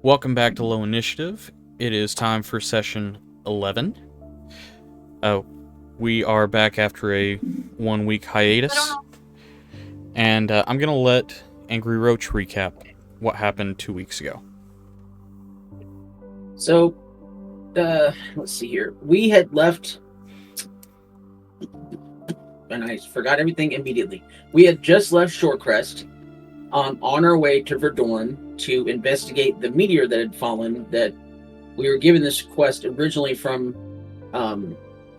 Welcome back to Low Initiative. It is time for session 11. We are back after a 1-week hiatus, and I'm going to let Angry Roach recap what happened 2 weeks ago. So, let's see here. We had left, and I forgot everything immediately. We had just left Shorecrest on our way to Verdorn to investigate the meteor that had fallen. That we were given this quest originally from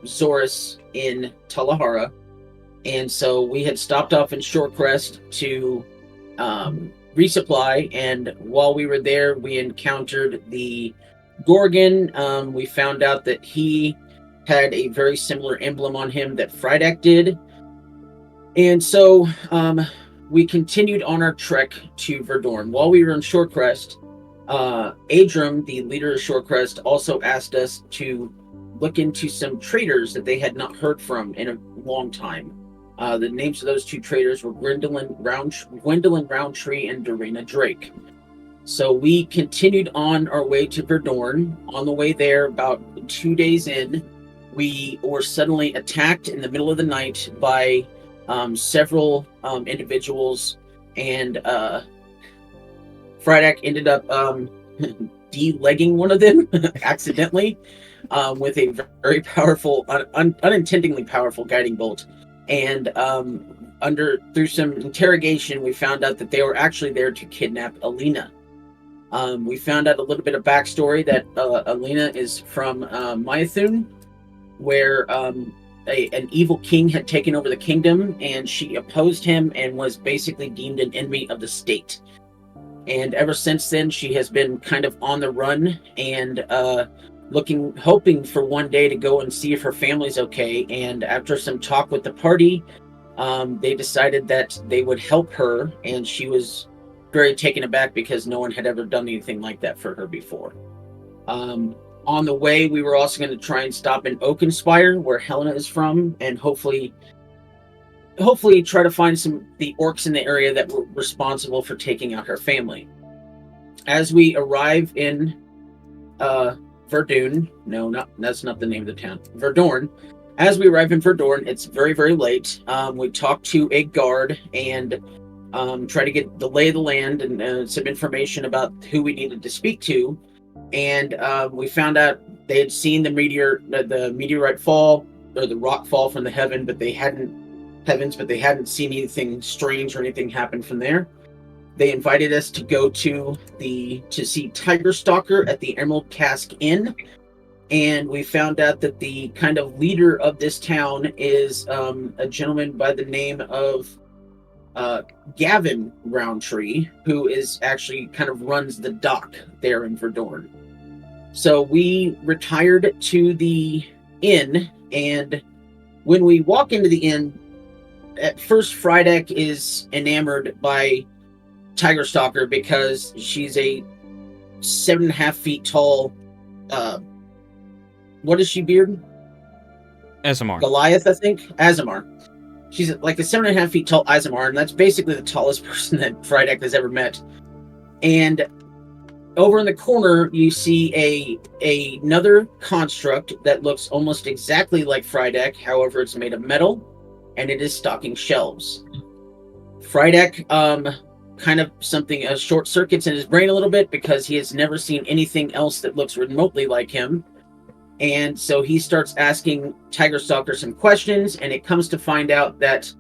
Zorus in Talahara, and so we had stopped off in Shorecrest to resupply. And while we were there, we encountered the Gorgon. We found out that he had a very similar emblem on him that Frydek did, and so we continued on our trek to Verdorn. While we were in Shorecrest, Adram, the leader of Shorecrest, also asked us to look into some traders that they had not heard from in a long time. The names of those two traders were Gwendolyn Roundtree and Dorena Drake. So we continued on our way to Verdorn. On the way there, about 2 days in, we were suddenly attacked in the middle of the night by several individuals, and Frydek ended up de-legging one of them accidentally with a very powerful, unintendingly powerful guiding bolt. And through some interrogation, we found out that they were actually there to kidnap Alina. We found out a little bit of backstory that Alina is from Mythun, where an evil king had taken over the kingdom, and she opposed him and was basically deemed an enemy of the state. And ever since then, she has been kind of on the run and hoping for one day to go and see if her family's okay. And after some talk with the party, they decided that they would help her, and she was very taken aback because no one had ever done anything like that for her before. On the way, we were also going to try and stop in Oakenspire, where Helena is from, and hopefully try to find the orcs in the area that were responsible for taking out her family. As we arrive in Verdun, that's not the name of the town, Verdorn. As we arrive in Verdorn, it's very, very late. We talk to a guard and try to get the lay of the land and some information about who we needed to speak to. And we found out they had seen the meteorite fall, or the rock fall from the heavens, but they hadn't seen anything strange or anything happen from there. They invited us to go to see Tiger Stalker at the Emerald Cask Inn, and we found out that the kind of leader of this town is a gentleman by the name of Gavin Roundtree, who is actually kind of runs the dock there in Verdorn. So we retired to the inn, and when we walk into the inn, at first Frydek is enamored by Tiger Stalker because she's a 7.5 feet tall, what is she, Beard? Azamar. Goliath, I think? Azamar. She's like a 7.5 feet tall Azamar, and that's basically the tallest person that Frydek has ever met. And over in the corner, you see another construct that looks almost exactly like Frydek. However, it's made of metal, and it is stocking shelves. Frydek, kind of short circuits in his brain a little bit because he has never seen anything else that looks remotely like him. And so he starts asking Tiger Stalker some questions, and it comes to find out that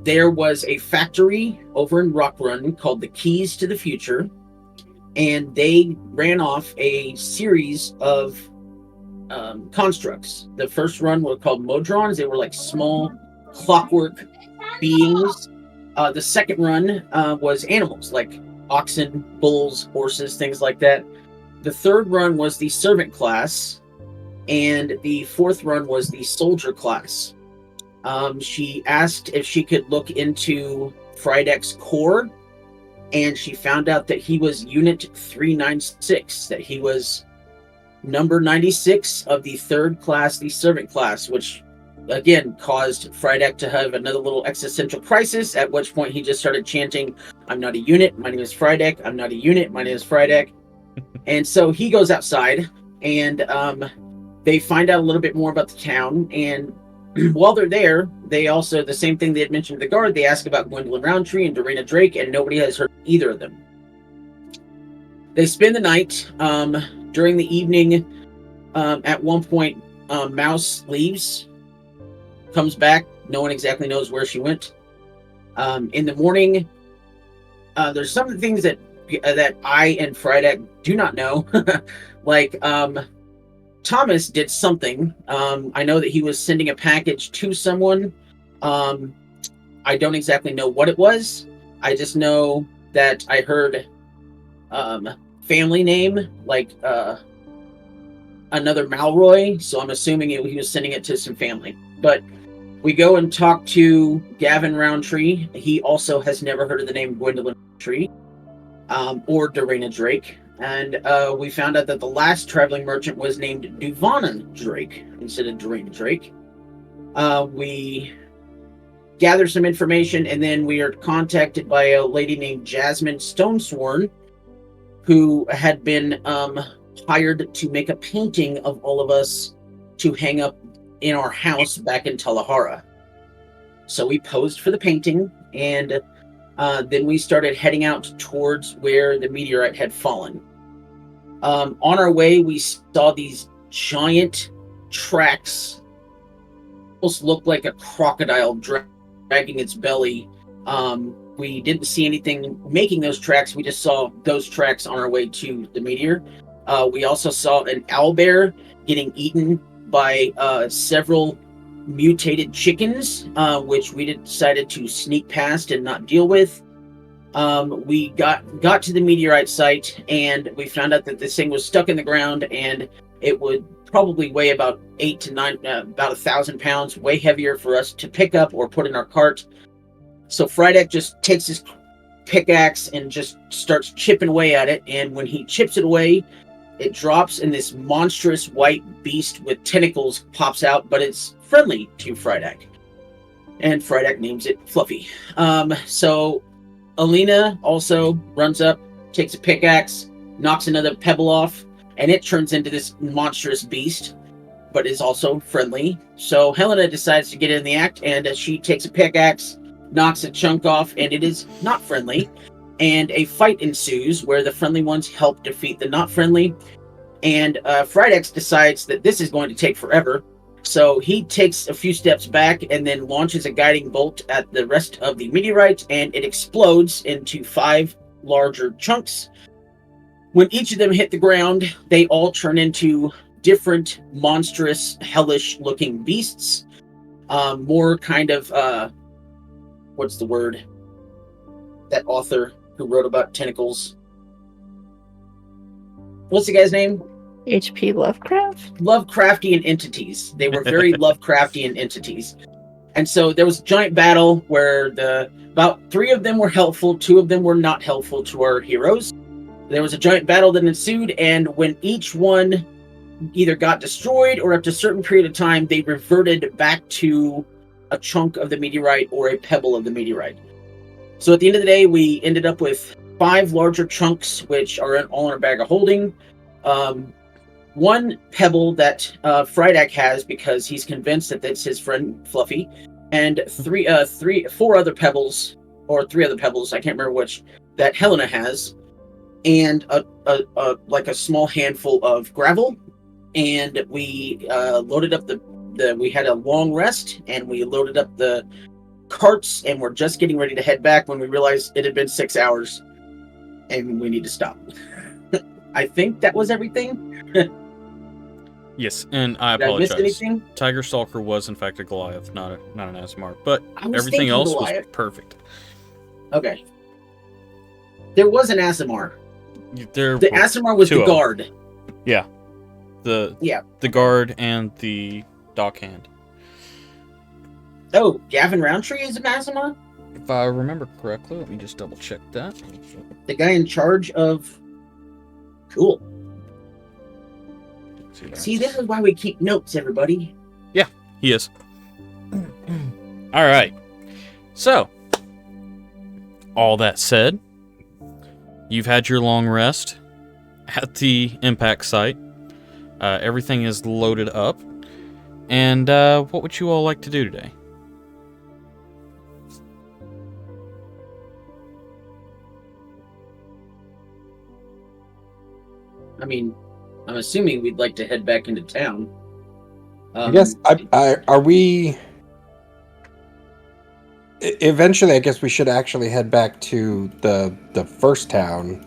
there was a factory over in Rockrun called the Keys to the Future, and they ran off a series of constructs. The first run were called Modrons. They were like small clockwork beings. The second run was animals like oxen, bulls, horses, things like that. The third run was the servant class, and the fourth run was the soldier class. She asked if she could look into Frydek's core, and she found out that he was Unit 396, that he was number 96 of the third class, the servant class, which again caused Frydek to have another little existential crisis, at which point he just started chanting, "I'm not a unit, my name is Frydek, I'm not a unit, my name is Frydek." And so he goes outside, and they find out a little bit more about the town, and while they're there, they also, the same thing they had mentioned to the guard, they ask about Gwendolyn Roundtree and Dorena Drake, and nobody has heard either of them. They spend the night. During the evening, at one point, Mouse leaves, comes back. No one exactly knows where she went. In the morning, there's some things that I and Frydek do not know. Like, Thomas did something. I know that he was sending a package to someone. I don't exactly know what it was. I just know that I heard family name, like another Malroy, so I'm assuming he was sending it to some family. But we go and talk to Gavin Roundtree. He also has never heard of the name Gwendolyn Roundtree or Dorena Drake. And we found out that the last traveling merchant was named Duvanan Drake instead of Dorena Drake. We gather some information, and then we are contacted by a lady named Jasmine Stonesworn, who had been hired to make a painting of all of us to hang up in our house back in Talahara. So we posed for the painting, and then we started heading out towards where the meteorite had fallen. On our way, we saw these giant tracks, almost looked like a crocodile dragging its belly. We didn't see anything making those tracks. We just saw those tracks on our way to the meteor. We also saw an owlbear getting eaten by several mutated chickens, which we decided to sneak past and not deal with. We got to the meteorite site, and we found out that this thing was stuck in the ground, and it would probably weigh about 1,000 pounds, way heavier for us to pick up or put in our cart. So Frydek just takes his pickaxe and just starts chipping away at it, and when he chips it away, it drops, and this monstrous white beast with tentacles pops out, but it's friendly to Frydek. And Frydek names it Fluffy. So Alina also runs up, takes a pickaxe, knocks another pebble off, and it turns into this monstrous beast, but is also friendly. So Helena decides to get in the act, and she takes a pickaxe, knocks a chunk off, and it is not friendly. And a fight ensues where the friendly ones help defeat the not friendly. And Frydek decides that this is going to take forever. So he takes a few steps back and then launches a guiding bolt at the rest of the meteorite, and it explodes into 5 larger chunks. When each of them hit the ground, they all turn into different monstrous, hellish-looking beasts. More kind of, what's the word? That author who wrote about tentacles. What's the guy's name? H.P. Lovecraft? Lovecraftian entities. They were very Lovecraftian entities. And so there was a giant battle where about 3 of them were helpful, 2 of them were not helpful to our heroes. There was a giant battle that ensued, and when each one either got destroyed or after a certain period of time, they reverted back to a chunk of the meteorite or a pebble of the meteorite. So at the end of the day, we ended up with 5 larger chunks, which are all in our bag of holding. 1 pebble that Frydek has because he's convinced that it's his friend Fluffy, and 4 other pebbles, or 3 other pebbles, I can't remember which, that Helena has, and like a small handful of gravel. And we loaded up we had a long rest, and we loaded up the carts, and we're just getting ready to head back when we realized it had been 6 hours, and we need to stop. I think that was everything. Yes, and I Did I apologize. miss anything? Tiger Stalker was in fact a Goliath, not an Asmar, but I was everything thinking else Goliath. was perfect. Okay. There was an Aasimar. There The were Aasimar was 2 the of them. guard. Yeah, the guard and the dockhand. Oh, Gavin Roundtree is an Aasimar? If I remember correctly, let me just double check that. The guy in charge of... Cool. See, this is why we keep notes, everybody. Yeah, he is. All right. So, all that said, you've had your long rest at the impact site. Everything is loaded up. And what would you all like to do today? I mean, I'm assuming we'd like to head back into town. I guess are we? Eventually, I guess we should actually head back to the first town.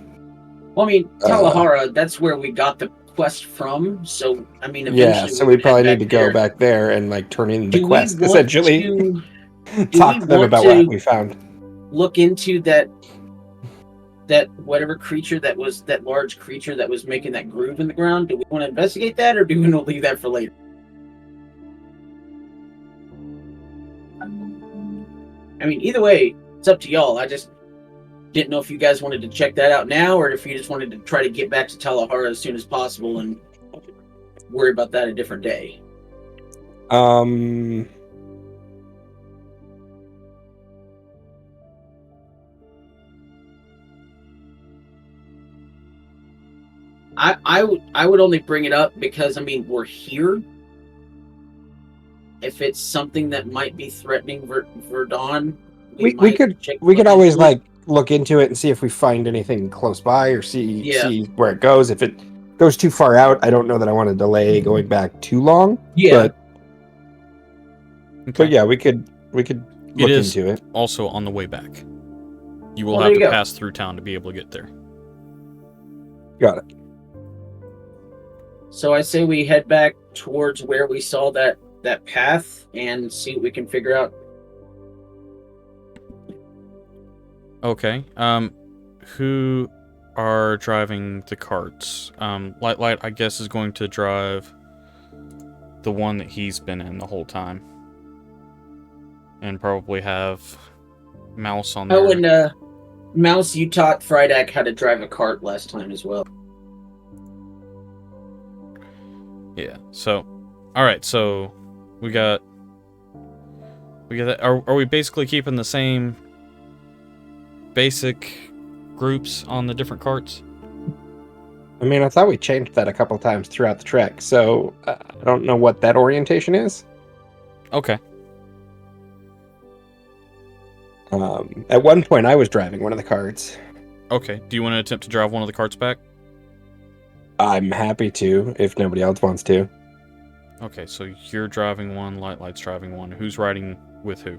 Well, I mean, Talahara, that's where we got the quest from. So, I mean, Yeah, eventually so we we would probably head need to go there. back there and like turn in the Do we quest, want essentially. to- Talk we to them want about to- what we found. Look into that whatever creature that was that large creature that was making that groove in the ground. Do we want to investigate that, or do we want to leave that for later? I mean, either way, it's up to y'all. I just didn't know if you guys wanted to check that out now, or if you just wanted to try to get back to Talahara as soon as possible and worry about that a different day. I would only bring it up because, I mean, we're here. If it's something that might be threatening Verdun, We could always like look into it and see if we find anything close by or see where it goes. If it goes too far out, I don't know that I want to delay going back too long. Yeah. But yeah, we could look into it. Also on the way back. You will Well, have there you to go. pass through town to be able to get there. Got it. So I say we head back towards where we saw that path and see what we can figure out. Okay. Who are driving the carts? Light, I guess, is going to drive the one that he's been in the whole time. And probably have Mouse on there. Oh, and Mouse, you taught Frydak how to drive a cart last time as well. Yeah. So, all right. So we got that. Are we basically keeping the same basic groups on the different carts? I mean, I thought we changed that a couple times throughout the trek, so I don't know what that orientation is. Okay. At one point, I was driving one of the carts. Okay. Do you want to attempt to drive one of the carts back? I'm happy to, if nobody else wants to. Okay, so you're driving one, Light's driving one. Who's riding with who?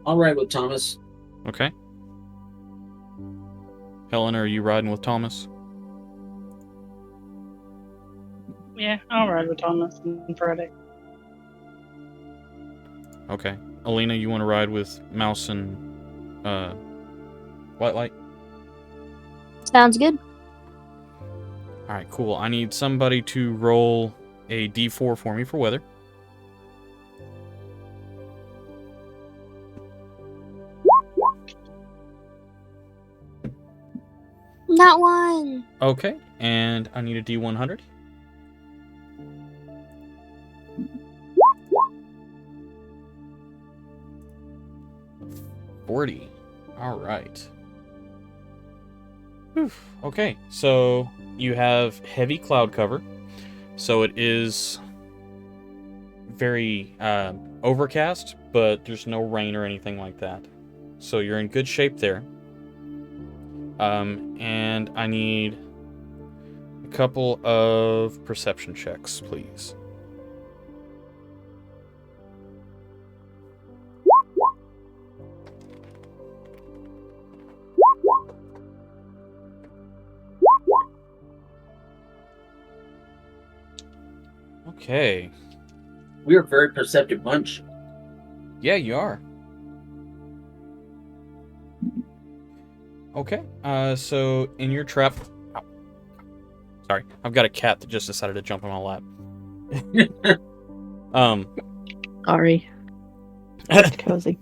I'll ride with Thomas. Okay. Helen, are you riding with Thomas? Yeah, I'll ride with Thomas on Friday. Okay. Alina, you want to ride with Mouse and Light? Sounds good. Alright, cool. I need somebody to roll a d4 for me for weather. Not one. Okay, and I need a d100. $40. Alright. Okay, so you have heavy cloud cover. So it is very overcast, but there's no rain or anything like that. So you're in good shape there. And I need a couple of perception checks, please. Okay. We're a very perceptive bunch. Yeah, you are. Okay. So in your trap. Ow. Sorry, I've got a cat that just decided to jump on my lap. Sorry. It's cozy.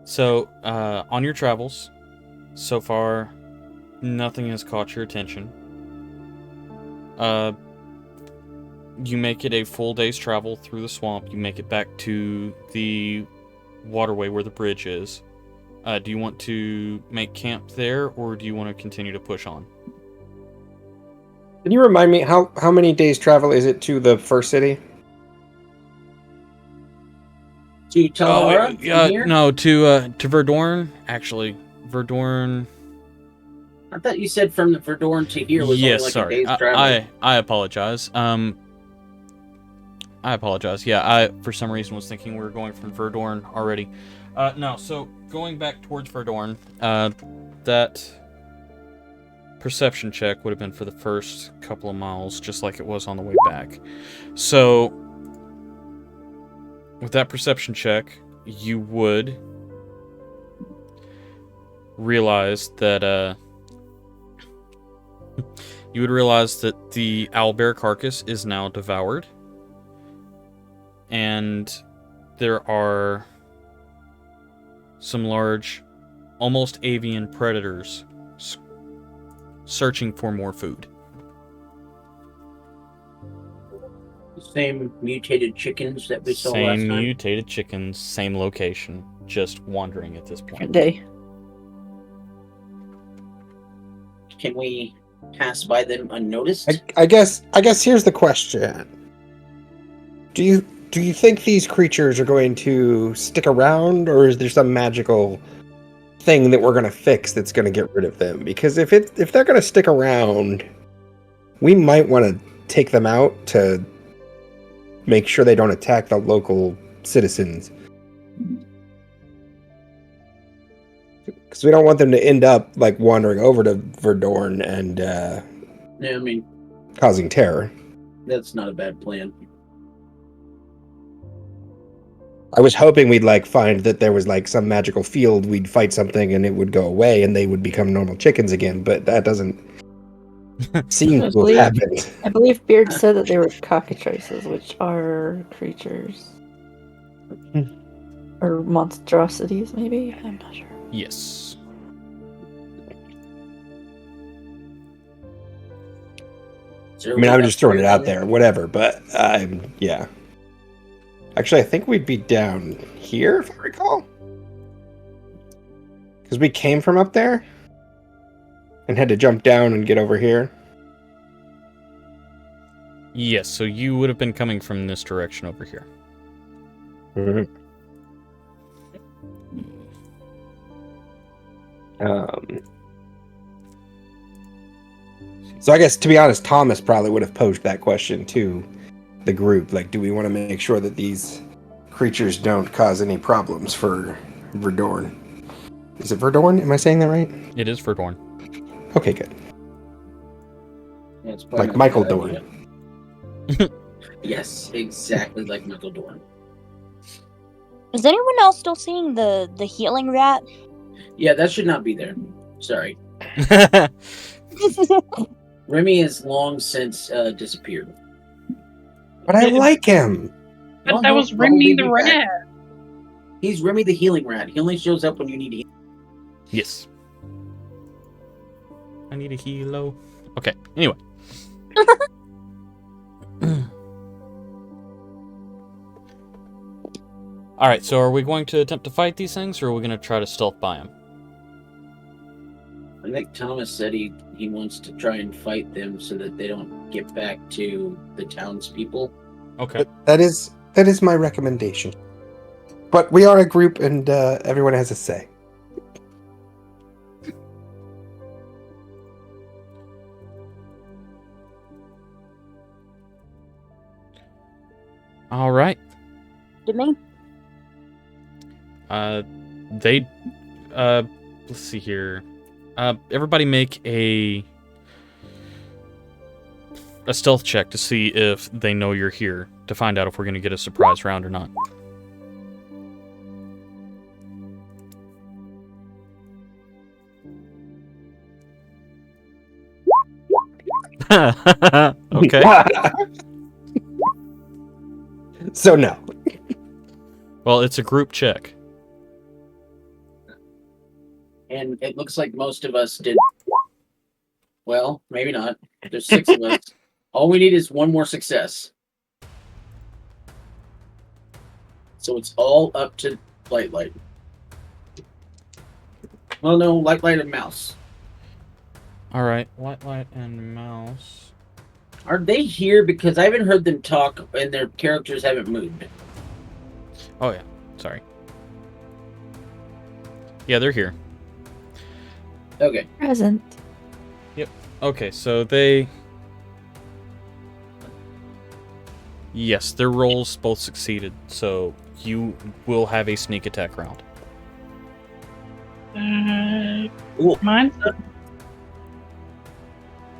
So on your travels, so far, nothing has caught your attention. You make it a full day's travel through the swamp. You make it back to the waterway where the bridge is. Do you want to make camp there, or do you want to continue to push on? Can you remind me how many days travel is it to the first city? To Talara from here? No, to Verdorn. Actually, Verdorn. I thought you said from the Verdorn to here was Yes, only like sorry. a day's travel. I apologize. I apologize. Yeah, I for some reason was thinking we were going from Verdorn already. No, so going back towards Verdorn, that perception check would have been for the first couple of miles, just like it was on the way back. So, with that perception check, you would realize that, the owlbear carcass is now devoured. And there are some large, almost avian predators searching for more food. Same mutated chickens that we saw last time. Same mutated chickens, same location, just wandering at this point. Good day. Can we pass by them unnoticed? I guess here's the question. Do you think these creatures are going to stick around, or is there some magical thing that we're going to fix that's going to get rid of them? Because if they're going to stick around, we might want to take them out to make sure they don't attack the local citizens. Because we don't want them to end up like wandering over to Verdorn and Yeah, I mean, causing terror. that's not a bad plan. I was hoping we'd like find that there was like some magical field, we'd fight something and it would go away and they would become normal chickens again, but that doesn't seem to have happened. I believe Beard said that they were cockatrices, which are creatures. Or monstrosities, maybe? I'm not sure. Yes. So I mean, I'm just throwing it out there, whatever, but yeah. Actually, I think we'd be down here, if I recall. Because we came from up there and had to jump down and get over here. Yes, so you would have been coming from this direction over here. Mm-hmm. So I guess, to be honest, Thomas probably would have posed that question to the group. Like, do we want to make sure that these creatures don't cause any problems for Verdorn? Is it Verdorn? Am I saying that right? It is Verdorn. Okay, good. Yeah, it's probably Like not a Michael bad Dorn. idea. Yes, exactly like Michael Dorn. Is anyone else still seeing the healing rat? Yeah, that should not be there. Sorry. Remy has long since disappeared. But I like him. But Well, that he'll was Remy the probably be back. rat. He's Remy the healing rat. He only shows up when you need healing. Yes. I need a helo. Okay, anyway. Alright, so are we going to attempt to fight these things, or are we going to try to stealth by them? I think Thomas said he wants to try and fight them so that they don't get back to the townspeople. Okay. That is my recommendation. But we are a group, and everyone has a say. Alright. Did me? Let's see here. Everybody make a stealth check to see if they know you're here, to find out if we're going to get a surprise round or not. Okay. So no. Well, it's a group check. And it looks like most of us did. Well, maybe not. There's 6 of us. All we need is one more success. So it's all up to Light. Well, no, Light and Mouse. All right, Light and Mouse. Are they here? Because I haven't heard them talk and their characters haven't moved. Oh yeah, sorry. Yeah, they're here. Okay. Present. Okay, so they... Yes, their rolls both succeeded, so you will have a sneak attack round. Cool. Mine's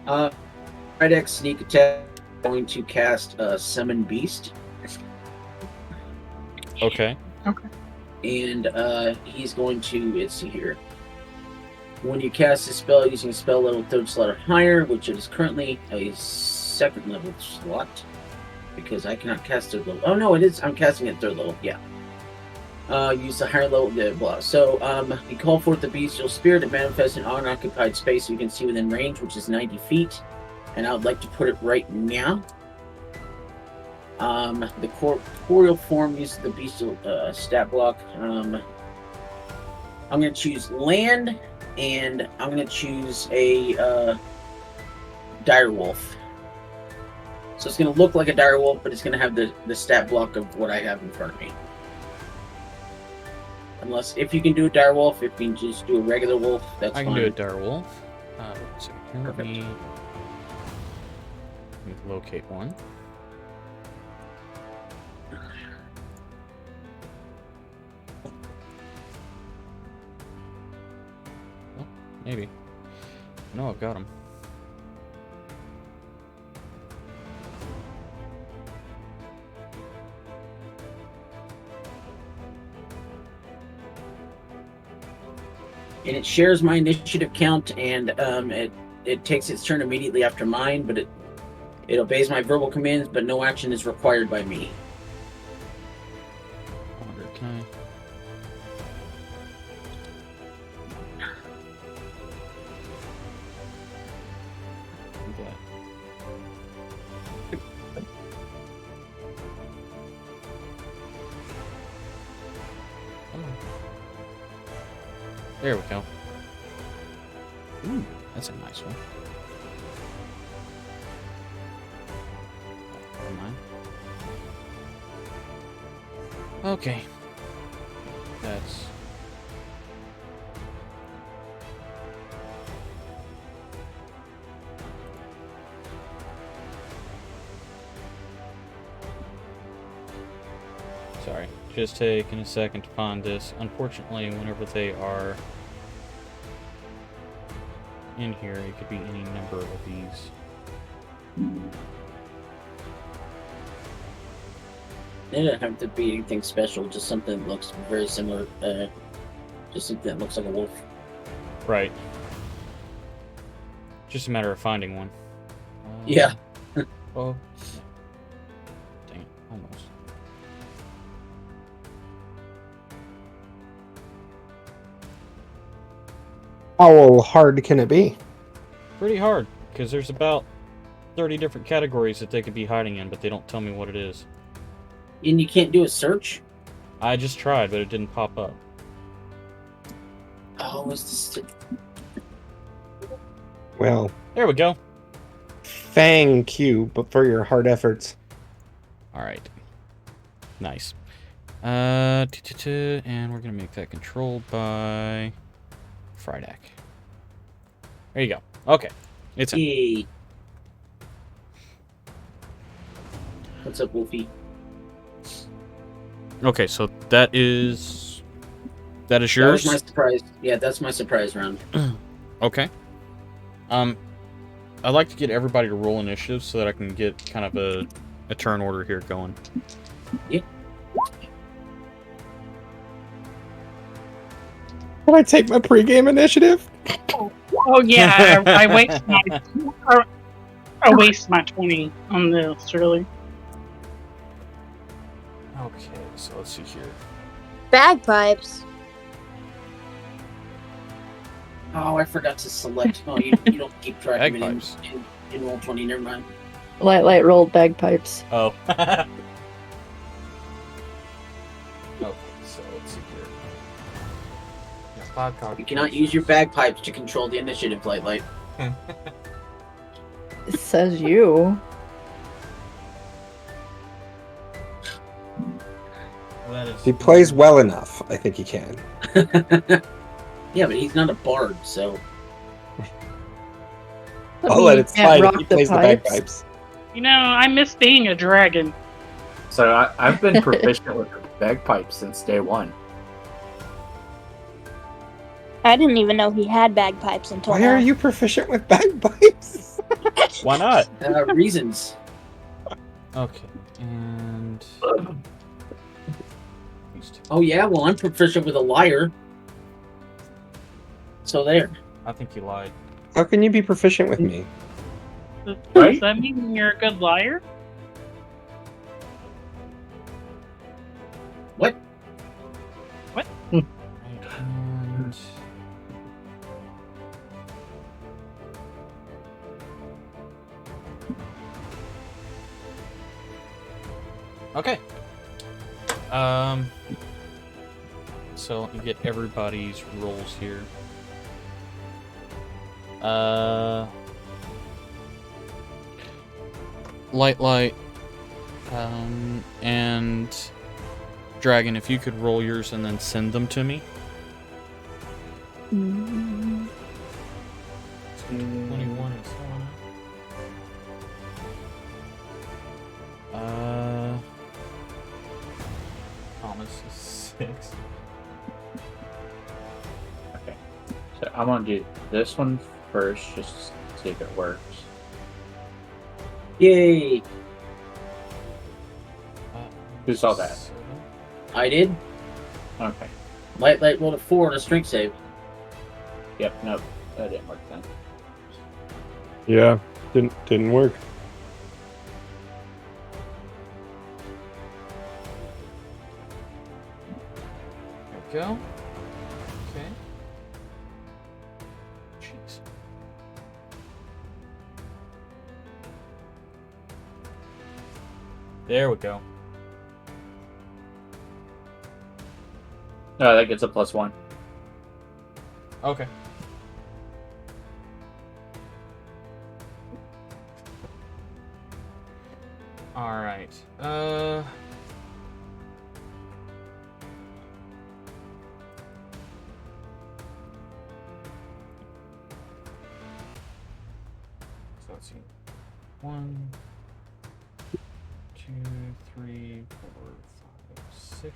Rydex sneak attack. Going to cast Summon Beast. Okay. And he's going to, let's see here. When you cast a spell using a spell level 3rd slot or higher, which is currently a 2nd level slot, because I cannot cast 3rd level. Oh no, it is. I'm casting at 3rd level. Yeah. Use the higher level. Blah blah. So you call forth the bestial spirit that manifests in unoccupied space you can see within range, which is 90 feet. And I would like to put it right now. The corporeal form uses the bestial stat block. I'm going to choose land, and I'm going to choose a dire wolf. So it's going to look like a dire wolf, but it's going to have the stat block of what I have in front of me. Unless, if you can do a dire wolf, if you can just do a regular wolf, that's fine. I can do a dire wolf. Let's see. Let me locate one. Oh, maybe. No, I've got him. And it shares my initiative count, and it takes its turn immediately after mine, but it obeys my verbal commands, but no action is required by me. Can I? Do that. There we go. Ooh, that's a nice one. Never mind. Okay. That's... Sorry, just taking a second to find this. Unfortunately, whenever they are in here, it could be any number of these. It doesn't have to be anything special, just something that looks very similar. Just something that looks like a wolf. Right. Just a matter of finding one. Yeah. Oh. Dang it, almost. How hard can it be? Pretty hard, because there's about 30 different categories that they could be hiding in, but they don't tell me what it is. And you can't do a search? I just tried, but it didn't pop up. Oh, is this... Well, There we go. thank you, but for your hard efforts. Alright. Nice. And we're gonna make that controlled by Frydak. There you go. Okay. It's in. Yay. What's up, Wolfie? Okay, so that is yours? That was my surprise. Yeah, that's my surprise round. Okay. I'd like to get everybody to roll initiative so that I can get kind of a turn order here going. Yeah. Can I take my pregame initiative? Oh yeah, I waste my 20 on this, really. Okay, so let's see here. Bagpipes. Oh, I forgot to select. Oh, you don't keep track of it Bagpipes. in Roll20. Never mind. Light rolled bagpipes. Oh. Okay, so let's see here. Yeah, 5 copies. You cannot use your bagpipes to control the initiative, Light. It says you. That is... If he plays well enough, I think he can. Yeah, but he's not a bard, so I'll let it slide if rock he the plays the pipes. bagpipes. You know, I miss being a dragon. So I've been proficient with bagpipes since day one. I didn't even know he had bagpipes until Why now. are you proficient with bagpipes? Why not? reasons. Okay, and... Oh yeah, well I'm proficient with a lyre. So there. I think you lied. How can you be proficient with me? Does Right? that mean you're a good liar? What? Right, and... Okay. So let me get everybody's rolls here. Light, and Dragon, if you could roll yours and then send them to me. 21 and so on. Thomas is 6. Okay. So I'm gonna do this one first, just to see if it works. Yay! Who saw that? 7. I did. Okay. Light rolled a 4 on a strength save. Yep. Nope. That didn't work then. Yeah, didn't work. There we go. Okay. Jeez. There we go. Oh, that gets a +1. Okay. All right. So let's see. 1, 2, 3, 4, 5, 6.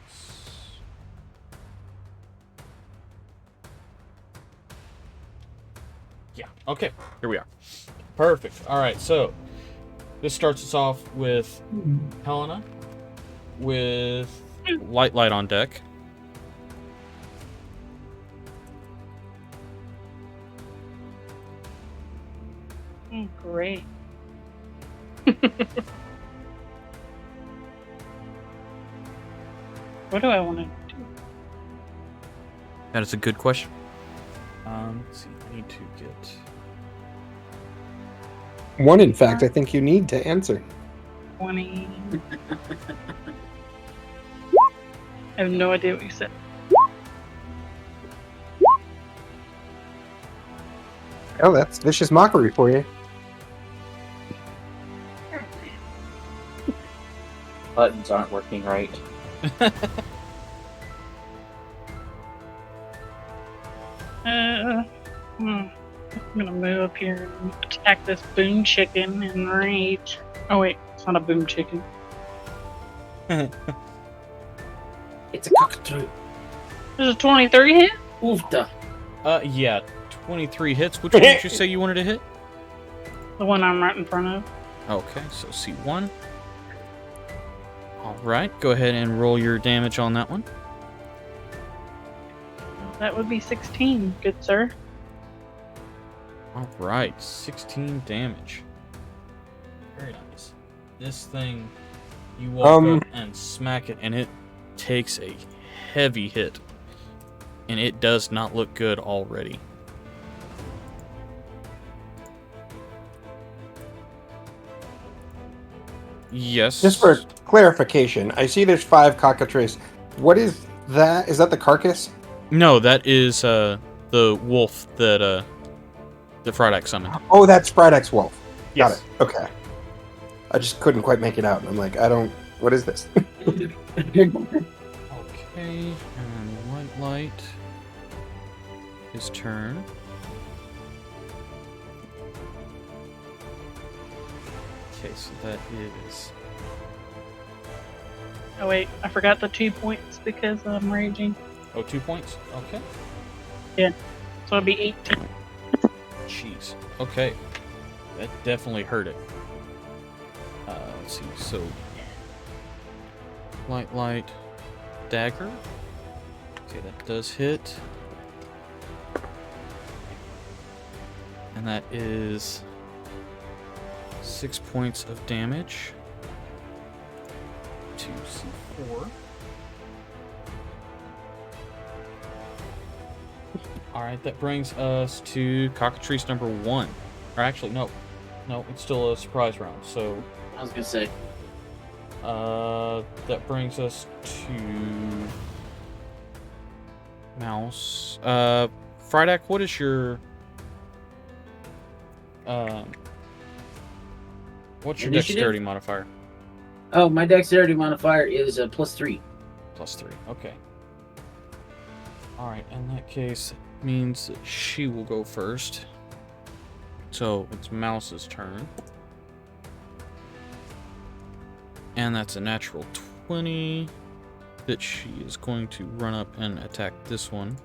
Yeah, okay, here we are. Perfect. All right, so this starts us off with Helena with light on deck. Oh, great. What do I want to do? That is a good question. Let's see, I need to get... One, in fact, I think you need to answer. 20. I have no idea what you said. Oh, that's vicious mockery for you. Buttons aren't working right. I'm gonna move up here and attack this boom chicken and rage. Oh wait, it's not a boom chicken. It's a cockatoo. There's a 23 hit? Oofta. Yeah, 23 hits. Which one did you say you wanted to hit? The one I'm right in front of. Okay, so C1. Alright, go ahead and roll your damage on that one. That would be 16, good sir. Alright, 16 damage. Very nice. This thing, you walk up and smack it, and it takes a heavy hit. And it does not look good already. Yes. Just for clarification, I see there's 5 cockatrice. What is that? Is that the carcass? No, that is the wolf that Frydek summoned. Oh, that's Sprydex Wolf. Got Yes. it. Okay. I just couldn't quite make it out. I'm like, I don't. What is this? Okay, and white light. His turn. Okay, so that is. Oh wait, I forgot the 2 points because I'm raging. Oh, 2 points? Okay. So it'll be 18. Jeez. Okay. That definitely hurt it. Let's see. So. Light. Dagger. Okay, that does hit. And that is 6 points of damage. 2c4. Alright, that brings us to cockatrice number 1. Or actually, no, it's still a surprise round. So, I was gonna say. that brings us to Mouse. Frydek, what is your what's your Initiative? dexterity modifier? Oh, my dexterity modifier is a +3. +3. Okay. Alright, in that case, it means that she will go first. So it's Mouse's turn. And that's a natural 20 that she is going to run up and attack this one.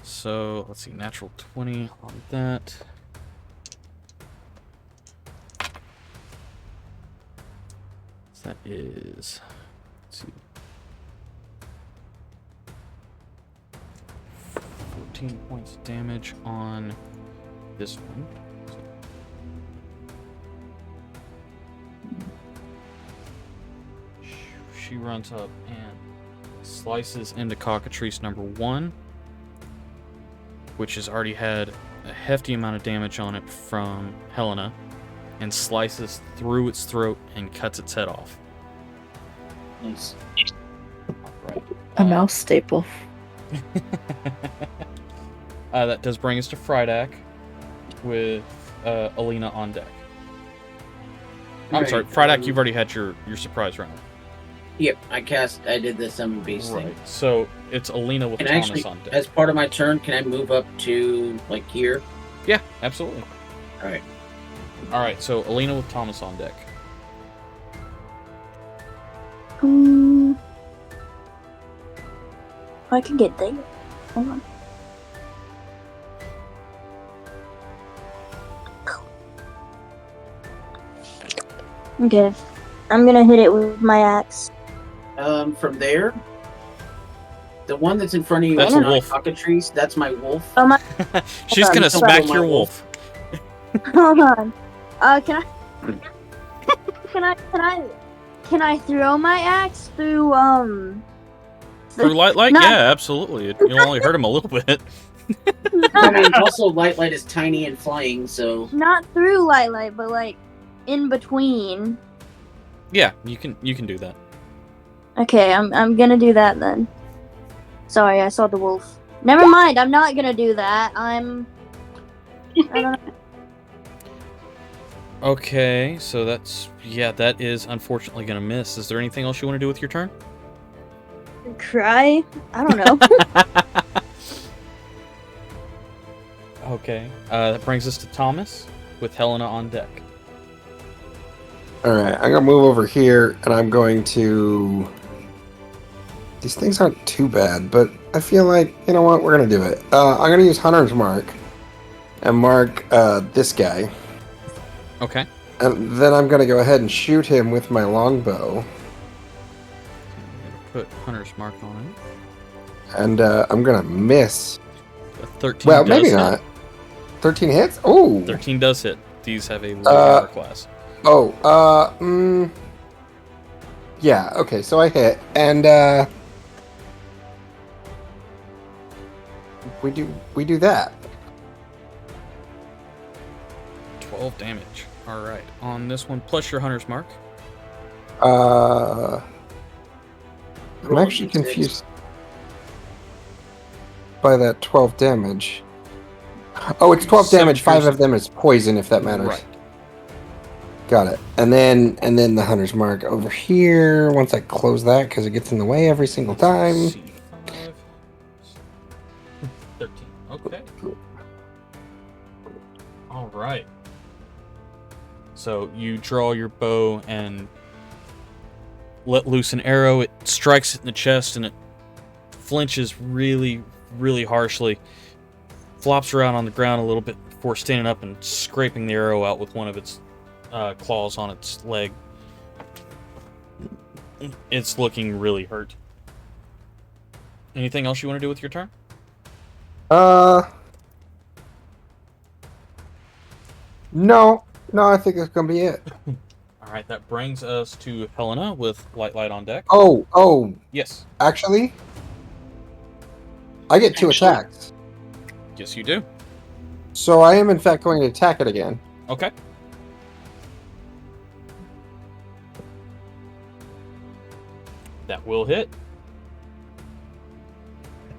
So let's see, natural 20 on that. So that is, let's see, 14 points of damage on this one. She runs up and slices into cockatrice number 1, which has already had a hefty amount of damage on it from Helena, and slices through its throat and cuts its head off. Nice. Alright. A mouse staple. That does bring us to Frydek with Alina on deck. I'm sorry, Frydek, you've already had your surprise round. Yep, I did the summon beast thing. Right. So it's Alina with And Thomas actually, on deck. as part of my turn, can I move up to, like, here? Yeah, absolutely. Alright. Alright, so Alina with Thomas on deck. I can get there. Hold on. Okay. I'm gonna hit it with my axe. From there, the one that's in front of you That's is a not wolf. cockatrice. That's my wolf. Oh my She's on, gonna hold on. smack My your wolf. wolf. hold on. Can I throw my axe through Through light? No. Yeah, absolutely. You'll only hurt him a little bit. I mean, also, Light is tiny and flying, so... not through light, but like in between. Yeah, you can do that. Okay, I'm gonna do that then. Sorry, I saw the wolf. Never mind, I'm not gonna do that. I don't know. Okay, so that is unfortunately gonna miss. Is there anything else you want to do with your turn? Cry? I don't know. Okay, that brings us to Thomas with Helena on deck. Alright, I'm gonna move over here and I'm going to. These things aren't too bad, but I feel like, you know what, we're gonna do it. I'm gonna use Hunter's Mark and mark this guy. Okay. And then I'm gonna go ahead and shoot him with my longbow. I'm gonna put Hunter's Mark on it. And I'm gonna miss. A 13 Well, does maybe hit. not. 13 hits? Oh! 13 does hit. These have a low armor class. Yeah, okay, so I hit. And, we do that. 12 damage. All right. On this one, plus your hunter's mark. I'm Roll actually D6. confused by that 12 damage. Oh, it's 12 damage. 5 of them is poison, if that matters. Right. Got it. And then the hunter's mark over here. Once I close that, because it gets in the way every single time. C5. 13. Okay. All right. So you draw your bow and let loose an arrow. It strikes it in the chest and it flinches really, really harshly. Flops around on the ground a little bit before standing up and scraping the arrow out with one of its claws on its leg. It's looking really hurt. Anything else you want to do with your turn? No, I think that's gonna be it. All right, that brings us to Helena with light on deck. Oh, Yes. actually, I get 2 attacks. Yes, you do. So I am in fact going to attack it again. Okay. That will hit.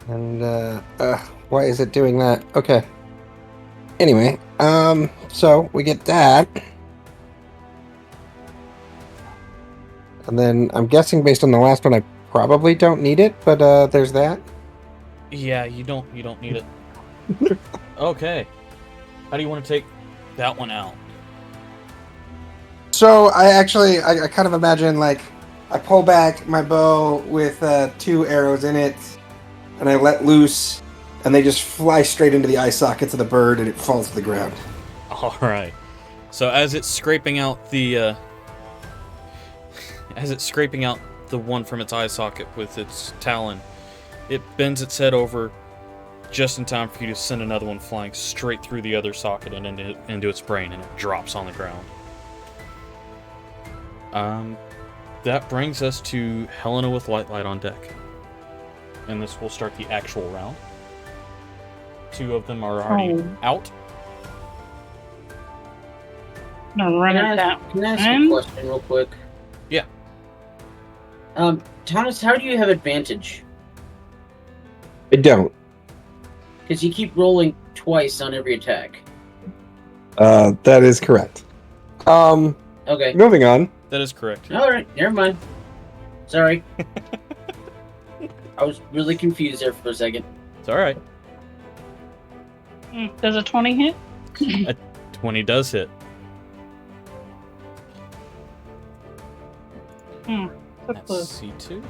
And why is it doing that? Okay. Anyway, so we get that. And then I'm guessing based on the last one I probably don't need it, but there's that. Yeah, you don't need it. Okay. How do you want to take that one out? So I kind of imagine like I pull back my bow with 2 arrows in it, and I let loose, and they just fly straight into the eye sockets of the bird, and it falls to the ground. All right. So as it's scraping out the one from its eye socket with its talon, it bends its head over just in time for you to send another one flying straight through the other socket and into its brain, and it drops on the ground. That brings us to Helena with light on deck. And this will start the actual round. 2 of them are already out. No, run it down. Can I ask a question real quick? Yeah. Thomas, how do you have advantage? I don't. Because you keep rolling twice on every attack. That is correct. Okay. Moving on. That is correct. Alright, never mind. Sorry. I was really confused there for a second. It's alright. Does a 20 hit? A 20 does hit. That's close. C2,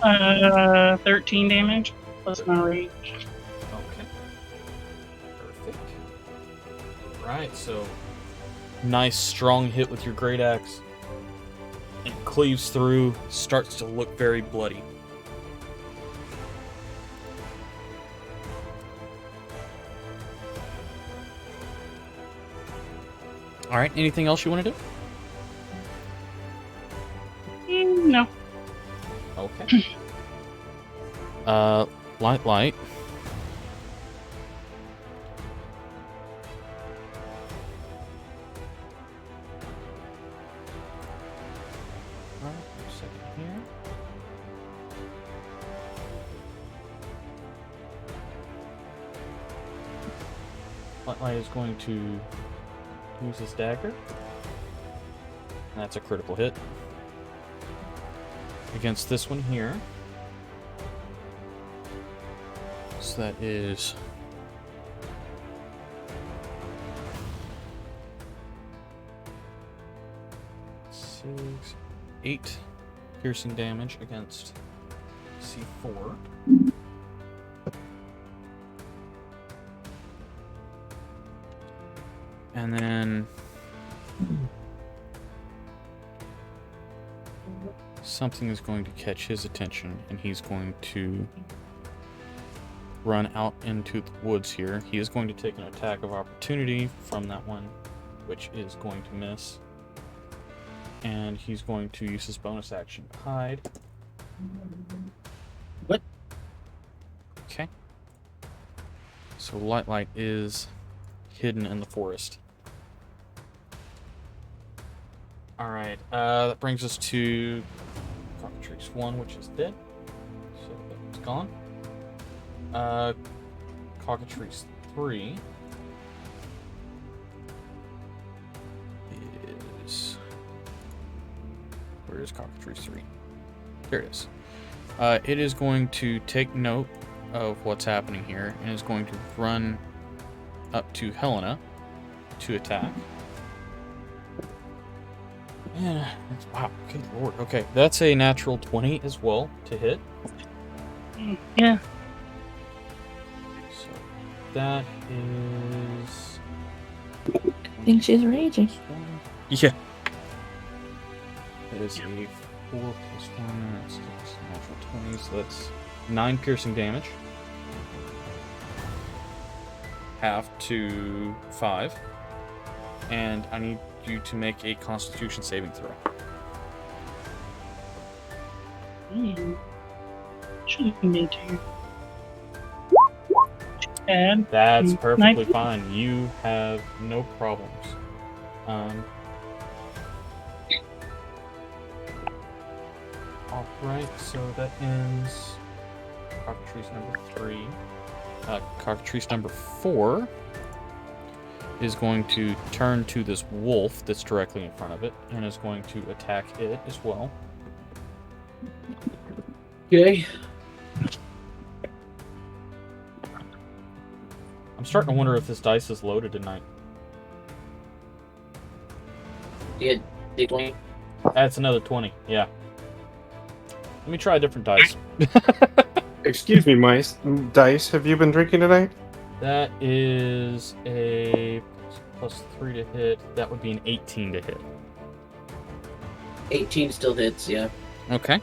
11. 13 damage plus my rage. Okay. Perfect. Right, so nice strong hit with your great axe. It cleaves through, starts to look very bloody. Alright, anything else you want to do? No. Okay. Light. Alright, a second here. Light is going to use his dagger. That's a critical hit. Against this one here. So that is 8 piercing damage against C4. And then something is going to catch his attention, and he's going to run out into the woods here. He is going to take an attack of opportunity from that one, which is going to miss. And he's going to use his bonus action to hide. What? Okay. So Light is hidden in the forest. Alright, that brings us to Cockatrice 1, which is dead. So that's gone. Cockatrice 3 is... Where is Cockatrice 3? There it is. It is going to take note of what's happening here and is going to run up to Helena to attack. And wow, good lord. Okay, that's a natural 20 as well to hit. Yeah. So that is. I think she's raging. Yeah. That is a 4 plus 1. That's natural 20, so that's 9 piercing damage. Half to 5. And I need you to make a Constitution saving throw. Shouldn't need to. And That's perfectly 19. fine. You have no problems. Alright, so that ends Cockatrice number 3. Cockatrice number 4 is going to turn to this wolf that's directly in front of it and is going to attack it as well. Okay. I'm starting to wonder if this dice is loaded tonight. You had D20. That's another 20, yeah. Let me try a different dice. Excuse me, Dice, have you been drinking tonight? That is a plus 3 to hit. That would be an 18 to hit. 18 still hits, yeah. Okay.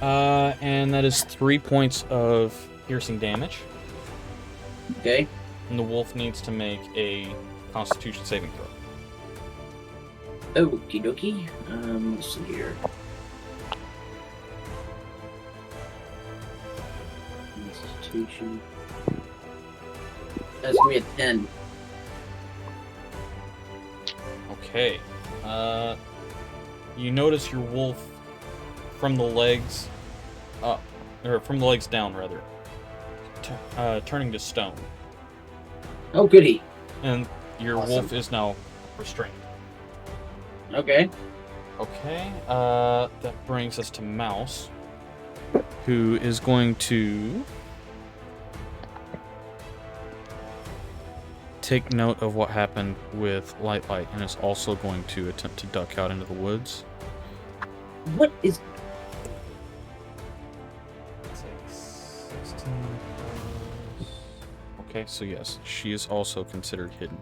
And that is 3 points of piercing damage. Okay. And the wolf needs to make a Constitution saving throw. Okie dokie. Let's see here. Constitution. That's gonna be a 10. Okay. You notice your wolf from the legs up, or from the legs down, rather, turning to stone. Oh, goody. And your Awesome. wolf is now restrained. Okay. Okay, that brings us to Mouse, who is going to take note of what happened with Light and is also going to attempt to duck out into the woods. What is... 16 plus... Okay, so yes, she is also considered hidden.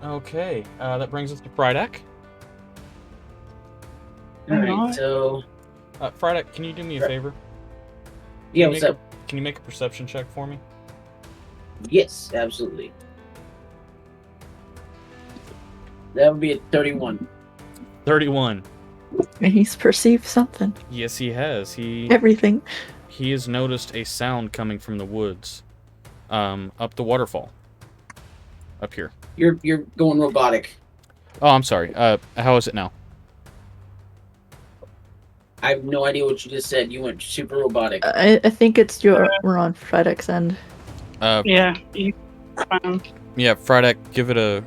Okay, that brings us to Frydek. Alright, so... Frydek, can you do me a favor? Yeah, what's up? Can you make a perception check for me? Yes, absolutely. That would be a 31. 31. And he's perceived something. Yes, he has. He Everything. has noticed a sound coming from the woods, up the waterfall, up here. You're going robotic. Oh, I'm sorry. How is it now? I have no idea what you just said. You went super robotic. I think it's we're on FedEx end. Yeah, you fine. Yeah, Frydek, give it a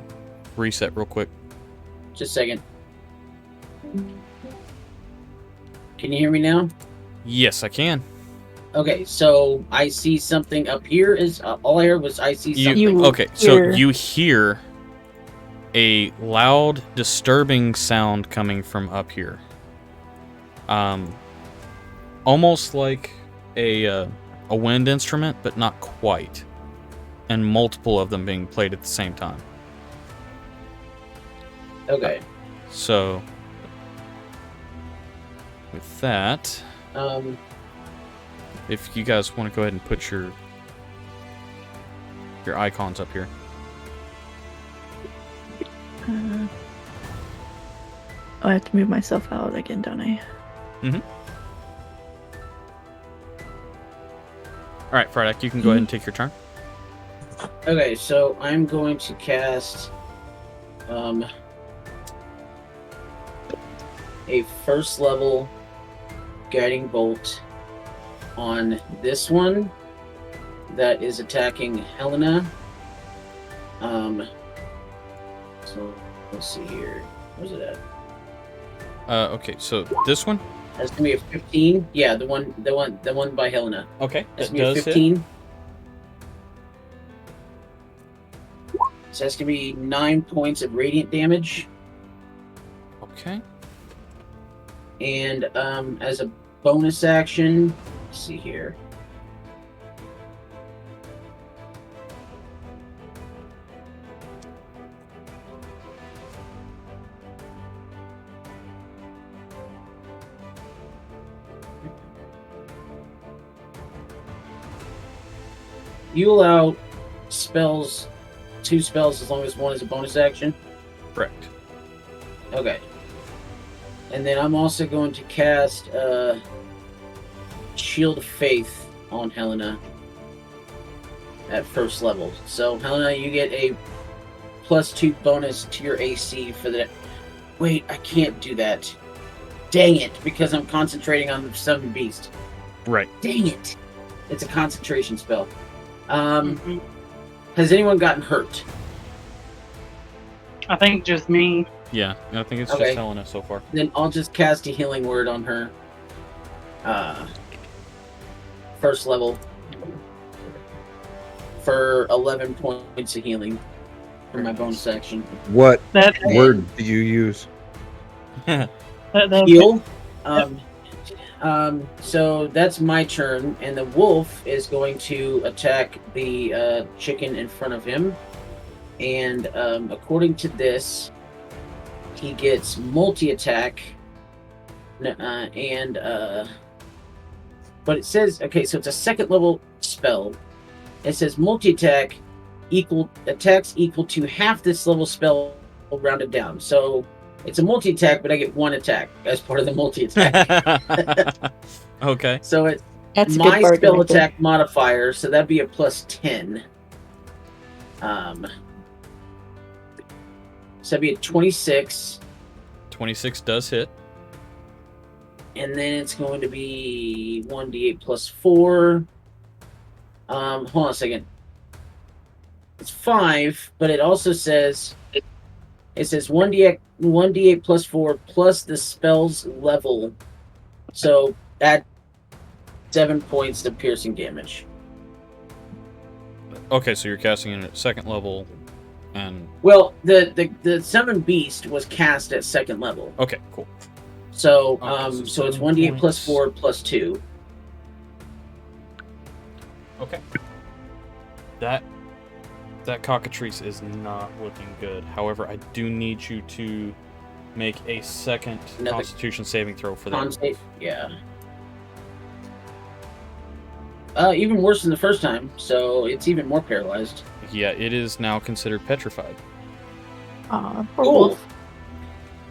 reset real quick. Just a second. Can you hear me now? Yes, I can. Okay, so I see something up here. Is all I heard was I see something. You- Okay, so hear- you hear a loud, disturbing sound coming from up here. Almost like a wind instrument, but not quite. And multiple of them being played at the same time. Okay. So, with that, if you guys want to go ahead and put your icons up here. I have to move myself out again, don't I? All right, Frydek, you can go ahead and take your turn. Okay, so I'm going to cast a first level guiding bolt on this one that is attacking Helena. So let's see here. Where's it at? Okay, so this one? That's gonna be a 15. Yeah, the one by Helena. Okay, That's that gonna be a does hit. 15. So that's gonna be 9 points of radiant damage. Okay. And as a bonus action, let's see here. You allow spells, 2 spells, as long as one is a bonus action. Correct. Okay. And then I'm also going to cast Shield of Faith on Helena at first level. So Helena, you get a +2 bonus to your AC for that. Wait, I can't do that. Dang it, because I'm concentrating on the Summon Beast. Right. Dang it. It's a concentration spell. Mhm. Has anyone gotten hurt? I think just me. Yeah, I think it's Okay. just Helena so far. Then I'll just cast a healing word on her. First level. For 11 points of healing. For my bonus action. What That, word do you use? that Heal. So that's my turn, and the wolf is going to attack the chicken in front of him. And according to this, he gets multi-attack. But it says, okay, so it's a second level spell. It says multi-attack attacks equal to half this level spell rounded down. So it's a multi-attack, but I get 1 attack as part of the multi-attack. Okay. So it's That's a my good bargain spell right there. attack modifier, so that'd be a +10. So that'd be a 26. 26 does hit. And then it's going to be 1d8 +4. Hold on a second. It's 5, but it also says it says 1d8 +4 plus the spell's level. So add 7 points to piercing damage. Okay, so you're casting it at second level, and Well, the summon beast was cast at second level. okay, cool. So Okay, so it's 7 1d8 points. +4 +2. Okay. That cockatrice is not looking good. However, I do need you to make a second Another Constitution saving throw for that. Con save, yeah. Even worse than the first time, so it's even more paralyzed. Yeah, it is now considered petrified. Poor Cool. wolf.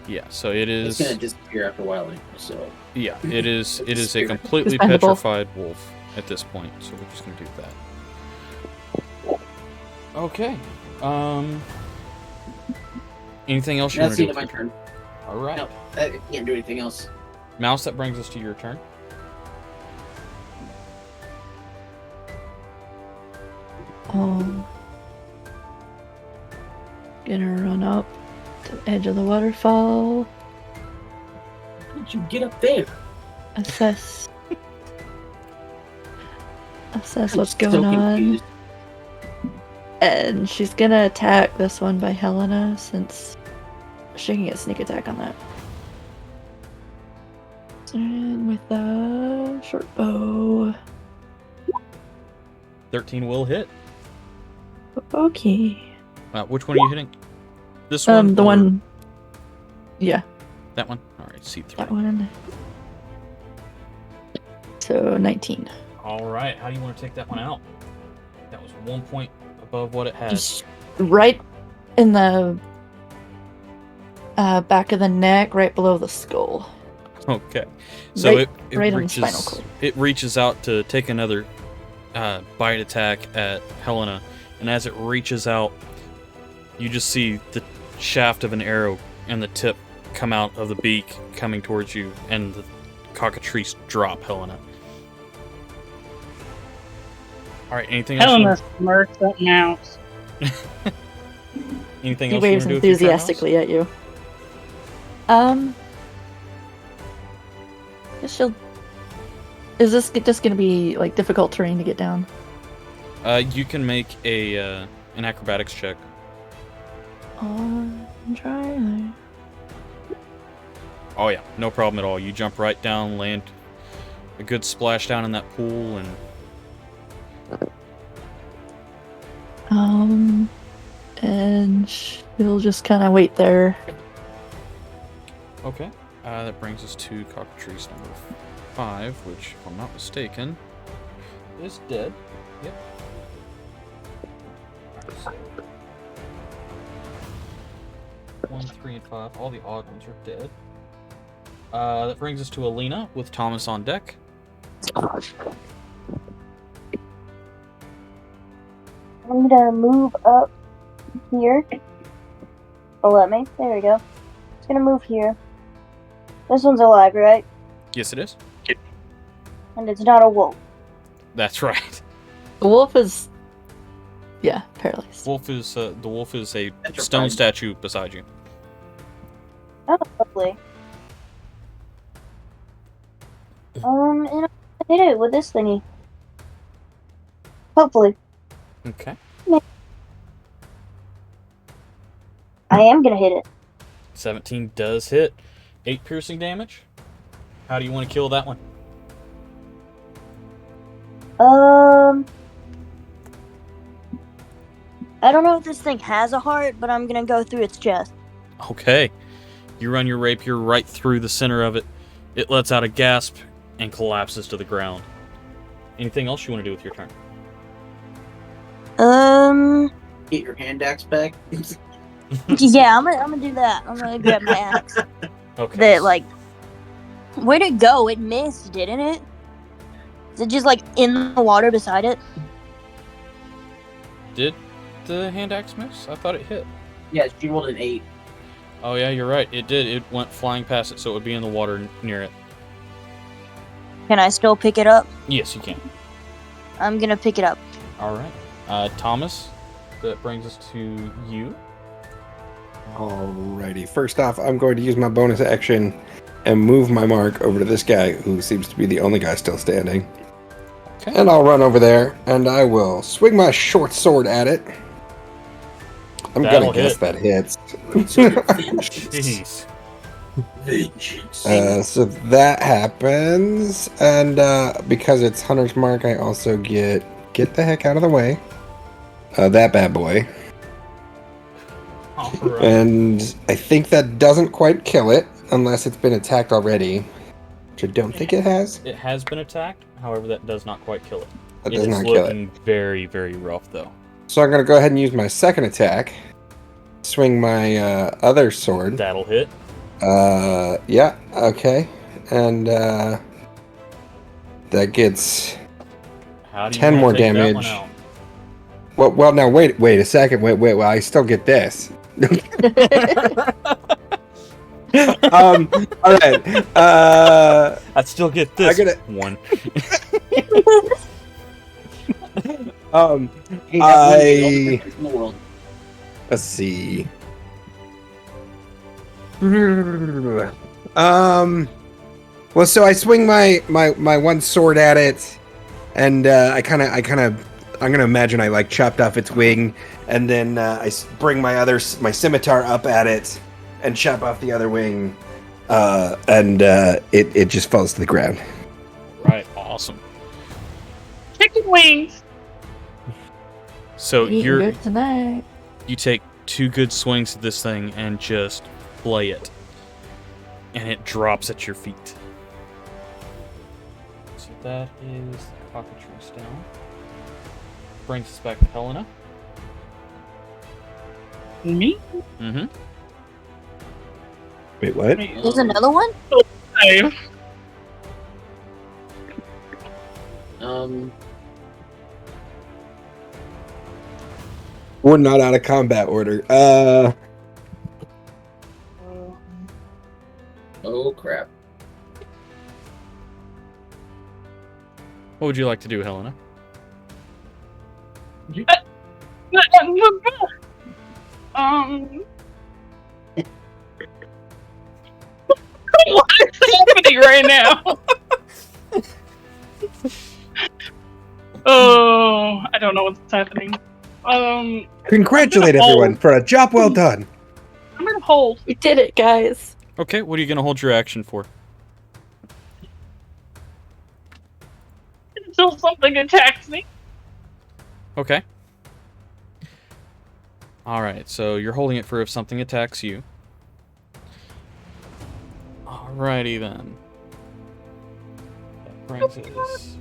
Yeah, so it It's is. gonna disappear after a while, anyway, so Yeah, it is. It is a Spirit. completely Expendable. petrified wolf at this point. So we're just gonna do that. Okay. Anything else you want that's to the do? end of my turn. All right, No, I can't do anything else. Mouse. That brings us to your turn. Gonna run up to the edge of the waterfall, How did you get up there? assess I'm what's so going on. confused. And she's gonna attack this one by Helena since she can get sneak attack on that. And with the short bow. 13 will hit. Okay. Which one are you hitting? This one. The or one. Yeah, That one. All right. C3. that one. So 19. All right. How do you want to take that one out? That was 1 point above what it had. Just right in the back of the neck, right below the skull. Okay. So Right- it right on the reaches spinal cord. it reaches out to take another bite attack at Helena, and as it reaches out, you just see the shaft of an arrow and the tip come out of the beak coming towards you, and the cockatrice drop Helena. Alright, anything else? Helena smirks at Mouse. Anything He else waves you want to do with your turn, Mouse? enthusiastically at you. Guess she'll. Is this just gonna be like difficult terrain to get down? You can make a an acrobatics check. Try. Oh yeah, no problem at all. You jump right down, land a good splash down in that pool, and And she'll just kind of wait there. okay. That brings us to cockatrice number 5, which, if I'm not mistaken, is dead. Yep. Alright, so 1, 3, and 5. All the odd ones are dead. That brings us to Alina with Thomas on deck. I'm gonna move up here. Oh, let me. There we go. It's gonna move here. This one's alive, right? Yes, it is. And it's not a wolf. That's right. The wolf is. Yeah, paralyzed. The wolf is a Petrified. stone statue beside you. Oh, lovely. And I hit it with this thingy. Hopefully. Okay. I am gonna hit it. 17 does hit. 8 piercing damage. How do you want to kill that one? I don't know if this thing has a heart, but I'm gonna go through its chest. Okay. You run your rapier right through the center of it. It lets out a gasp and collapses to the ground. Anything else you want to do with your turn? Get your hand axe back. Yeah, I'm gonna do that. I'm gonna grab my axe. Okay. That, like, where'd it go? It missed, didn't it? Is it just, like, in the water beside it? Did the hand axe miss? I thought it hit. Yeah, she rolled an 8. Oh yeah, you're right. It did. It went flying past it, so it would be in the water near it. Can I still pick it up? Yes, you can. I'm gonna pick it up. All right. Thomas, that brings us to you. Alrighty. First off, I'm going to use my bonus action and move my mark over to this guy who seems to be the only guy still standing. Okay. And I'll run over there and I will swing my short sword at it. I'm That'll gonna guess hit. that hits. Jeez. Vengeance. So that happens, and because it's Hunter's Mark, I also get the heck out of the way. That bad boy. All right. And I think that doesn't quite kill it, unless it's been attacked already. Which I don't think it has. It has been attacked. However, that does not quite kill it. That It does is not kill it. looking very, very rough, though. So I'm going to go ahead and use my second attack. Swing my other sword. That'll hit. Yeah, okay. And that gets How do you 10 wanna more take that one damage. out? Well, now wait a second. Wait, well, I still get this. All right. I'd still get this I gotta- one. Hey, that's one of the only I difference in the world. let's see. Well, so I swing my one sword at it, and I'm gonna imagine I like chopped off its wing, and then I bring my scimitar up at it, and chop off the other wing, and it just falls to the ground. Right. Awesome. Chicken wings. So Eating you good tonight. take 2 good swings at this thing and just play it, and it drops at your feet. So that is the cockatrice down. Brings us back to Helena. Me? Mm-hmm. Wait, what? There's another one? Five. We're not out of combat order. Oh crap. What would you like to do, Helena? What is happening right now? Oh, I don't know what's happening. Congratulate I'm gonna everyone hold. for a job well done. I'm gonna hold We did it, guys. Okay, what are you going to hold your action for? until something attacks me. Okay. Alright, so you're holding it for if something attacks you. Alrighty then. That brings us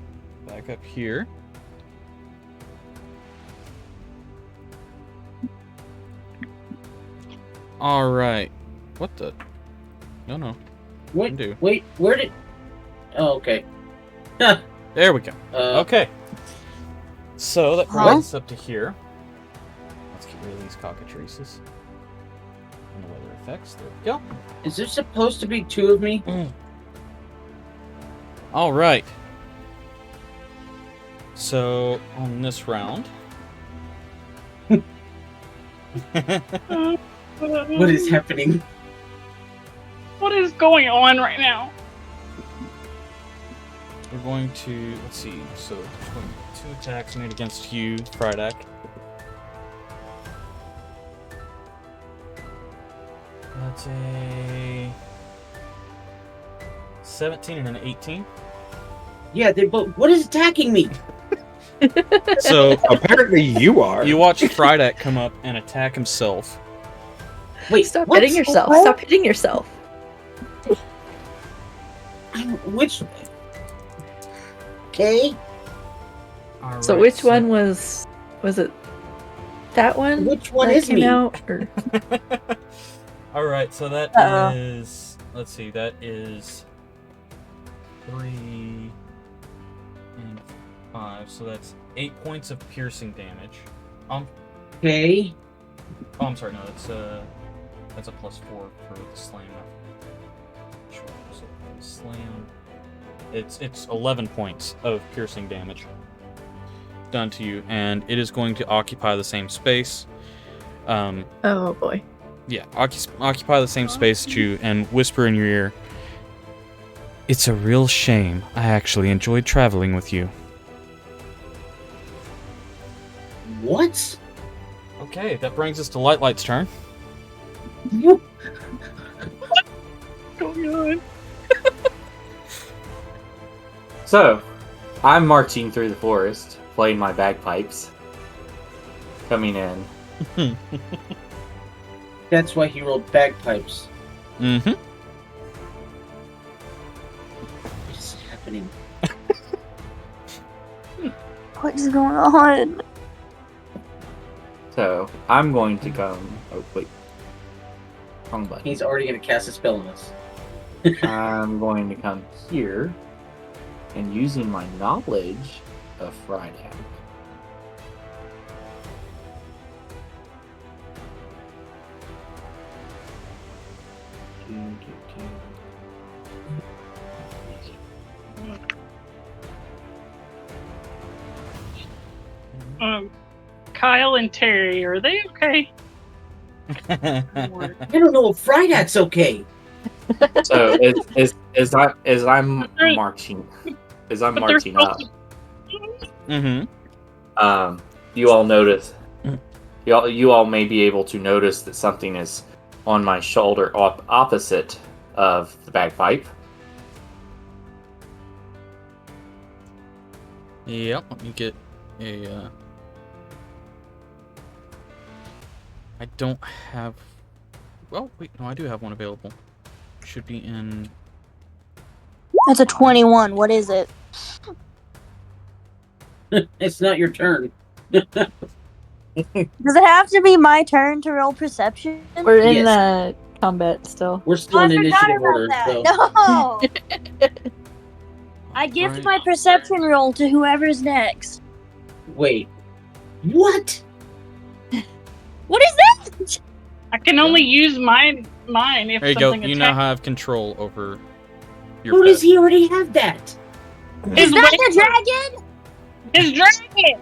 back up here. Alright. What the? No. Wait, Undo. wait, where did... Oh, okay. There we go. Okay. So that brings us up to here. Let's get rid of these cockatrices. And the weather effects. There we go. Is there supposed to be two of me? All right. So on this round, What is happening? What is going on right now? we're going to let's see. So there's going to be 2 attacks made against you, Frydak. That's a 17 and an 18. Yeah, they both... What is attacking me? So Apparently you are. you watch Frydak come up and attack himself. Wait, Stop what? hitting yourself. What? Stop hitting yourself. Which... Okay, All So right, which one was it that one? which one that is came me? out? Or... All right, so that Uh-oh. is. Let's see, that is 3 and 5, so that's 8 points of piercing damage. Okay. Oh, I'm sorry, no, that's a +4 for the slam. Sure, so slam. It's 11 points of piercing damage done to you, and it is going to occupy the same space. Oh boy. Yeah, occupy the same space as you and whisper in your ear. It's a real shame. I actually enjoyed traveling with you. What? Okay, that brings us to Light's turn. What? Going on? So, I'm marching through the forest, playing my bagpipes, coming in. That's why he rolled bagpipes. Mm-hmm. What is happening? What is going on? So, I'm going to come. Oh, wait. Wrong button. He's already going to cast a spell on us. I'm going to come here and using my knowledge of Frydak. Kyle and Terry, are they okay? I don't know if Frydak's okay. So as I'm marching But they're supposed up, Mm-hmm. you all notice. You all may be able to notice that something is on my shoulder opposite of the bagpipe. Yep, let me get a, I don't have... Well, wait, no, I do have one available. Should be in... That's a 21. What is it? It's not your turn. Does it have to be my turn to roll perception? We're in Yes. the combat still. We're still I in forgot initiative about order. that. So. No! I gift Right. my perception roll to whoever's next. Wait. What? I can only use mine if There you go. something You now attacks. have control over your How pet. does he already have that? His Is that wing- the dragon? His dragon!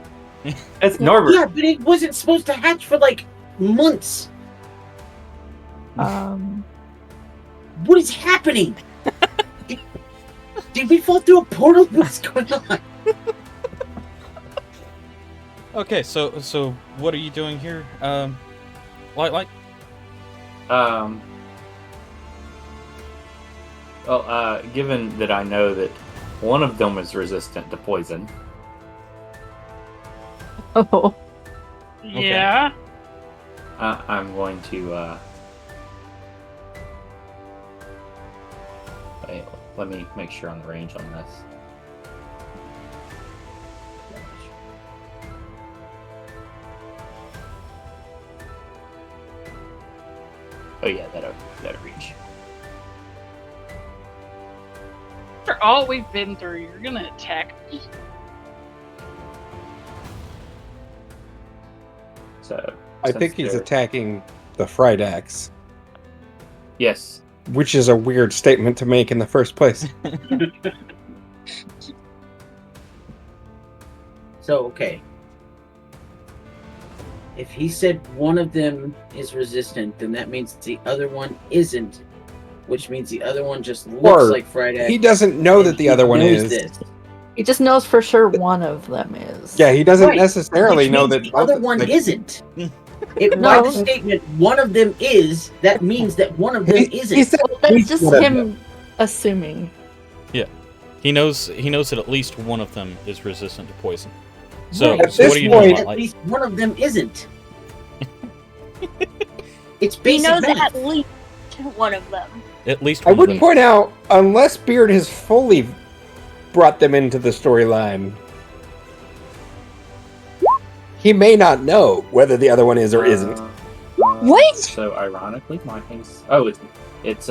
It's Norbert. Yeah, but it wasn't supposed to hatch for like months. What is happening? Did we fall through a portal? What's going on? Okay, so what are you doing here? Like. Well, given that I know that one of them is resistant to poison, Oh. Yeah. I'm going to. Wait, let me make sure on the range on this. Oh yeah, that'll reach. After all we've been through, you're gonna attack me? So I since think he's they're- attacking the Fridax, Yes. which is a weird statement to make in the first place. So, okay. If he said one of them is resistant, then that means the other one isn't, which means the other one just looks Or like Friday. He doesn't know that the other one is. This. He just knows for sure one of them is. Yeah, he doesn't Right, necessarily which know means that the both other one like, isn't. It No. by the statement one of them is, that means that one of them He isn't. said Well, that's least just one of him them. assuming. He knows that at least one of them is resistant to poison. So, Right. At so what this are you point- doing? At Like, least one of them isn't. It's He basic knows math. at least one of them. at least I one would of them. point out, unless Beard has fully brought them into the storyline, he may not know whether the other one is or isn't. What? So ironically, my case. Oh, it's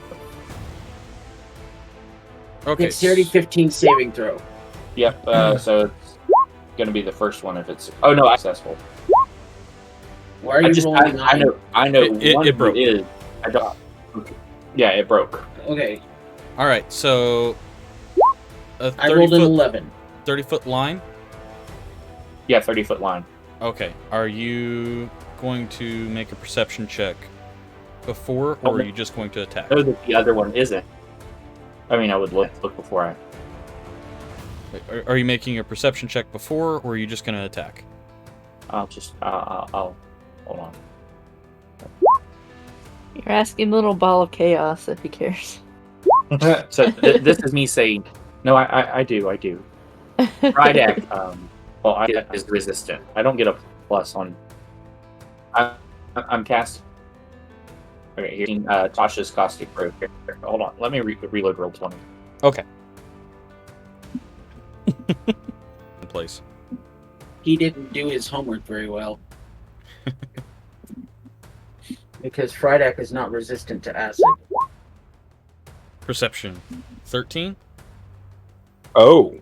Okay. Dexterity 15 saving throw. yep. So it's gonna be the first one if it's. Oh no, successful. Why are you rolling I know. I know. It one of broke. Is. I don't. Yeah, it broke. Okay, All right. So a I rolled an 30-foot 11. 30-foot line. Yeah, 30-foot line. Okay. Are you going to make a perception check before, or are you just going to attack? I know that the other one isn't. I mean, I would look before I. Are you making a perception check before, or are you just going to attack? I'll just. I'll hold on. You're asking little ball of chaos if he cares. So this is me saying, no, I do. Rydak, well, I is resistant. I don't get a plus on. I'm cast. Okay, here, Tasha's caustic brew. Here, hold on, let me reload roll 20. Okay. In place. He didn't do his homework very well. Because Frydak is not resistant to acid. Perception 13. Oh.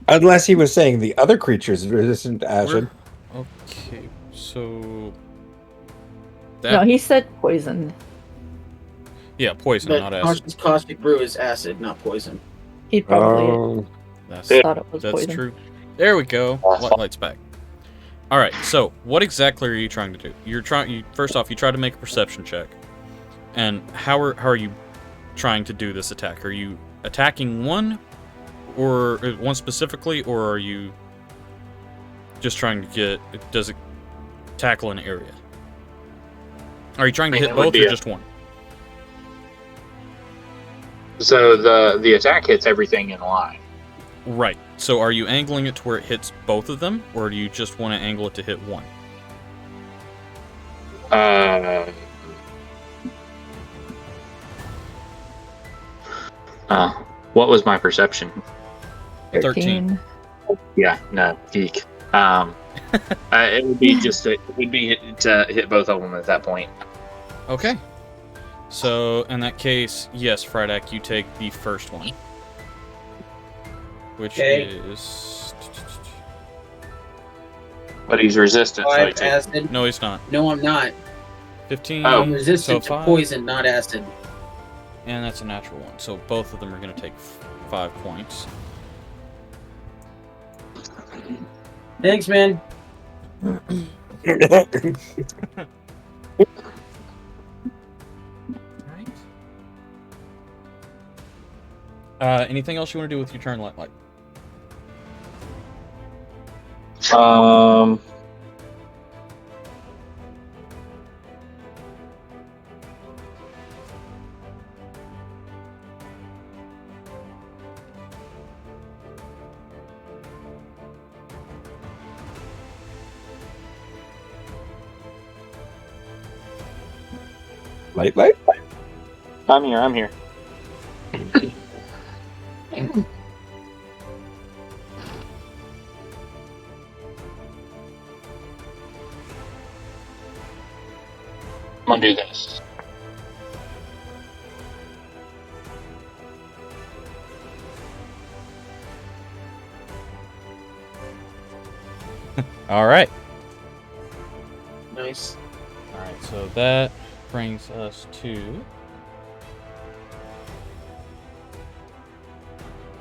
Unless he was saying the other creature's resistant to acid. Okay. So No, he said poison. yeah, poison, But not acid. Tasha's caustic brew is acid, not poison. He probably Oh. That's thought it was That's poison. true. There we go. Light's back. All right. So, what exactly are you trying to do? First off, you try to make a perception check. And how are you trying to do this attack? Are you attacking one, or one specifically, or are you just trying to get? Does it tackle an area? Are you trying to I think hit that would both or be just one? So the attack hits everything in line. Right. So, are you angling it to where it hits both of them, or do you just want to angle it to hit one? What was my perception? 13. Yeah, no, geek. It would be to hit both of them at that point. Okay. So, in that case, yes, Frydak, you take the first one. Which Okay. is... But he's resistant, so he 5 takes. acid. No, he's not. No, I'm not. 15. Oh. I'm So resistant to 5. poison, not acid. And that's a natural one. So both of them are going to take 5 points. Thanks, man. Anything else you want to do with your turn, like? Light. I'm here. I'm gonna do this. All right. Nice. All right. So that brings us to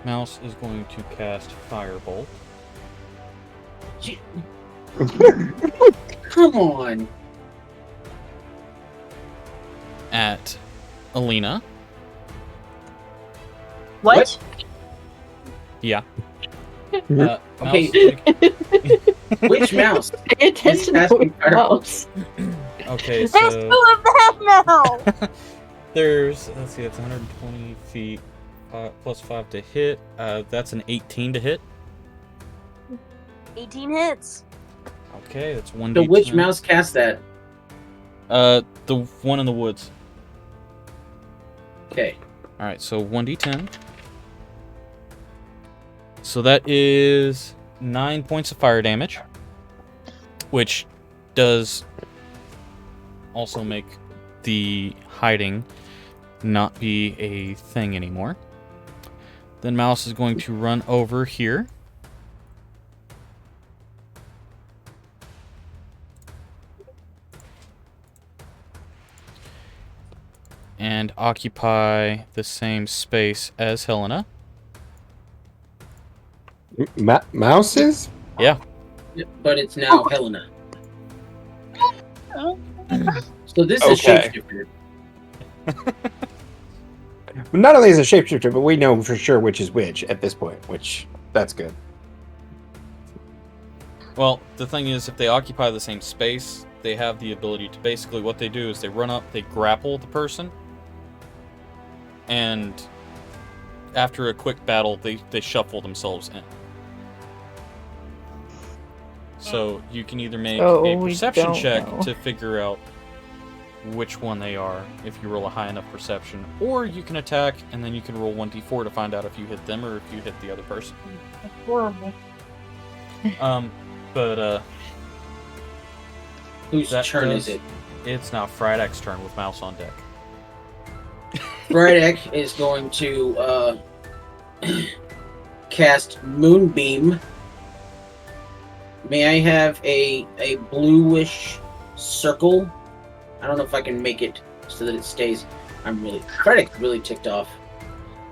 Mouse is going to cast Firebolt. Come on. At Alina. What? Yeah. Okay. Mouse- Which mouse? Pay attention to asking the mouse. okay, There's so 2 of them now! there's, let's see, that's 120 feet, plus 5 to hit. That's an 18 to hit. 18 hits. Okay, that's 1d10. So which mouse cast that? The one in the woods. Okay. Alright, so 1d10. So that is 9 points of fire damage, which does also make the hiding not be a thing anymore. Then Mouse is going to run over here. And occupy the same space as Helena. Mouses? Yeah. But it's now Helena. So this is Okay. shapeshifter. Not only is it a shapeshifter, but we know for sure which is which at this point, which that's good. Well, the thing is, if they occupy the same space, they have the ability to basically what they do is they run up, they grapple the person, and after a quick battle, they shuffle themselves in. So you can either make So a we perception don't check know. to figure out which one they are if you roll a high enough perception, or you can attack and then you can roll 1d4 to find out if you hit them or if you hit the other person. That's horrible. But Whose that turn does- is it? It's now Frydek's turn with Mouse on deck. Frydek is going to cast Moonbeam. May I have a bluish circle? I don't know if I can make it so that it stays. Frydek's really ticked off.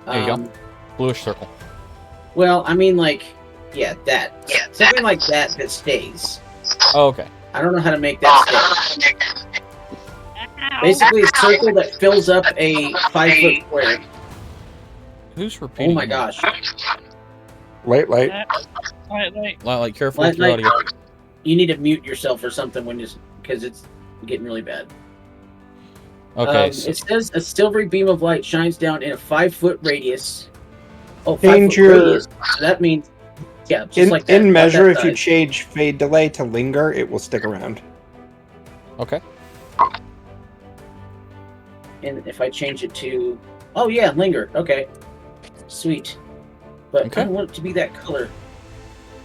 There you go. Bluish circle. Well, I mean, like, yeah, that. Something like that stays. Oh, okay. I don't know how to make that stay. Ow. Basically, a circle that fills up a 5-foot square. Who's repeating? Oh my here? gosh. Light. Like careful with your Like, audio. you need to mute yourself or something because it's getting really bad. Okay, so It says a silvery beam of light shines down in a 5-foot radius. Oh, 5-foot Danger. radius. So that means, yeah, just like that. In about measure, that if you size. change fade delay to linger, it will stick around. okay. And if I change it to, oh yeah, linger. Okay, sweet. But Okay. I don't want it to be that color.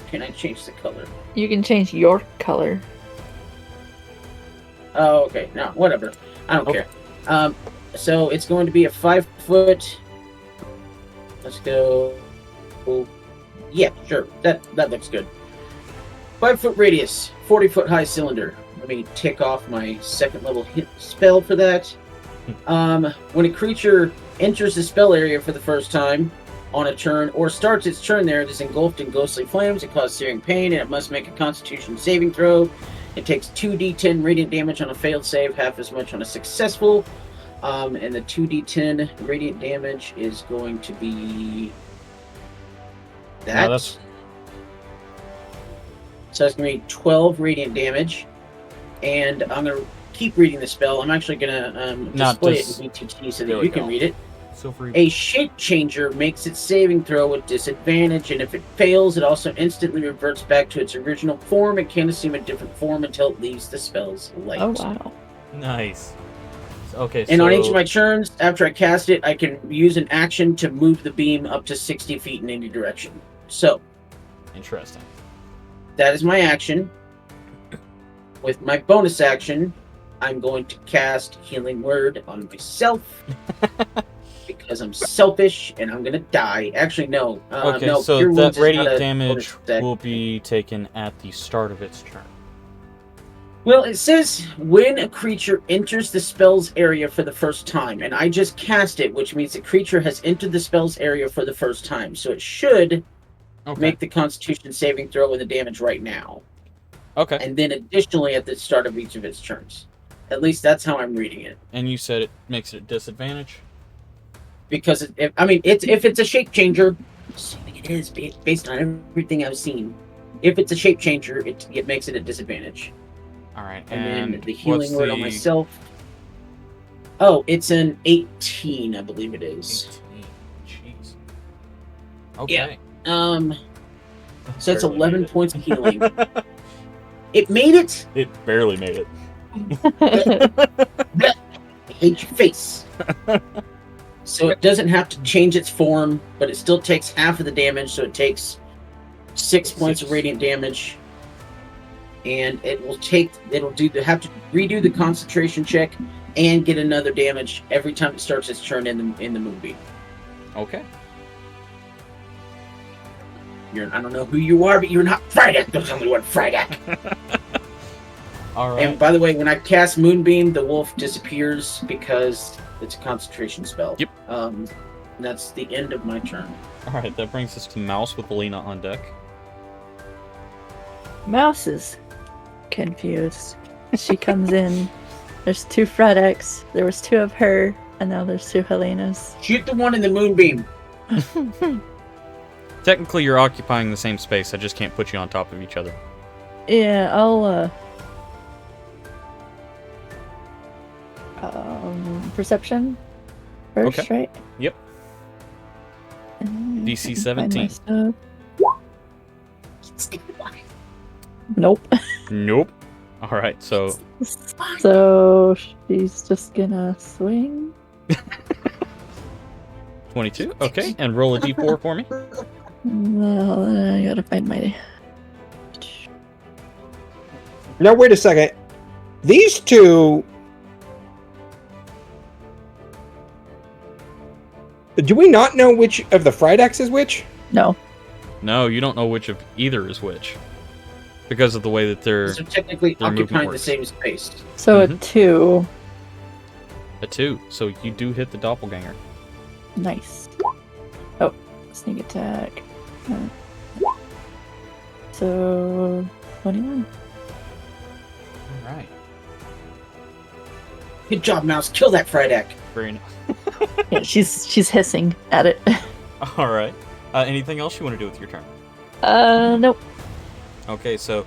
Can I change the color? You can change your color. Oh, okay. No, whatever. I don't Okay. care. So it's going to be a 5-foot. Let's go. Yeah, sure. That looks good. 5-foot radius, 40-foot high cylinder. Let me tick off my second level hit spell for that. When a creature enters the spell area for the first time on a turn or starts its turn there, it is engulfed in ghostly flames. It causes searing pain, and it must make a Constitution saving throw. It takes 2d10 radiant damage on a failed save, half as much on a successful. And the 2d10 radiant damage is going to be that. No, that's... So that's going to be 12 radiant damage. And I'm going to keep reading the spell. I'm actually going to display it in BTT so that you can read it. A shape changer makes its saving throw with disadvantage, and if it fails, it also instantly reverts back to its original form. It can't assume a different form until it leaves the spell's light. Oh, wow. Nice. Okay, and on each of my turns, after I cast it, I can use an action to move the beam up to 60 feet in any direction. So, interesting. That is my action. With my bonus action, I'm going to cast Healing Word on myself. Because I'm selfish and I'm gonna die. Actually, no. Okay, no, so Cure that Wounds is radiant not a damage bonus will be taken at the start of its turn. Well, it says when a creature enters the spell's area for the first time, and I just cast it, which means the creature has entered the spell's area for the first time. So it should make the Constitution saving throw with the damage right now. Okay. And then additionally at the start of each of its turns. At least that's how I'm reading it. And you said it makes it a disadvantage? Because if it's a shape changer, assuming it is based on everything I've seen, if it's a shape changer, it makes it a disadvantage. All right, and then the Healing Word on myself. Oh, it's an 18, I believe it is. 18. Jeez. Okay. Yeah. So it's 11 points of healing. It made it. It barely made it. I hate your face. So it doesn't have to change its form, but it still takes half of the damage, so it takes 6 points of radiant damage. And it'll have to redo the concentration check and get another damage every time it starts its turn in the movie. Okay. I don't know who you are, but you're not Frydek. There's only one Frydek. All right. And by the way, when I cast Moonbeam, the wolf disappears because it's a concentration spell. Yep. And that's the end of my turn. All right, that brings us to Mouse with Alina on deck. Mouse is confused. She comes in. There's 2 Frydeks. There was 2 of her, and now there's 2 Helenas. Shoot the one in the Moonbeam. Technically, you're occupying the same space. I just can't put you on top of each other. Yeah, I'll perception first, okay. Right? Yep. And DC 17. Nope. Nope. All right, so. So she's just gonna swing. 22. Okay, and roll a d4 for me. Well, I gotta find my. Now wait a second. These 2. Do we not know which of the Frydeks is which? No. No, you don't know which of either is which. Because of the way that they're technically occupying the same space. So a 2. A 2. So you do hit the doppelganger. Nice. Oh, sneak attack. So 21. All right. Good job, Mouse. Kill that Frydek. Very nice. Yeah, she's hissing at it. All right. Anything else you want to do with your turn? Nope. Okay, so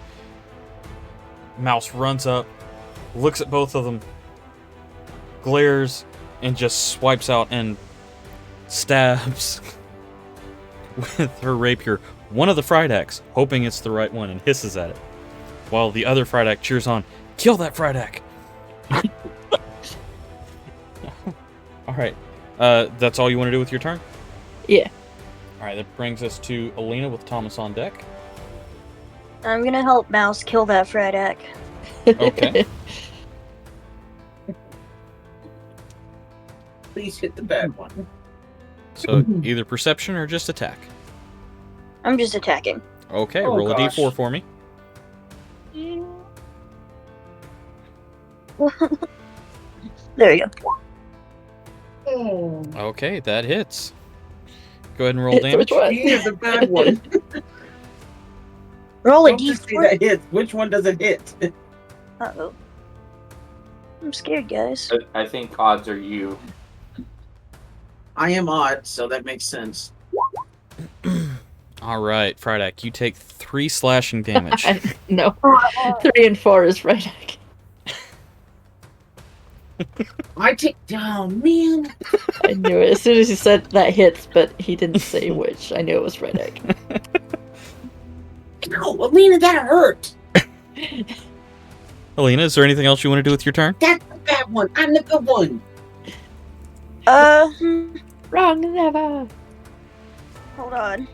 Mouse runs up, looks at both of them, glares, and just swipes out and stabs with her rapier one of the Frydeks, hoping it's the right one, and hisses at it, while the other Frydek cheers on, "Kill that Frydek!" All right. That's all you want to do with your turn? Yeah. All right, that brings us to Alina with Thomas on deck. I'm gonna help Mouse kill that Frydek. Okay. Please hit the bad one. So either perception or just attack. I'm just attacking. Okay, Oh, roll gosh. a d4 for me. There you go. Okay, that hits. Go ahead and roll Hits damage. which one? He is a bad one. Roll a Don't just say d4. that hits. Which one doesn't hit? Uh-oh. I'm scared, guys. I think odds are you. I am odd, so that makes sense. All right, Frydek, you take 3 slashing damage. No. 3 and 4 is right. I take. Oh man! I knew it. As soon as he said that hits, but he didn't say which. I knew it was Reddick. No, Alina, that hurt. Alina, is there anything else you want to do with your turn? That's the bad one. I'm the good one. Wrong lever. Hold on.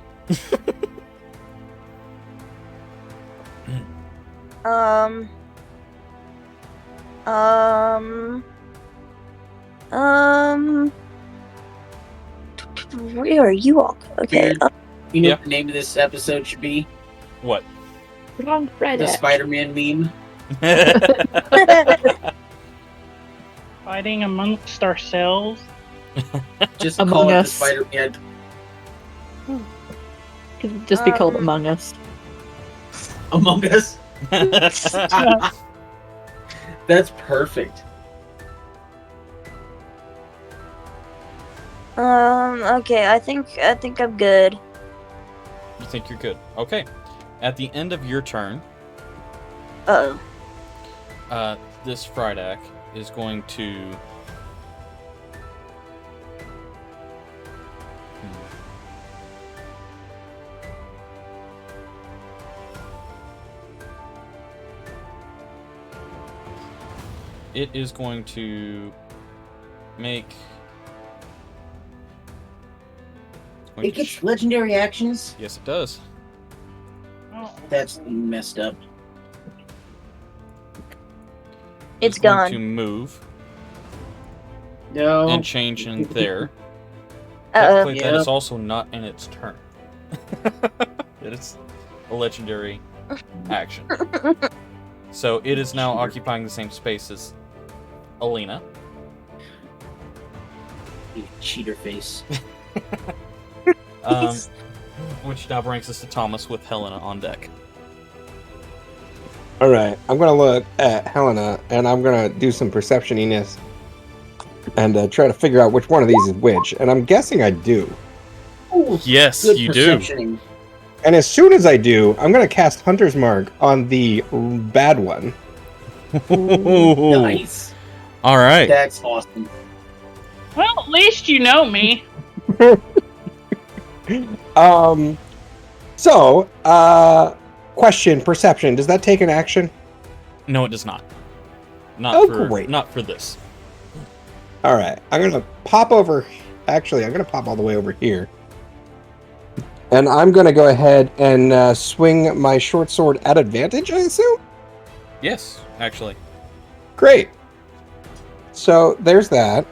Where are you all? Okay. Weird. You know Yeah. what the name of this episode should be? What? Wrong The Reddick. Spider-Man meme. Fighting amongst ourselves. Just Among call it the Us. Spider-Man. Could just be called Among Us. Among Us. That's perfect. Okay. I think I'm good. You think you're good. Okay. At the end of your turn, Uh-oh. this Frydek is going to... It is going to make... It gets legendary actions. Yes, it does. Oh, That's messed up. It's going gone. to move No. and change in there. Uh-oh. Technically, that is also not in its turn. It is a legendary action. So it is now occupying the same space as Alina. You cheater face. Which now brings us to Thomas with Helena on deck. All right, I'm gonna look at Helena and I'm gonna do some perceptioniness and try to figure out which one of these is which. And I'm guessing I do. Ooh, Yes, good you do. perceptioning. And as soon as I do, I'm gonna cast Hunter's Mark on the bad one. Nice. All right. That's awesome. well, at least you know me. Question, perception. Does that take an action? No, it does not. Oh, great. Not for this. All right, I'm gonna pop over. Actually, I'm gonna pop all the way over here, and I'm gonna go ahead and swing my short sword at advantage. I assume. Yes, actually. Great. So there's that.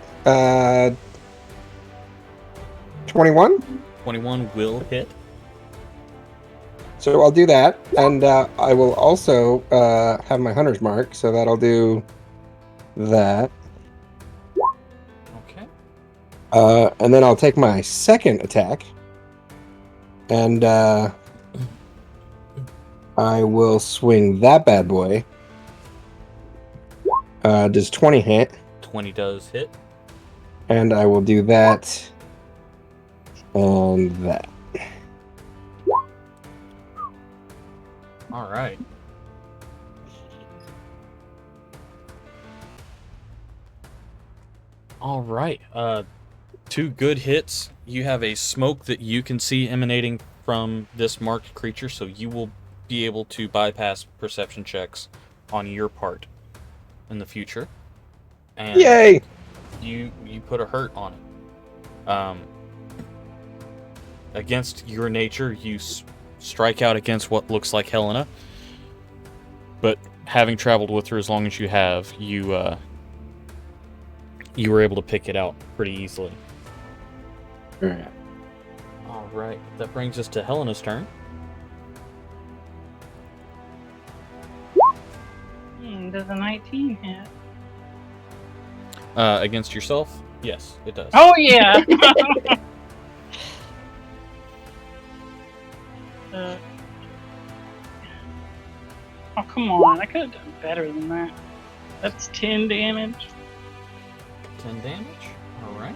21. 21 will hit. So I'll do that, and I will also have my hunter's mark. So that'll do that. Okay. And then I'll take my second attack, and I will swing that bad boy. Does 20 hit? 20 does hit. And I will do that and that. All right. All right. 2 good hits. You have a smoke that you can see emanating from this marked creature, so you will be able to bypass perception checks on your part in the future. And Yay! You put a hurt on it. Against your nature, you strike out against what looks like Helena. But having traveled with her as long as you have, you were able to pick it out pretty easily. Alright. All right, that brings us to Helena's turn. Does a 19 hit? Against yourself? Yes, it does. Oh yeah. uh, oh come on! I could have done better than that. That's 10 damage. 10 damage. All right.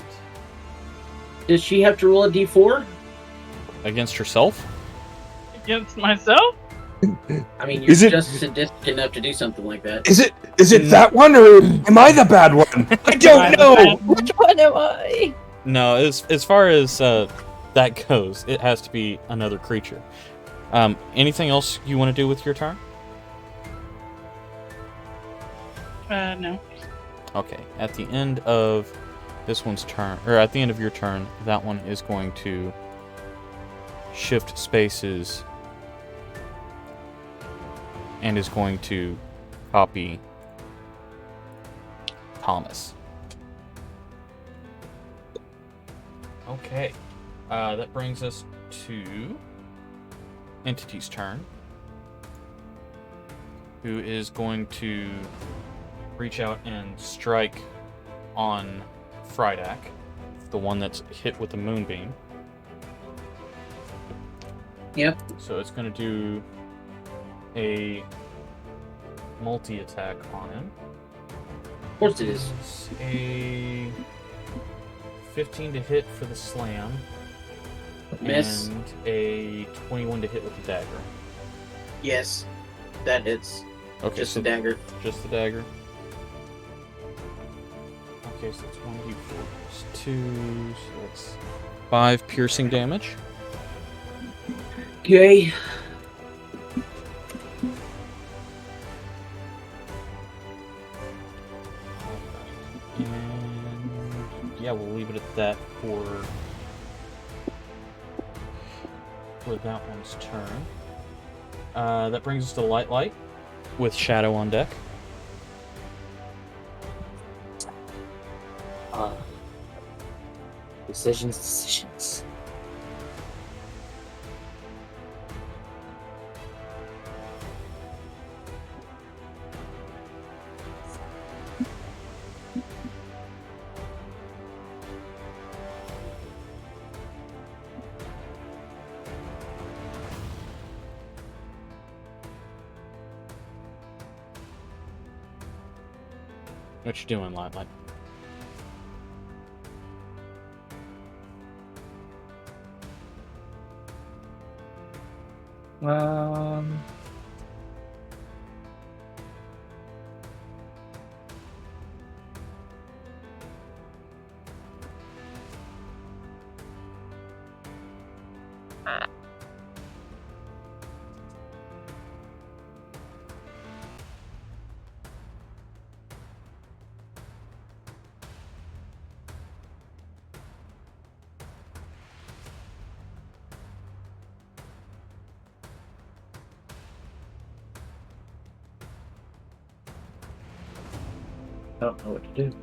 Does she have to roll a d4? Against herself? Against myself? I mean, you're Is it- just sadistic enough to do something like that. Is it that one, or am I the bad one? I don't know. Which one am I? No, as far as that goes, it has to be another creature. Anything else you want to do with your turn? No. Okay. At the end of this one's turn, or at the end of your turn, that one is going to shift spaces and is going to copy Thomas. Okay. That brings us to Entity's turn, who is going to reach out and strike on Frydak, the one that's hit with the moonbeam. Yep. So it's going to do a multi-attack on him. Of course it is. It's a 15 to hit for the slam. Miss. And a 21 to hit with the dagger. Yes. That hits. Okay, Just so a dagger. just the dagger. Okay, so that's 1d4 plus 2, so that's 5 piercing damage. Okay. And yeah, we'll leave it at that for that one's turn. That brings us to Light with Shadow on deck. Decisions. What you doing, Light? I don't know what to do.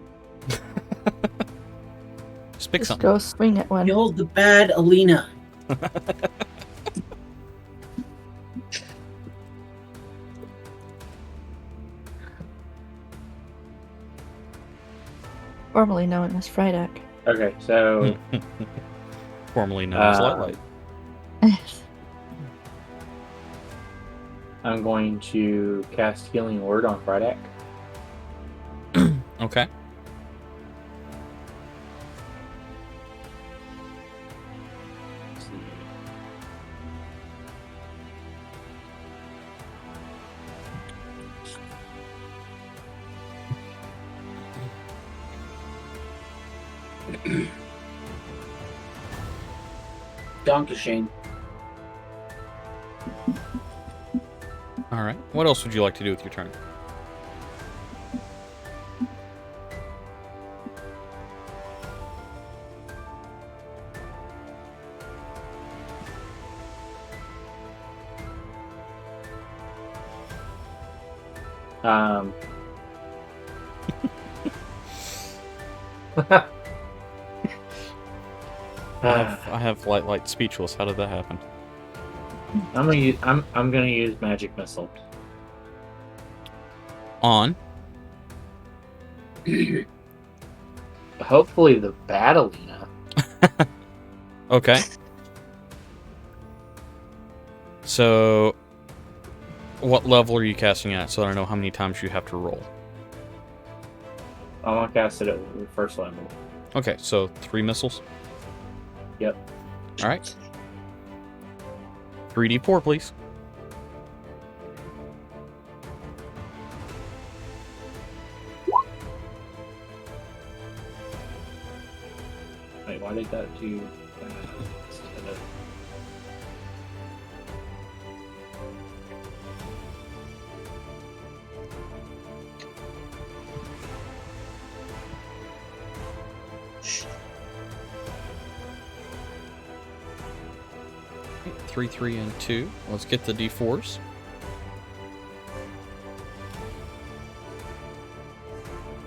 Just pick Just something. go swing at one. Kill the bad Alina. Formerly known as Frydak. Okay, so Formerly known as Light. I'm going to cast Healing Word on Frydak. Okay. Let's see. Donkey Shane. All right. What else would you like to do with your turn? I have Light speechless. How did that happen? I'm gonna use Magic Missile. On. Hopefully the Battleina. Okay. So, what level are you casting at? So I don't know how many times you have to roll. I'm gonna cast it at the first level. Okay, so 3 missiles. Yep. All right. 3d4, please. Wait, why did that do that? Instead of... Three, 3, and 2. Let's get the d4s.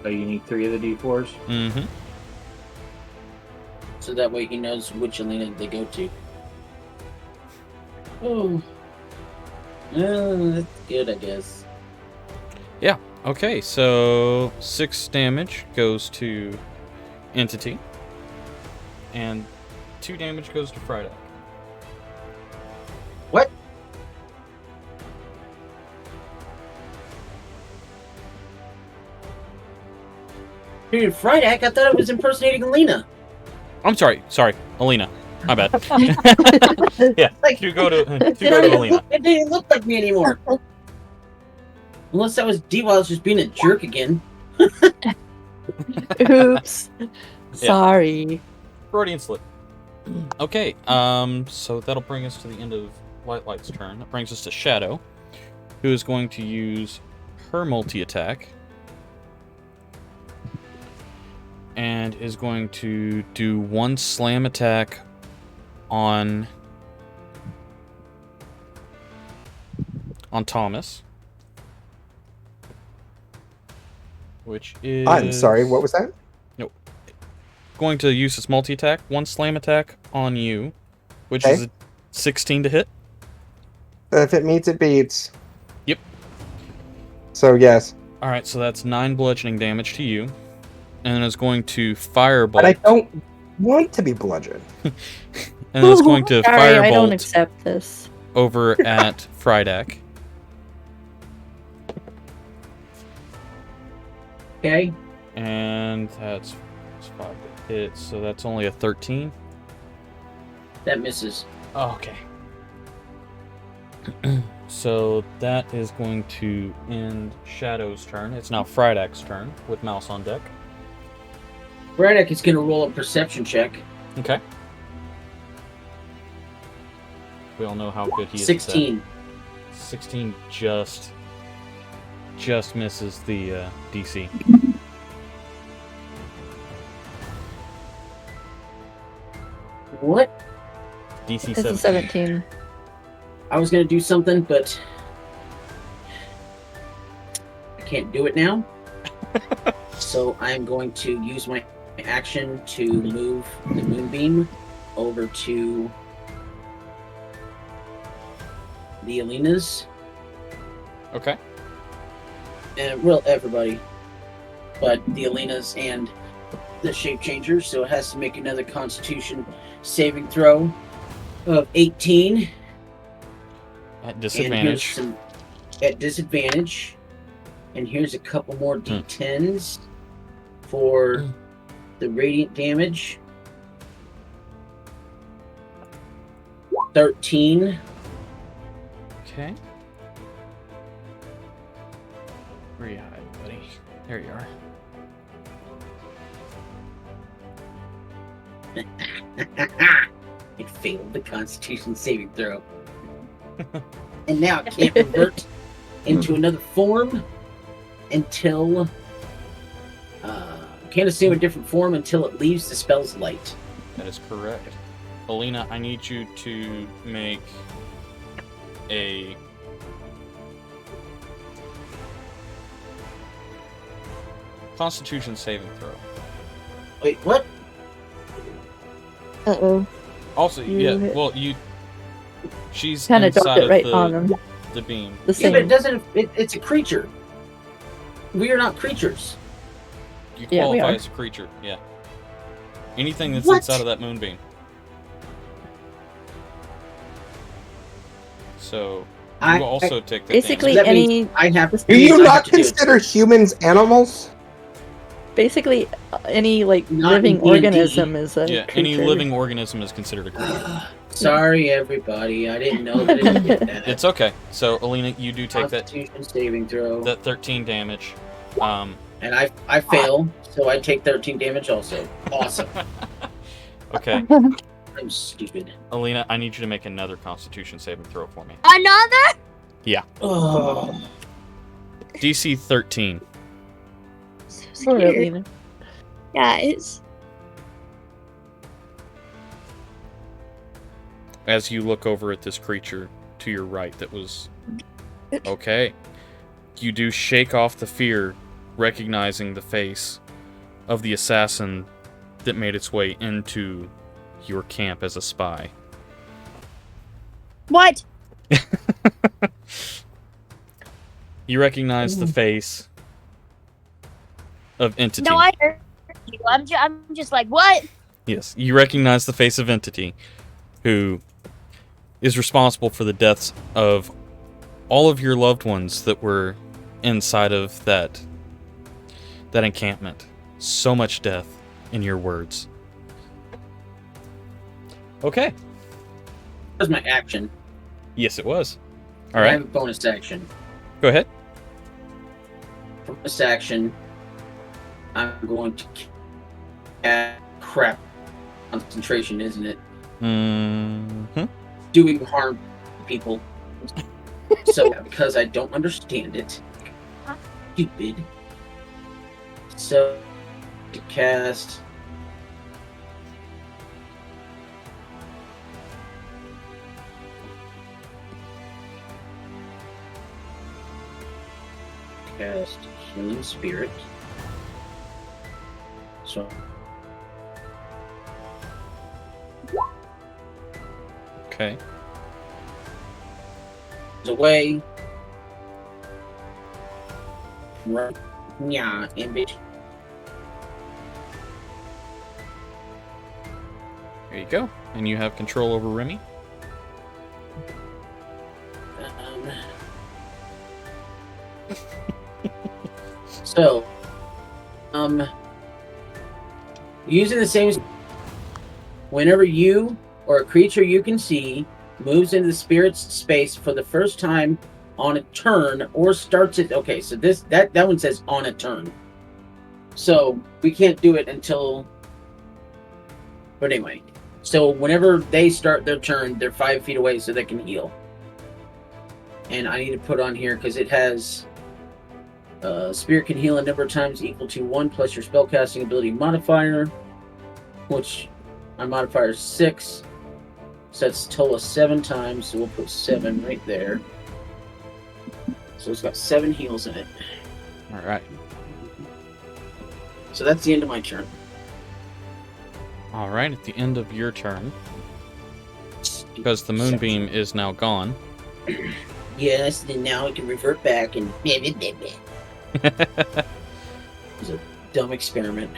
So you need 3 of the d4s? Mm-hmm. So that way he knows which Alina they go to. Oh. That's good, I guess. Yeah. Okay, so 6 damage goes to Entity. And 2 damage goes to Friday. What? Dude, Friday, I thought it was impersonating Alina. I'm sorry, Alina. My bad. Yeah, Like, you go to Alina. It didn't look like me anymore. Unless that was D-Wiles just being a jerk again. Oops. Sorry. Freudian slip. Okay, so that'll bring us to the end of Light's turn. That brings us to Shadow, who is going to use her multi-attack. And is going to do 1 slam attack on Thomas. Which is... I'm sorry, what was that? Nope. Going to use its multi-attack. 1 slam attack on you. Which is a 16 to hit. If it meets, it beats. Yep. So, yes. Alright, so that's 9 bludgeoning damage to you. And then it's going to firebolt. But I don't want to be bludgeoned. And then it's going to Sorry, I don't firebolt accept this. over at Frydak. Okay. And that's 5 to hit, so that's only a 13. That misses. Oh, okay. So that is going to end Shadow's turn. It's now Frydak's turn with Mouse on deck. Braddock is going to roll a perception check. Okay. We all know how good he is. 16. 16 just misses the DC. What? DC It's a 17. 17. I was going to do something, but I can't do it now. So I'm going to use my action to move the moonbeam over to the Alinas. Okay. And, well, everybody. But the Alinas and the Shape Changers. So it has to make another Constitution saving throw of 18. At disadvantage. At disadvantage. And here's a couple more D10s for the radiant damage. 13. Okay. Where you hiding, buddy? There you are. It failed the Constitution saving throw. And now it can't revert into another form until... can't assume a different form until it leaves the spell's light. That is correct. Alina, I need you to make a... Constitution saving throw. Wait, what? Uh-oh. Also, You hit- she's Kind of dropped inside it right of on him. the beam. The Yeah, same. but it doesn't... it's a creature. We are not creatures. You Yeah, we qualify are. as a creature, yeah. Anything that's What? inside of that moonbeam. So, you also take the Basically, that any means I have. Do you I have not to do it. consider humans animals? basically any like Not living in D&D. organism is a Yeah, creature. any living organism is considered a creature. Sorry, everybody. I didn't know that it did that. It's okay. So, Alina, you do take that Constitution saving throw. 13 damage. And I fail, so I take 13 damage also. Awesome. Okay. I'm stupid. Alina, I need you to make another Constitution saving throw for me. Another? Yeah. Oh. DC 13. So Poor scared. Alina. Guys. As you look over at this creature to your right that was... Okay. You do shake off the fear, recognizing the face of the assassin that made its way into your camp as a spy. What? You recognize the face of Entity. No, I heard you. I'm just like, what? Yes, you recognize the face of Entity, who is responsible for the deaths of all of your loved ones that were inside of that encampment. So much death in your words. Okay. That was my action. Yes, it was. All I right. have a bonus action. Go ahead. For bonus action, I'm going to crap. Concentration, isn't it? Mm-hmm. Doing harm to people. So, because I don't understand it. Stupid. So, to cast... Cast Healing Spirit. So... Okay. away. Right. Yeah, in between. There you go. And you have control over Remy. So, using the same. Whenever you or a creature you can see moves into the spirit's space for the first time on a turn or starts it. Okay, so that one says on a turn. So we can't do it until. But anyway, so whenever they start their turn, they're 5 feet away, so they can heal. And I need to put on here because it has. Spirit can heal a number of times equal to 1 plus your spellcasting ability modifier, which my modifier is 6. So that's a total of 7 times. So we'll put 7 right there. So it's got 7 heals in it. All right. So that's the end of my turn. All right. At the end of your turn, because the moonbeam is now gone. Yes, then now it can revert back and. It was a dumb experiment.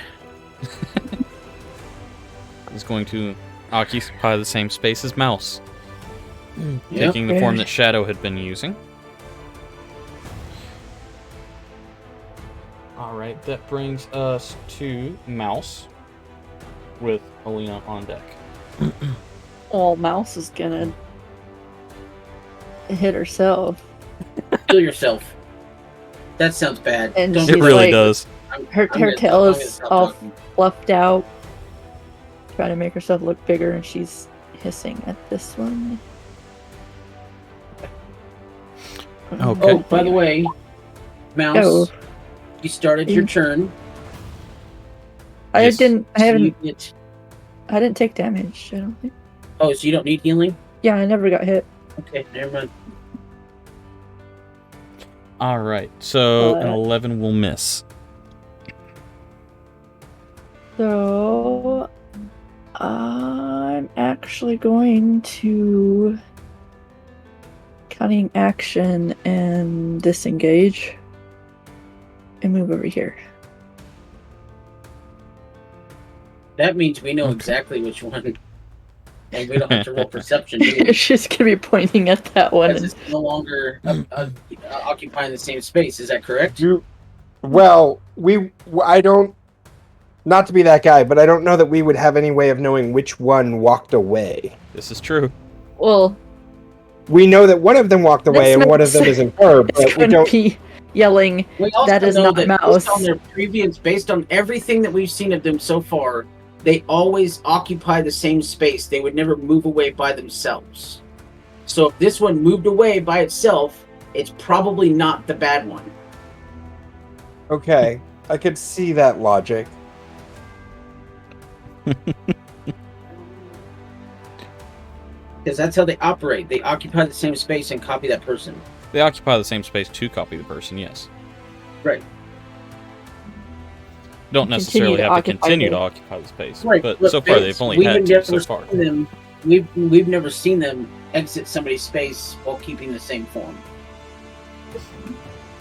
Is going to occupy the same space as Mouse, Yep. taking the form that Shadow had been using. Alright, that brings us to Mouse, with Alina on deck. Well, Mouse is gonna hit herself. Kill yourself. That sounds bad. And Don't she's It really like- does. Her gonna tail I'm gonna is stop all talking. fluffed out, trying to make herself look bigger, and she's hissing at this one. Okay. Oh, by the way, Mouse, Oh. you started your turn. I Yes. didn't. I So haven't. you get- I didn't take damage. I don't think. Oh, so you don't need healing? Yeah, I never got hit. Okay, never mind. Alright, so an What? 11 will miss. So I'm actually going to cunning action and disengage and move over here. That means we know exactly which one. And we don't have to roll perception, do we? She's gonna be pointing at that one. Because it's no longer occupying the same space. Is that correct? Well, I don't. Not to be that guy, but I don't know that we would have any way of knowing which one walked away. This is true. Well, We know that one of them walked away This and one of makes them isn't her, it's but we going don't. to be yelling, We also "That is know not that Mouse." based on everything that we've seen of them so far, they always occupy the same space. They would never move away by themselves. So if this one moved away by itself, it's probably not the bad one. Okay, I could see that logic. Because that's how they operate. They occupy the same space and copy that person. They occupy the same space to copy the person, yes. Right. Don't necessarily to have to occupy continue the- to occupy the space. Right. But Look, so far, Vince, they've only we've had to never so far. seen them- We've never seen them exit somebody's space while keeping the same form.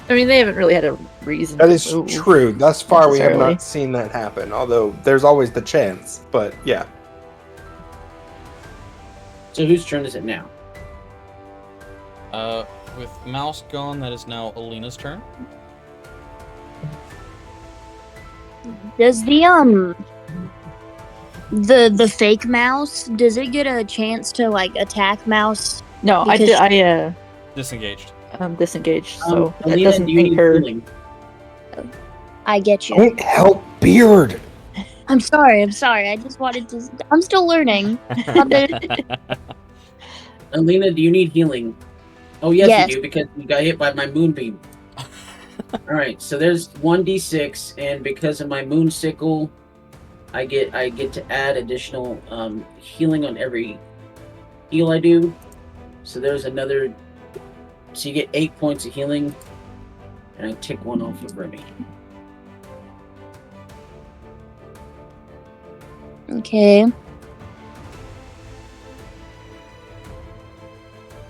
I mean, they haven't really had a reason. That to is move. true. Thus far, we have necessarily. not seen that happen, although there's always the chance. But yeah. So whose turn is it now? With Mouse gone, that is now Alina's turn. Does the fake mouse, does it get a chance to like attack mouse? No, Because- I Disengaged. disengaged, so that Alina, doesn't do you make need her. healing? I get you. Don't help Beard. I'm sorry. I just wanted to. I'm still learning. Alina, do you need healing? Oh yes, Yes. you do, because you got hit by my moonbeam. Alright, so there's 1d6, and because of my moon sickle, I get to add additional healing on every heal I do. So there's another. So you get 8 points of healing, and I take one off of Remy. Okay.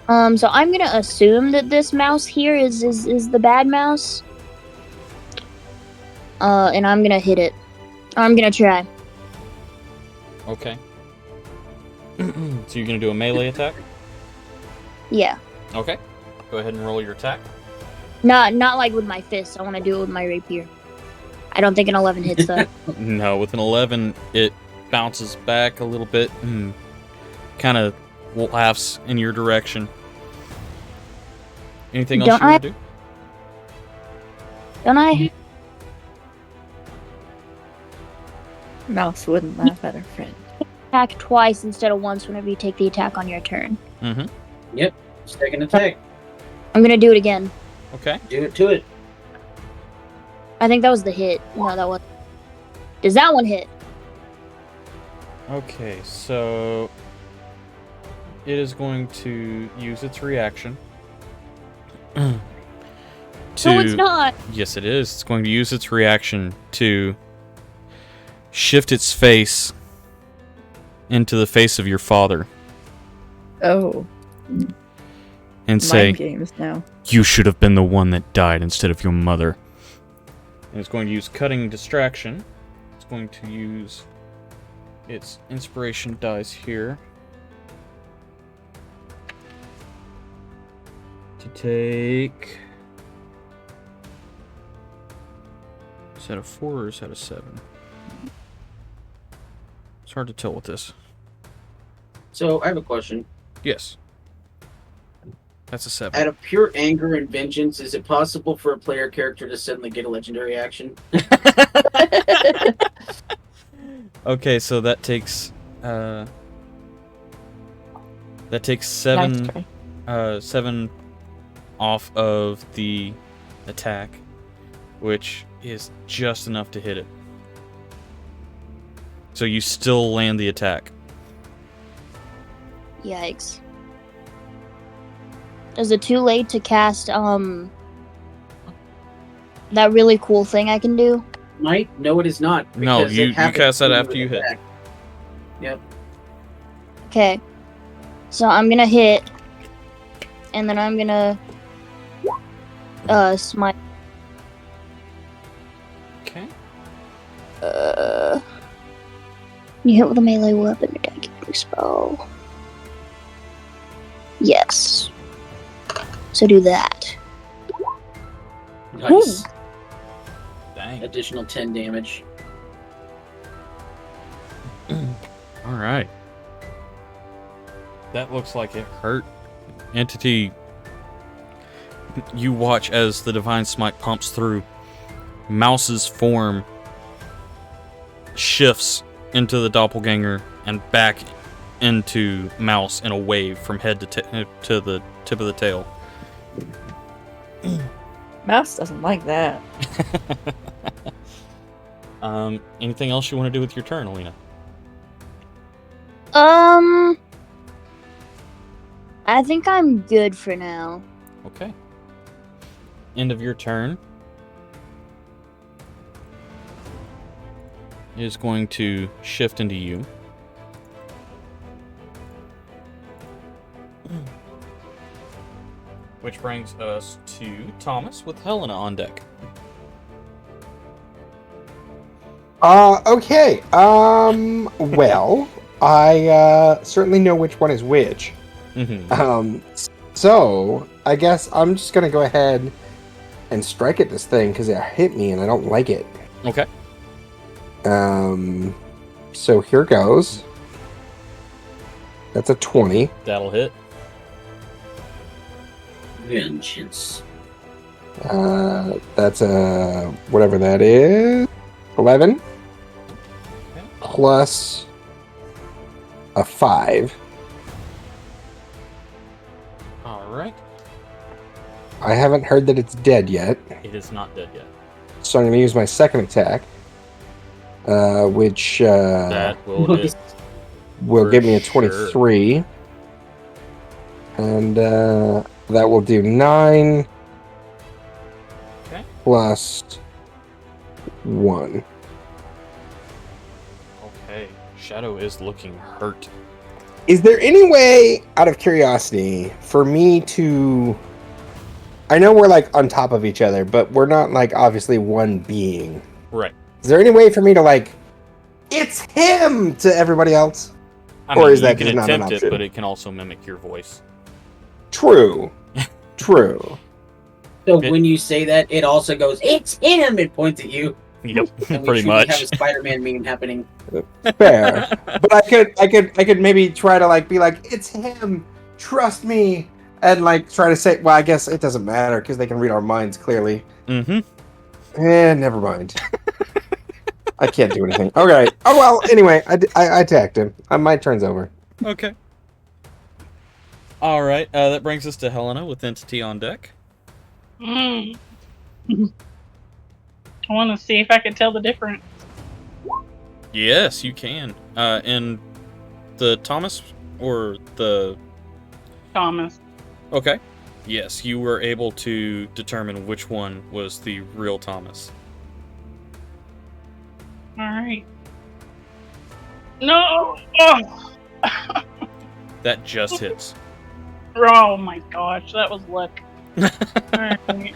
So I'm gonna assume that this mouse here is the bad mouse. And I'm gonna hit it. I'm gonna try. Okay. So you're gonna do a melee attack? Yeah. Okay. Go ahead and roll your attack. Not like with my fists. I want to do it with my rapier. I don't think an 11 hits though. No, with an 11, it bounces back a little bit and kind of laughs in your direction. Anything else Don't you want to do? Don't I? Mouse wouldn't laugh at her friend. Attack twice instead of once whenever you take the attack on your turn. Mm-hmm. Second attack. I'm gonna do it again. Okay. Do it to it. I think that was the hit. No, that was. Does that one hit? Okay, so it is going to use its reaction. No, it's not. Yes, it is. It's going to use its reaction to shift its face into the face of your father Oh, and say, mind games now. "You should have been the one that died instead of your mother." And it's going to use cutting distraction. It's going to use its inspiration dice here to take. Is that a 4 or is that a 7? It's hard to tell with this. So I have a question. Yes. That's a 7. Out of pure anger and vengeance, is it possible for a player character to suddenly get a legendary action? Okay, so that takes Nice 7 try. 7 off of the attack, which is just enough to hit it. So you still land the attack. Yikes. Is it too late to cast that really cool thing I can do? Might? No, it is not. No, because it you happens cast that when after you hit. attack. Yep. Okay. So I'm gonna hit, and then I'm gonna smite. Okay. You hit with a melee weapon, attack your spell. Yes. So do that. Nice. Dang. Additional 10 damage. All right. That looks like it hurt. Entity, you watch as the Divine Smite pumps through. Mouse's form shifts into the doppelganger and back into Mouse in a wave from head to the tip of the tail. Mouse doesn't like that. Anything else you want to do with your turn, Alina? I think I'm good for now. Okay. End of your turn. Is going to shift into you. Which brings us to Thomas with Helena on deck. Okay. Well, I certainly know which one is which. Mm-hmm. So I guess I'm just gonna go ahead and strike at this thing because it hit me and I don't like it. Okay. So here goes. That's a 20. That'll hit. Vengeance. That's a whatever that is. 11 Okay. plus a 5. All right. I haven't heard that it's dead yet, It is not dead yet. so I'm going to use my second attack, which That will hit. will for give me a sure. 23. And that will do 9 Okay. plus 1. Okay. Shadow is looking hurt. Is there any way, out of curiosity, for me to... I know we're like on top of each other, but we're not like obviously one being. Right. Is there any way for me to like, it's him to everybody else? I Or mean, is that you just can not an attempt it, option? but it can also mimic your voice. True. True. So It- when you say that, it also goes, "It's him!" It points at you. Yep. And we Pretty truly have much. a Spider-Man meme happening. Fair. But I could maybe try to like be like, it's him. Trust me. And like try to say, well, I guess it doesn't matter because they can read our minds clearly. Mm-hmm. Never mind. I can't do anything. Okay. Oh well. Anyway, I attacked him. My turn's over. Okay. All right. That brings us to Helena with Entity on deck. I want to see if I can tell the difference. Yes, you can. In the Thomas or the... Thomas. Okay. Yes, you were able to determine which one was the real Thomas. Alright. No! Oh! That just hits. Oh my gosh, that was luck. Alright.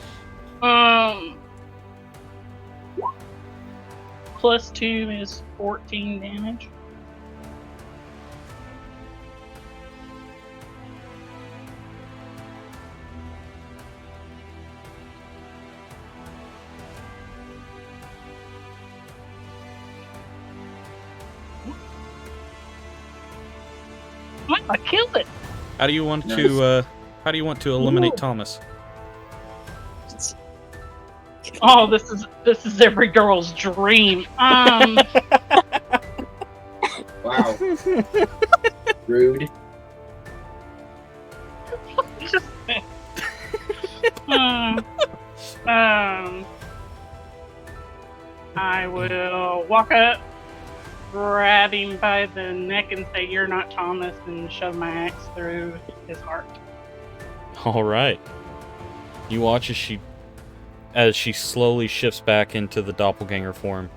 Plus 2 is 14 damage. I killed it. How do you want Nice. to eliminate Ooh. Thomas? Oh, this is every girl's dream. Wow. Rude. I will walk up, grab him by the neck, and say, "You're not Thomas," and shove my axe through his heart. All right. You watch as she slowly shifts back into the doppelganger form,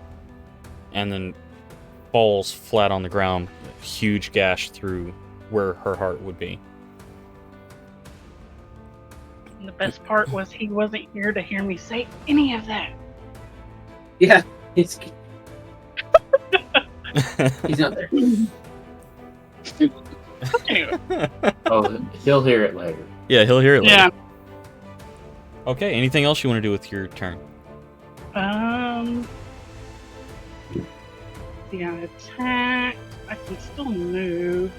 and then falls flat on the ground, a huge gash through where her heart would be. And the best part was he wasn't here to hear me say any of that. Yeah. It's He's not there. Anyway, Oh, he'll hear it later. Yeah, he'll hear it later. yeah. Okay, anything else you want to do with your turn? Yeah, attack. I can still move.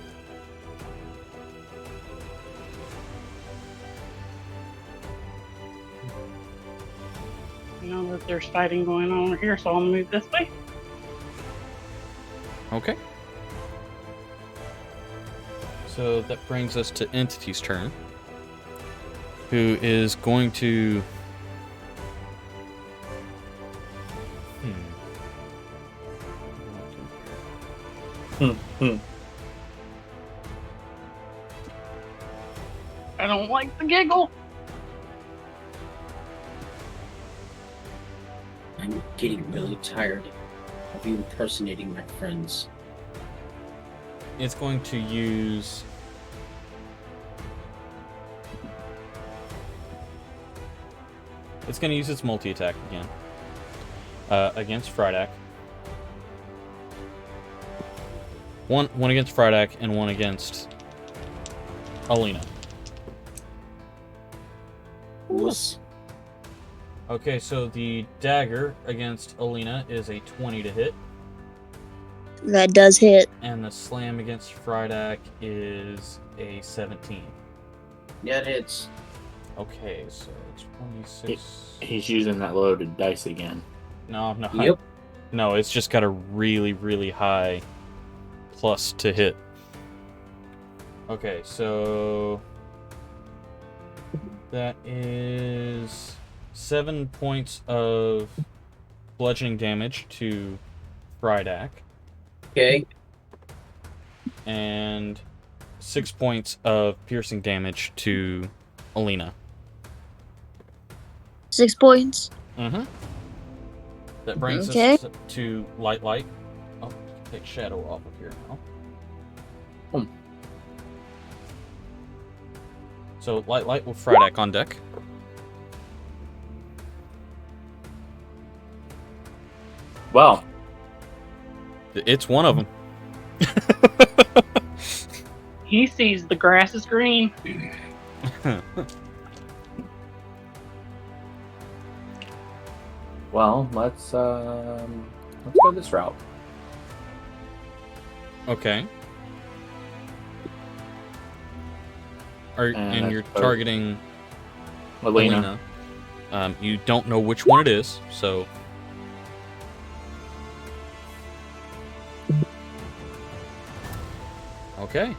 I know that there's fighting going on over here, so I'll move this way. Okay. So that brings us to Entity's turn, who is going to... I don't like the giggle. I'm getting really tired of you impersonating my friends. It's going to use... It's going to use its multi-attack again. Against Frydak. One against Frydak and one against Alina. Wuss. Okay, so the dagger against Alina is a 20 to hit, That does hit. and the slam against Frydak is a 17. Yeah, it hits. Okay, so 26. He's using that loaded dice again. No, Yep. no, it's just got a really, really high plus to hit. Okay, so that is 7 points of bludgeoning damage to Frydak, Okay. and 6 points of piercing damage to Alina. 6 points. Mm-hmm. That brings Okay. us to Light. Oh, take Shadow off of here now. So Light with Frydak on deck. Well, It's one of them. He sees the grass is green. well, let's go this route. Okay. And that's you're both. targeting Alina. Alina. You don't know which one it is, so... Okay.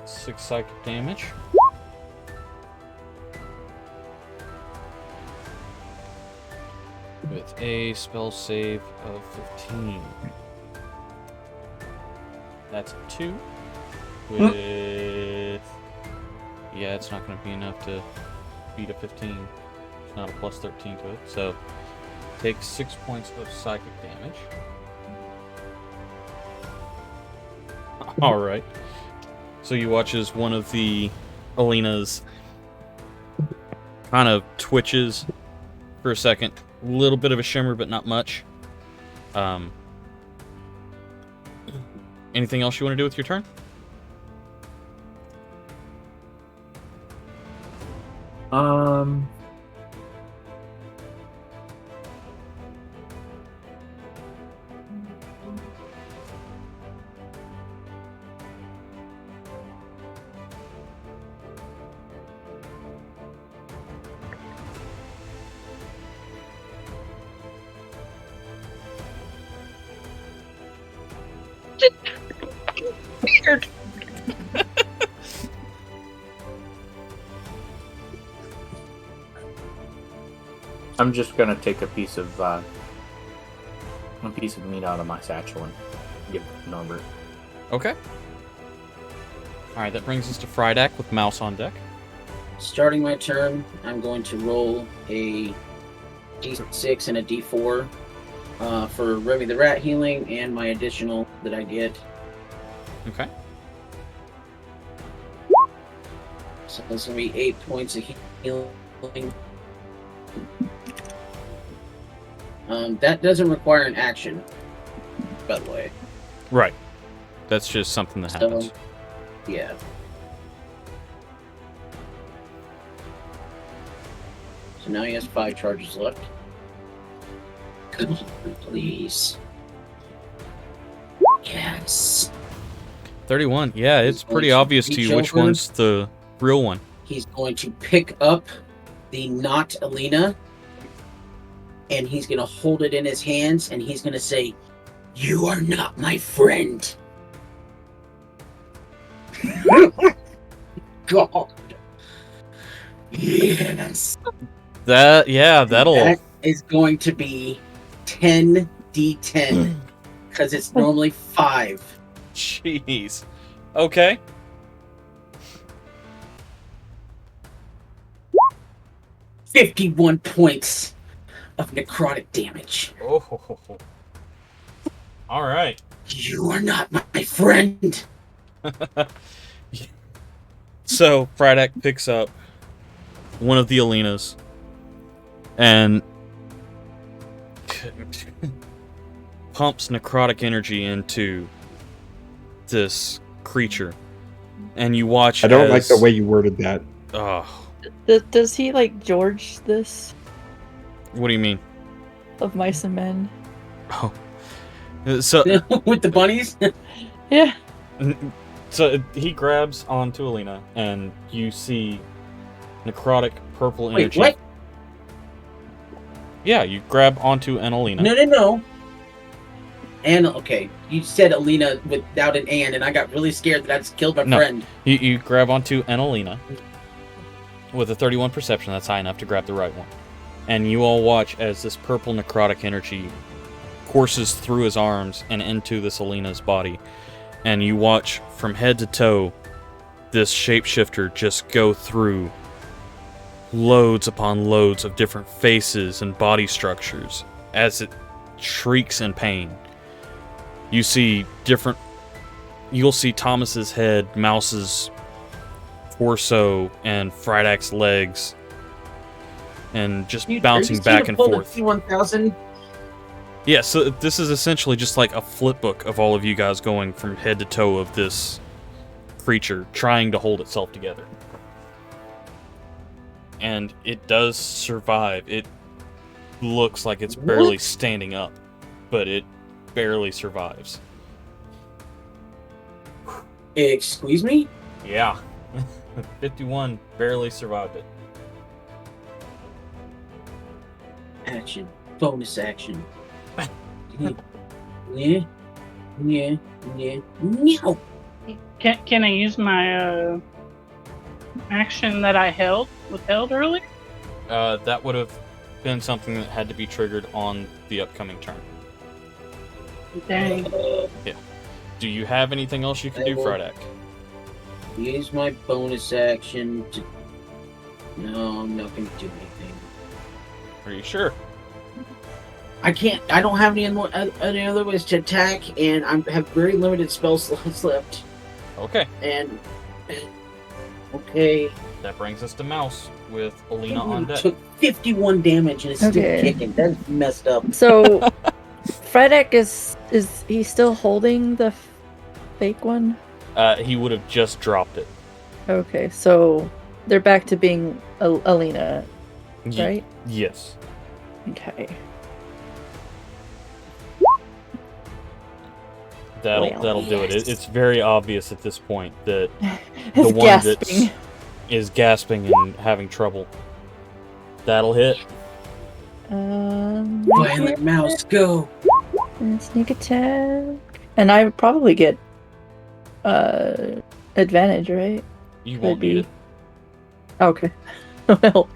6 psychic damage. With a spell save of 15. That's a 2. With... Yeah, it's not going to be enough to beat a 15. It's not a plus 13 to it. So, take 6 points of psychic damage. Alright. So you watch as one of the Alina's kind of twitches for a second. A little bit of a shimmer, but not much. Anything else you want to do with your turn? Weird. I'm just gonna take a piece of meat out of my satchel and give it to Norbert. Okay. Alright, that brings us to Frydak with Mouse on deck. Starting my turn, I'm going to roll a D6 and a D4 for Remy the Rat healing and my additional that I get. Okay. So that's going to be 8 points of healing. That doesn't require an action. by the way. Right. That's just something that happens. So, yeah. So now he has 5 charges left. Come on, please. Yes. 31. Yeah, it's He's pretty going to obvious to you reach which over. one's the real one. He's going to pick up the not Alina, and he's going to hold it in his hands, and he's going to say, "You are not my friend." God. Yes. That'll. That is going to be 10d10 because it's normally 5. Jeez. Okay. "51 points of necrotic damage. Oh. All right. You are not my friend." So Frydek picks up one of the Alinas and pumps necrotic energy into this creature, and you watch. I don't like as- the way you worded that. Oh, Does he like George this what do you mean? of Mice and Men? Oh, so With the bunnies? Yeah. so he grabs onto Alina, and you see necrotic purple Wait, energy. what? Yeah, you grab onto an Alina. No. And, okay, you said Alina without an and I got really scared that I just killed my No. friend. You grab onto an Alina with a 31 perception. That's high enough to grab the right one. And you all watch as this purple necrotic energy courses through his arms and into this Alina's body. And you watch from head to toe this shapeshifter just go through loads upon loads of different faces and body structures as it shrieks in pain. You see you'll see Thomas's head, Mouse's torso, and Frydak's legs, and just bouncing back and forth. 1,000. Yeah, so this is essentially just like a flip book of all of you guys going from head to toe of this creature trying to hold itself together. And it does survive. It looks like it's barely standing up, but it barely survives. Excuse me? Yeah. 51 barely survived it. Action. Bonus action. Yeah. No. Can I use my action that I withheld earlier? That would have been something that had to be triggered on the upcoming turn. Dang. Do you have anything else you can do, Frydek? Use my bonus action to... No, I'm not going to do anything. Are you sure? I can't... I don't have any other ways to attack, and I have very limited spell slots left. Okay. And... Okay. That brings us to Mouse with Alina on deck. Took 51 damage and is still Okay. kicking. That's messed up. So Frydek is he still holding the fake one? He would have just dropped it. Okay, so they're back to being Alina, right? Yes. Okay. That'll do it. It's very obvious at this point that It's the one gasping. that is gasping and having trouble. That'll hit. Violent mouse, go! And sneak attack. And I would probably get advantage, right? You won't Could be. need it. Okay. Well,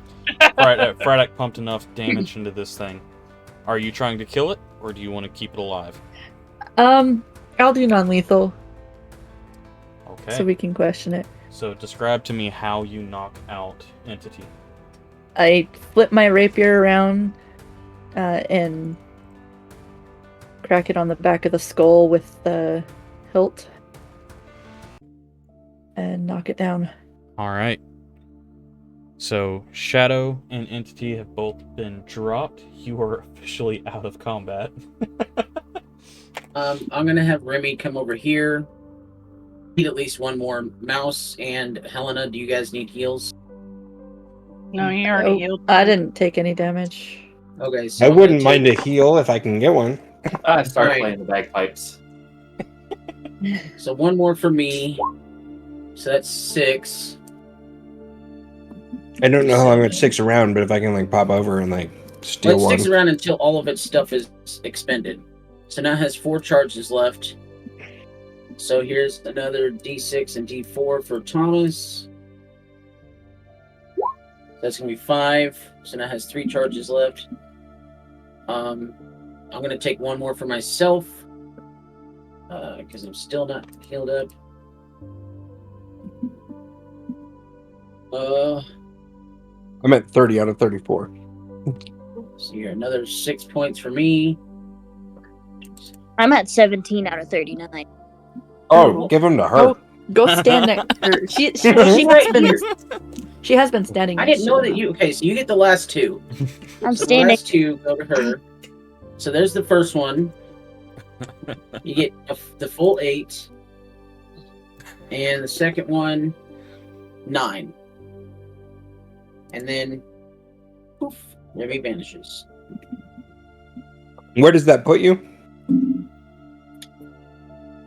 Frydek pumped enough damage into this thing. Are you trying to kill it, or do you want to keep it alive? I'll do non-lethal Okay. so we can question it. So describe to me how you knock out Entity. I flip my rapier around and crack it on the back of the skull with the hilt and knock it down. Alright. So, Shadow and Entity have both been dropped. You are officially out of combat. I'm gonna have Remy come over here. Need at least one more. Mouse and Helena, do you guys need heals? No, you already healed. I didn't take any damage. Okay, so I I'm gonna wouldn't mind a take- heal if I can get one. I start Alright. playing the bagpipes. So one more for me. So that's 6. I don't know how long it sticks around, but if I can like pop over and like steal Well, it one. sticks around until all of its stuff is expended. So now it has 4 charges left. So here's another D6 and D4 for Thomas. That's gonna be 5. So now it has 3 charges left. I'm gonna take one more for myself because I'm still not healed up. I'm at 30 out of 34. So here, another 6 points for me. I'm at 17 out of 39. Oh, give them to her. Go stand next to her. She Right has been here. she has been standing. I next didn't to know them. that you. Okay, so you get the last 2. I'm So the standing. last 2 go to her. So there's the first one. You get the full 8. And the second one, 9. And then, poof, Remy vanishes. Where does that put you?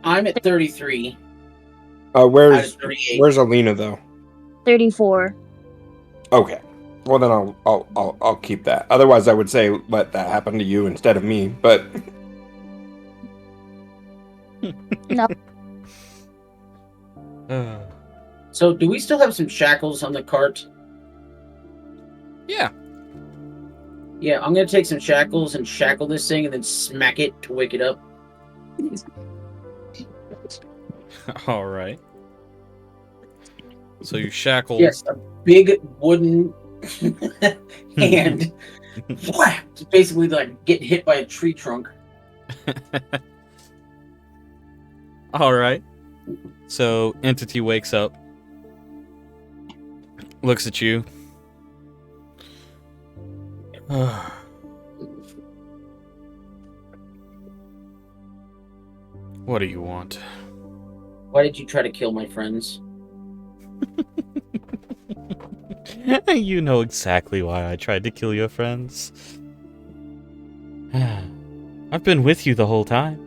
I'm at 33 out of Where's 38. Where's Alina though? 34. Okay. Well then I'll keep that. Otherwise I would say let that happen to you instead of me, but No. So do we still have some shackles on the cart? Yeah. Yeah, I'm gonna take some shackles and shackle this thing and then smack it to wake it up. All right. So you shackle. Yes, a big wooden hand. Whack! Just basically like getting hit by a tree trunk. All right. So entity wakes up, looks at you. What do you want? Why did you try to kill my friends? You know exactly why I tried to kill your friends. I've been with you the whole time.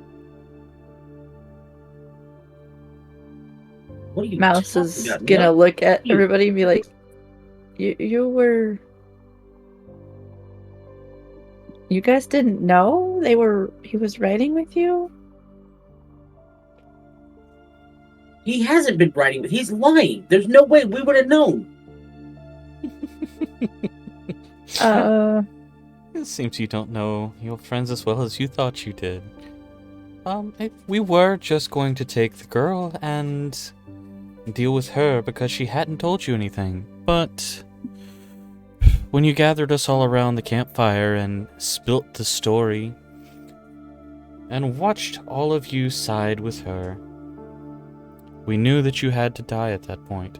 What are you Mouse talking is about? gonna No. look at You- everybody and be like, "You were. You guys didn't know he was riding with you?" He hasn't been riding with. He's lying. There's no way we would have known. It seems you don't know your friends as well as you thought you did. We were just going to take the girl and deal with her because she hadn't told you anything. But when you gathered us all around the campfire and spilt the story and watched all of you side with her, we knew that you had to die at that point.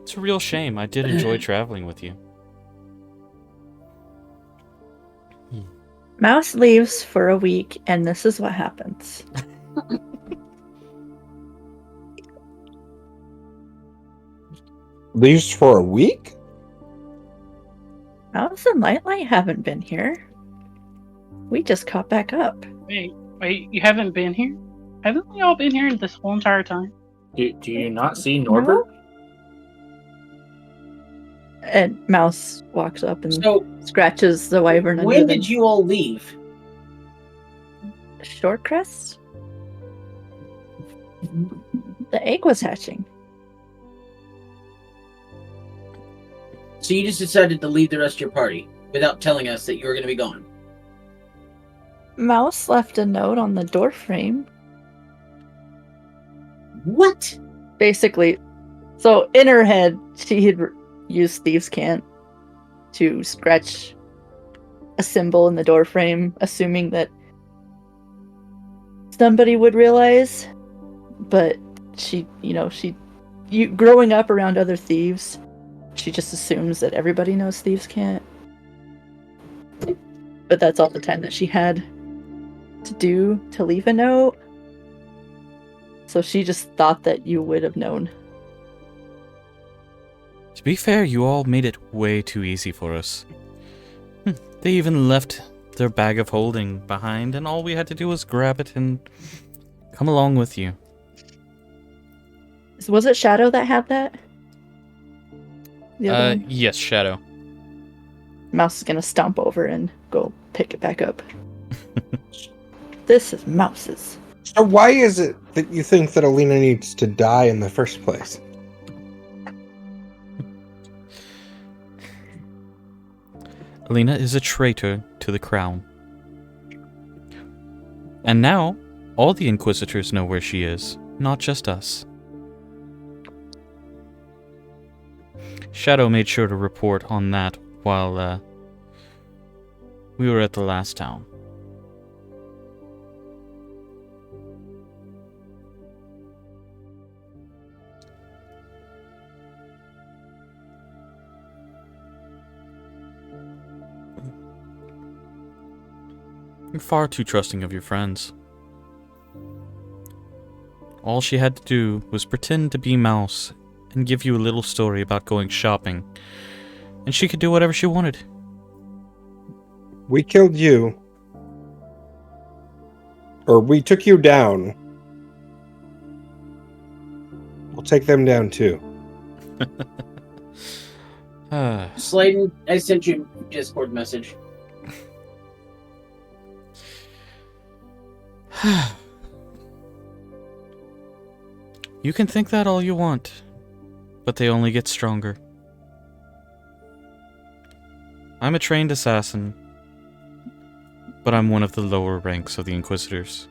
It's a real shame. I did enjoy traveling with you. Mouse leaves for a week, and this is what happens. leaves for a week? Mouse and Lightlight haven't been here. We just caught back up. Wait, you haven't been here? Haven't we all been here this whole entire time? Do you not see Norbert? And Mouse walks up and So scratches the wyvern under when the did you all leave? short crest. The egg was hatching. So you just decided to leave the rest of your party without telling us that you were going to be gone. Mouse left a note on the door frame. What? Basically, so in her head, she had used Thieves' Cant to scratch a symbol in the door frame, assuming that somebody would realize. But she you growing up around other thieves, she just assumes that everybody knows thieves can't. But that's all the time that she had to leave a note. So she just thought that you would have known. To be fair, you all made it way too easy for us. They even left their bag of holding behind, and all we had to do was grab it and come along with you. Was it Shadow that had that? The other one? Yes, Shadow. Mouse is gonna stomp over and go pick it back up. This is Mouse's. So why is it that you think that Alina needs to die in the first place? Alina is a traitor to the crown. And now, all the Inquisitors know where she is, not just us. Shadow made sure to report on that while we were at the last town. You're far too trusting of your friends. All she had to do was pretend to be Mouse and give you a little story about going shopping, and she could do whatever she wanted. We killed you. Or we took you down. We'll take them down too. Sladen, I sent you a Discord message. You can think that all you want, but they only get stronger. I'm a trained assassin, but I'm one of the lower ranks of the Inquisitors.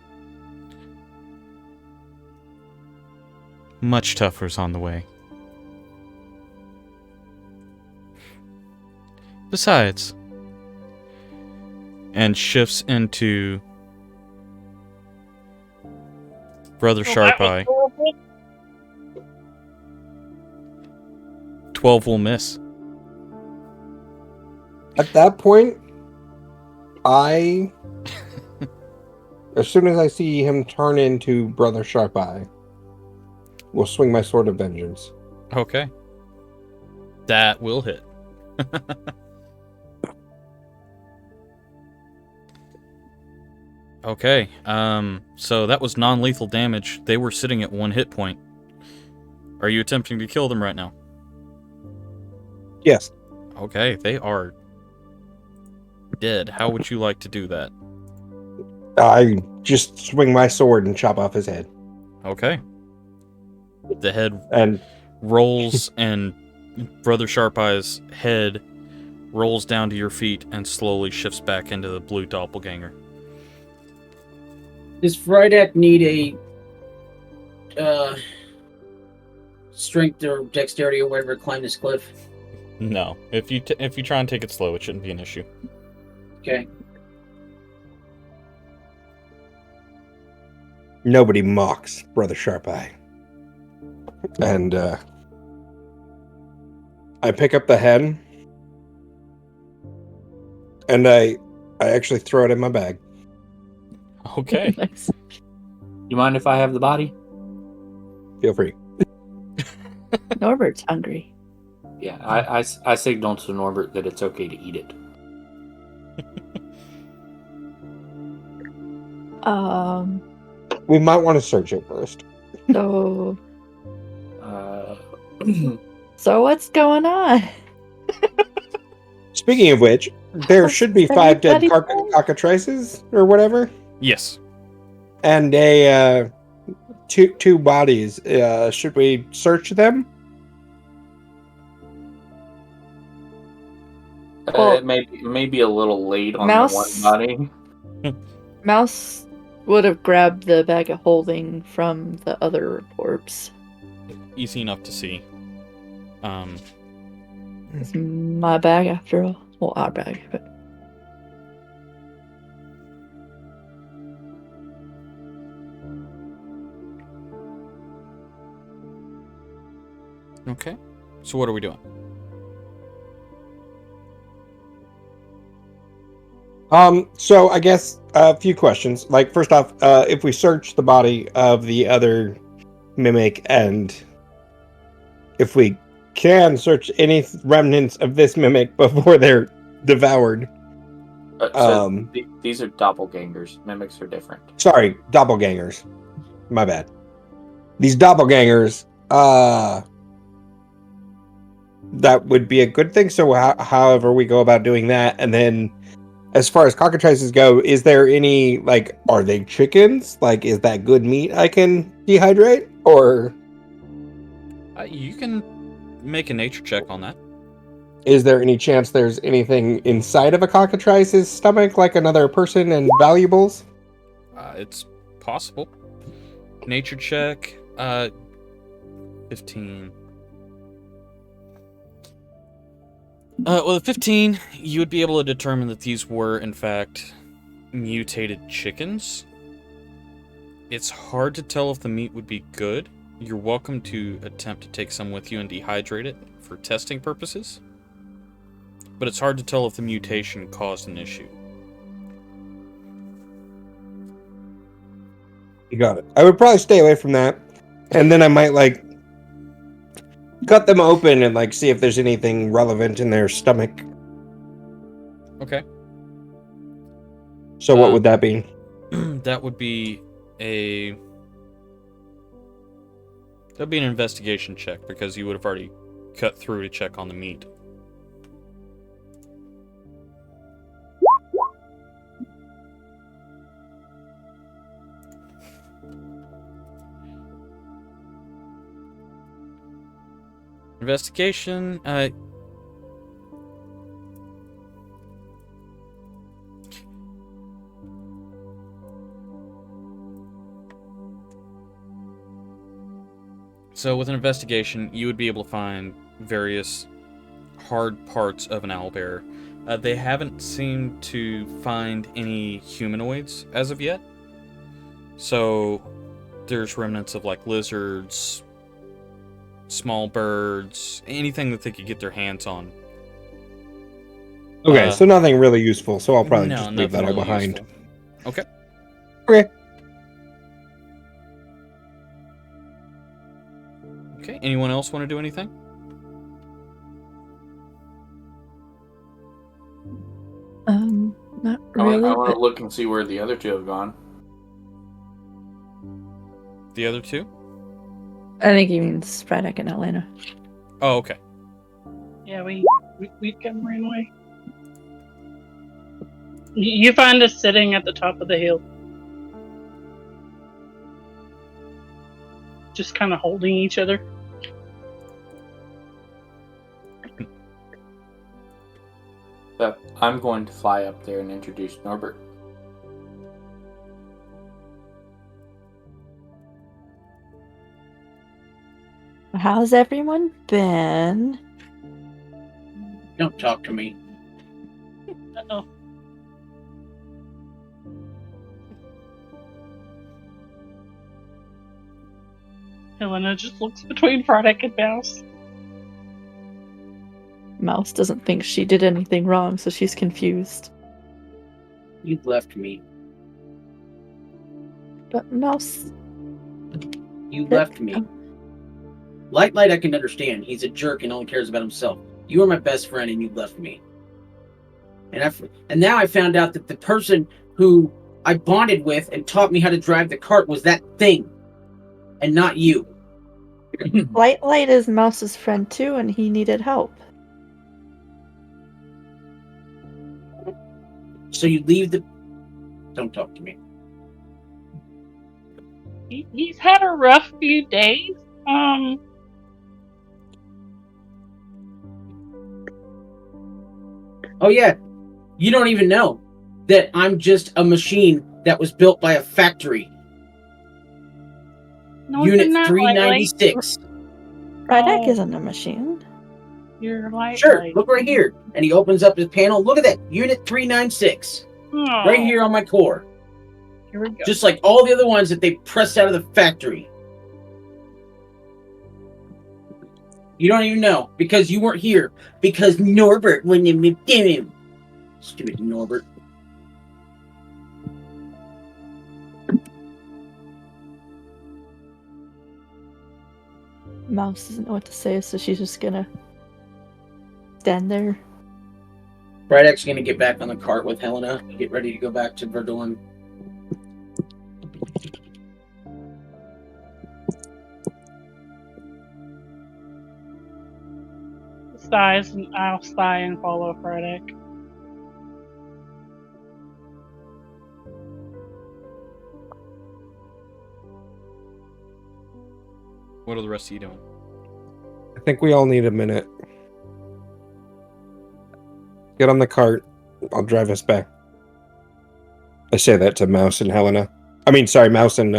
Much tougher's on the way. Besides, and shifts into Brother Sharp Eye. 12 will miss. At that point, as soon as I see him turn into Brother Sharp Eye, will swing my sword of vengeance. Okay. That will hit. Okay, so that was non-lethal damage. They were sitting at 1 hit point. Are you attempting to kill them right now? Yes. Okay, they are dead. How would you like to do that? I just swing my sword and chop off his head. Okay. The head And rolls, and Brother Sharp Eye's head rolls down to your feet and slowly shifts back into the blue doppelganger. Does Frydek need a strength or dexterity or whatever to climb this cliff? No. If you try and take it slow, it shouldn't be an issue. Okay. nobody mocks Brother Sharp Eye. And I pick up the head, and I actually throw it in my bag. Okay. Nice. You mind if I have the body? Feel free. Norbert's hungry. Yeah, I signal to Norbert that it's okay to eat it. We might want to search it first. So Uh, so what's going on? Speaking of which, there What's should be 5 dead everybody cockatrices or whatever, Yes. and a two bodies. Should we search them? Well, it may be a little late on Mouse- the one body. Mouse would have grabbed the bag of holding from the other corpse. Easy enough to see. It's my bag after all. Well, our bag, but Okay. So what are we doing? So I guess a few questions. Like, first off, if we search the body of the other mimic, and if we can search any remnants of this mimic before they're devoured. These are doppelgangers. Mimics are different. Sorry, doppelgangers. My bad. These doppelgangers, that would be a good thing. So however we go about doing that, and then as far as cockatrices go, is there any, like, are they chickens? Like, is that good meat I can dehydrate? Or You can make a nature check on that. is there any chance there's anything inside of a cockatrice's stomach, like another person and valuables? It's possible. Nature check. 15. With 15, you would be able to determine that these were, in fact, mutated chickens. It's hard to tell if the meat would be good. You're welcome to attempt to take some with you and dehydrate it for testing purposes. But it's hard to tell if the mutation caused an issue. You got it. I would probably stay away from that. And then I might, like, cut them open and, like, see if there's anything relevant in their stomach. Okay. So what would that be? That would be that'd be an investigation check, because you would have already cut through to check on the meat. Investigation, so with an investigation, you would be able to find various hard parts of an owlbear. They haven't seemed to find any humanoids as of yet. So there's remnants of, like, lizards, small birds, anything that they could get their hands on. Okay, so nothing really useful, so I'll probably No, just leave that nothing all really behind. useful. Okay. Okay. Okay, anyone else want to do anything? Not I really. want But to look and see where the other two have gone. The other two? I think he means Braddock and Atlanta. Oh, okay. Yeah, we come ran away. You find us sitting at the top of the hill, just kind of holding each other. So I'm going to fly up there and introduce Norbert. How's everyone been? Don't talk to me. Uh-oh. Helena just looks between Braddock and Mouse. Mouse doesn't think she did anything wrong, so she's confused. You left me. But Mouse... You left me. Light I can understand. He's a jerk and only cares about himself. You were my best friend and you left me. And now I found out that the person who I bonded with and taught me how to drive the cart was that thing. And not you. Light is Mouse's friend too, and he needed help. So you leave the... Don't talk to me. He's had a rough few days. Oh yeah, you don't even know that I'm just a machine that was built by a factory. No, Unit you're not, 396. Braddock Oh. isn't a machine. You're Light. Sure, look right here. And he opens up his panel. Look at that. Unit 396. Oh, Right here on my core. Here we go. Just like all the other ones that they pressed out of the factory. You don't even know because you weren't here. Because Norbert wouldn't have moved him. Stupid Norbert. Mouse doesn't know what to say, so she's just gonna stand there. Brydak's gonna get back on the cart with Helena. Get ready to go back to Verdorn. Sighs, and I'll sigh and follow Frederick. What are the rest of you doing? I think we all need a minute. Get on the cart. I'll drive us back. I say that to Mouse and Helena. I mean, sorry, Mouse and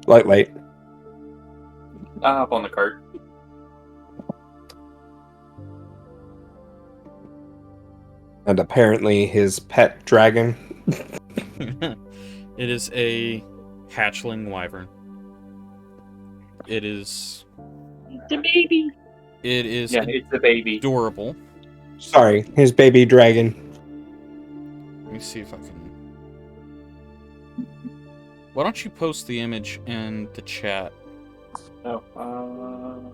Light. I'll hop on the cart. And apparently his pet dragon. It is a hatchling wyvern. It is. It's a baby. It is Yeah, it's a baby. adorable. Sorry, his baby dragon. Let me see if I can. Why don't you post the image in the chat? Oh,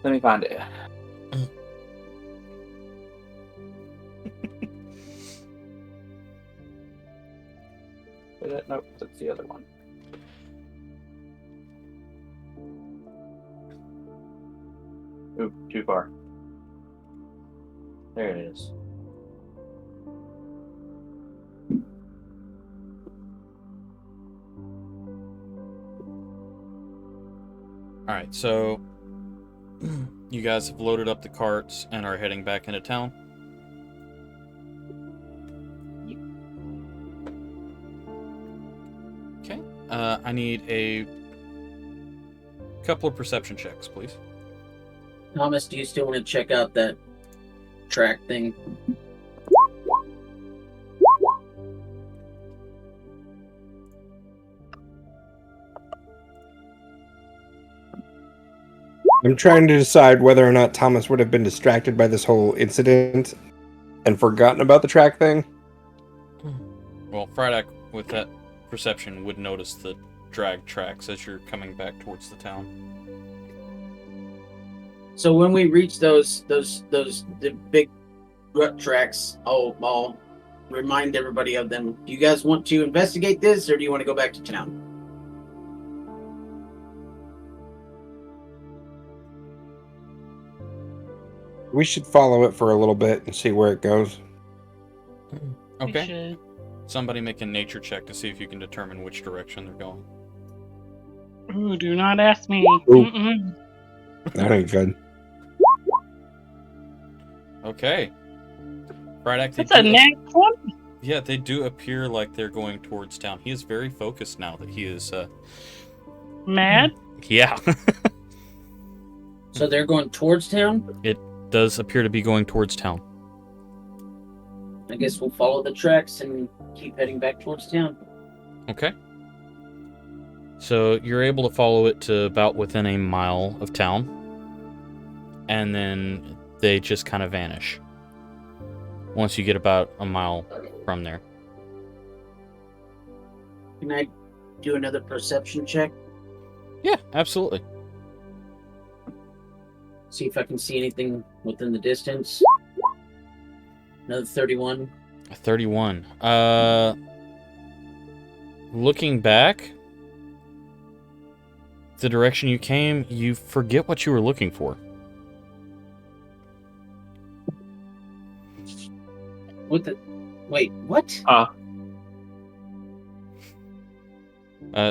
let me find it. Nope, that's the other one. Oop, too far. There it is. Alright, so you guys have loaded up the carts and are heading back into town. Okay. I need a couple of perception checks, please. Thomas, do you still want to check out that track thing? I'm trying to decide whether or not Thomas would have been distracted by this whole incident and forgotten about the track thing. Well, Fryedak, with that perception, would notice the drag tracks as you're coming back towards the town. So when we reach the big rut tracks, I'll remind everybody of them. Do you guys want to investigate this, or do you want to go back to town? We should follow it for a little bit and see where it goes. Okay. Somebody make a nature check to see if you can determine which direction they're going. Ooh, do not ask me. Ooh. That ain't good. Okay. Fryedak, That's a next one. yeah, they do appear like they're going towards town. He is very focused now that he is Mad? Yeah. So they're going towards town? It does appear to be going towards town. I guess we'll follow the tracks and keep heading back towards town. Okay. So you're able to follow it to about within a mile of town. And then they just kind of vanish. Once you get about a mile from there. Can I do another perception check? Yeah, absolutely. See if I can see anything within the distance. Another 31. 31. Looking back, the direction you came, you forget what you were looking for. What the? Wait, what?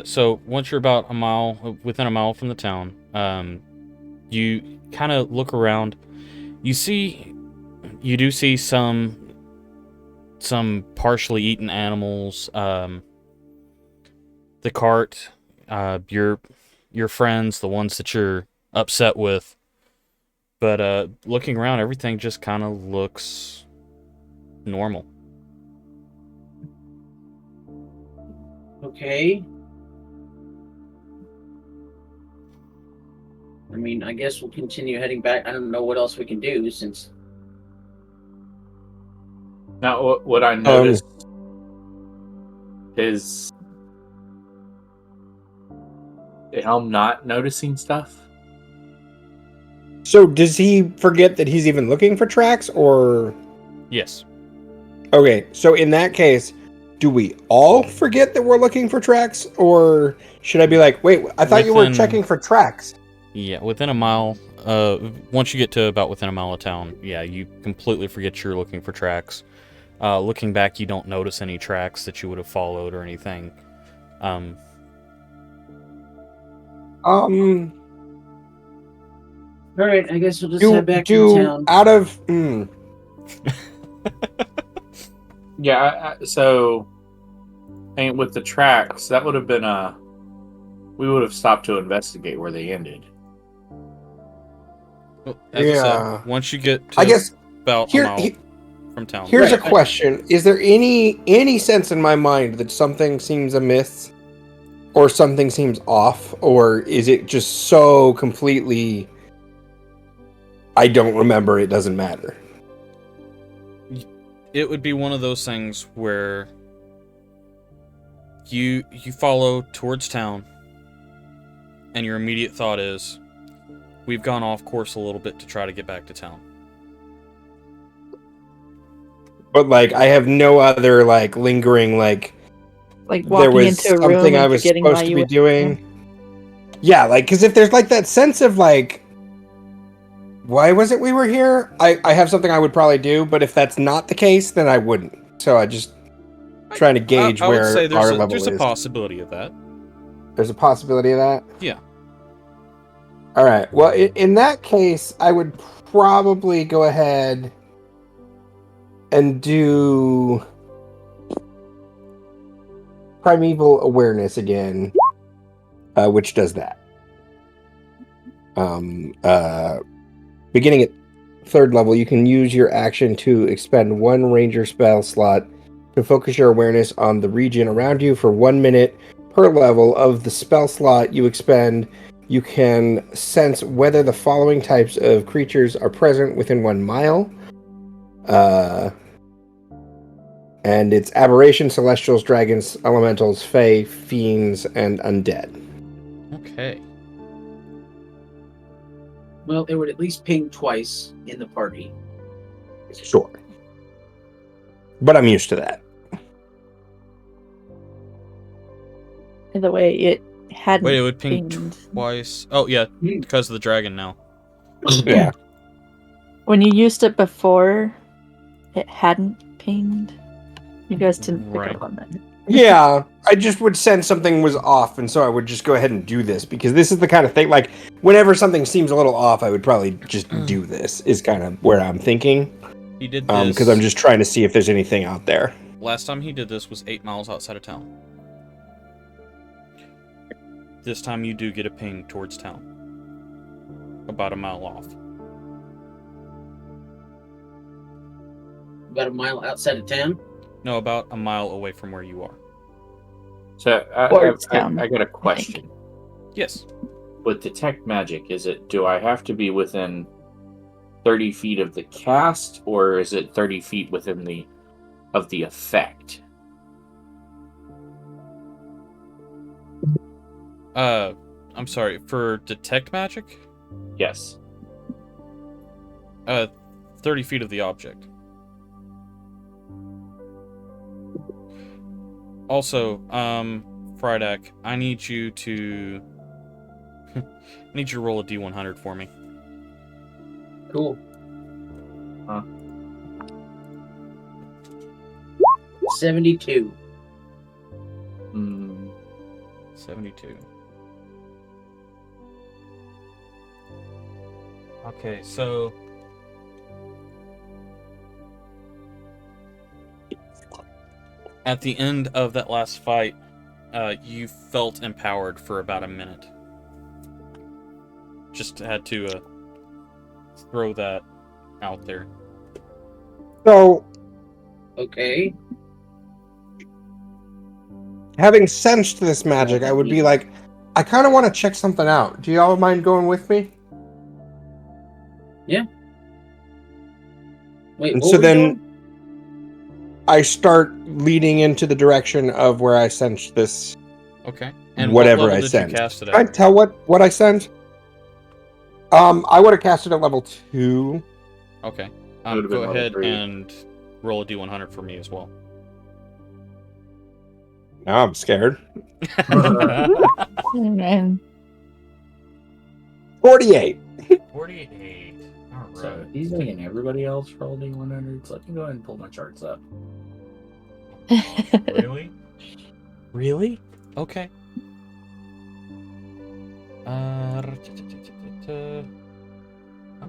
So once you're about within a mile from the town, you kind of look around. You do see some partially eaten animals. The cart, your friends, the ones that you're upset with. But looking around, everything just kind of looks normal. Okay. I mean, I guess we'll continue heading back. I don't know what else we can do since. Now, what I noticed is Helm not noticing stuff. So does he forget that he's even looking for tracks, or? Yes. Okay, so in that case, do we all forget that we're looking for tracks, or should I be like, wait, I thought you were Within- checking for tracks? Yeah, within a mile. Once you get to about within a mile of town, yeah, you completely forget you're looking for tracks. Looking back, you don't notice any tracks that you would have followed or anything. All right, I guess we'll just head back to do town. out of Yeah. So, and with the tracks, that would have been we would have stopped to investigate where they ended. Well, as I said, once you get to I guess about a mile from town. Here's Right. a question: is there any sense in my mind that something seems amiss, or something seems off, or is it just so completely? I don't remember. It doesn't matter. It would be one of those things where you follow towards town, and your immediate thought is, we've gone off course a little bit to try to get back to town. But like, I have no other like lingering like. Like There walking was into a room something I and was forgetting why supposed to you be were doing. Yeah, like because if there's like that sense of like, why was it we were here? I have something I would probably do, but if that's not the case, then I wouldn't. So I just trying to gauge I would where say our level there's is. a possibility of that. There's a possibility of that? Yeah. All right. Well, in that case, I would probably go ahead and do Primeval Awareness again, which does that. Beginning at 3rd level, you can use your action to expend 1 ranger spell slot to focus your awareness on the region around you for 1 minute per level of the spell slot you expend. You can sense whether the following types of creatures are present within 1 mile. And it's aberration, celestials, dragons, elementals, fae, fiends, and undead. Okay. Well, it would at least ping twice in the party. Sure. But I'm used to that. Either way, it hadn't. Wait, it would ping pinged. twice. Oh, yeah, because of the dragon now. Yeah. When you used it before, it hadn't pinged. You guys didn't pick Right. up on that. Yeah, I just would sense something was off, and so I would just go ahead and do this, because this is the kind of thing, like, whenever something seems a little off, I would probably just do this, is kind of where I'm thinking. He did this. Because I'm just trying to see if there's anything out there. Last time he did this was 8 miles outside of town. This time you do get a ping towards town. About a mile off. About a mile outside of town. No, about a mile away from where you are. So Towards town, I got a question. Yes. With detect magic, do I have to be within 30 feet of the cast, or is it 30 feet within the effect? I'm sorry, for detect magic? Yes. 30 feet of the object. Also, Frydak, I need you to... I need you to roll a D100 for me. Cool. Huh. 72. 72. Okay, so... At the end of that last fight, you felt empowered for about a minute. Just had to throw that out there. So, Okay. having sensed this magic, I would be like, I kind of want to check something out. Do y'all mind going with me? Wait, And what so were we then doing? I start leading into the direction of where I sensed this, Okay. And whatever what level I did sensed. you cast it Can I at? tell what I sensed? I would have cast it at level 2. Okay. It would've Go been level ahead 3. and roll a d100 for me as well. Now I'm scared. Oh, man. 48. 48. All So right. he's making everybody else roll D100s. Let me go ahead and pull my charts up. Really? Really? Okay. I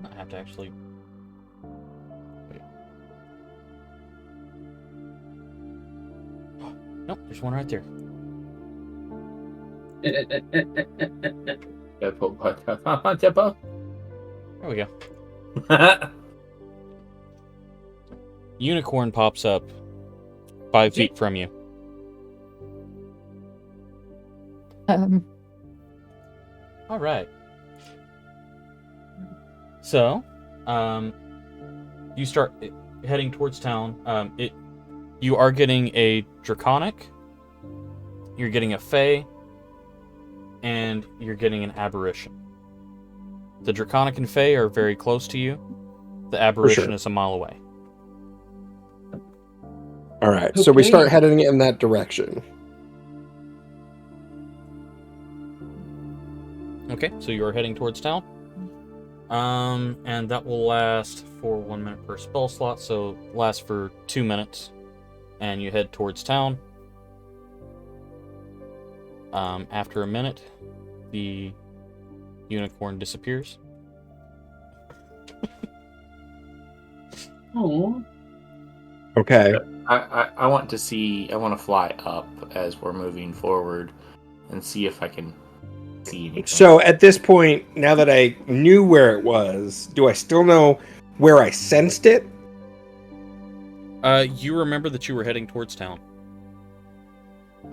might have to actually. Wait. Nope, there's one right there. Yeah, pull my tempo. There we go. Unicorn pops up 5 feet from you. All right. So, you start heading towards town. You are getting a draconic, you're getting a fae, and you're getting an aberration. The draconic and fae are very close to you. The aberration is a mile away. All right, so we Okay. start heading in that direction. Okay, so you're heading towards town. And that will last for 1 minute per spell slot, so last for 2 minutes. And you head towards town. After a minute, the unicorn disappears. Oh, Okay. I want to see. I want to fly up as we're moving forward and see if I can see anything. So at this point, now that I knew where it was, do I still know where I sensed it? You remember that you were heading towards town.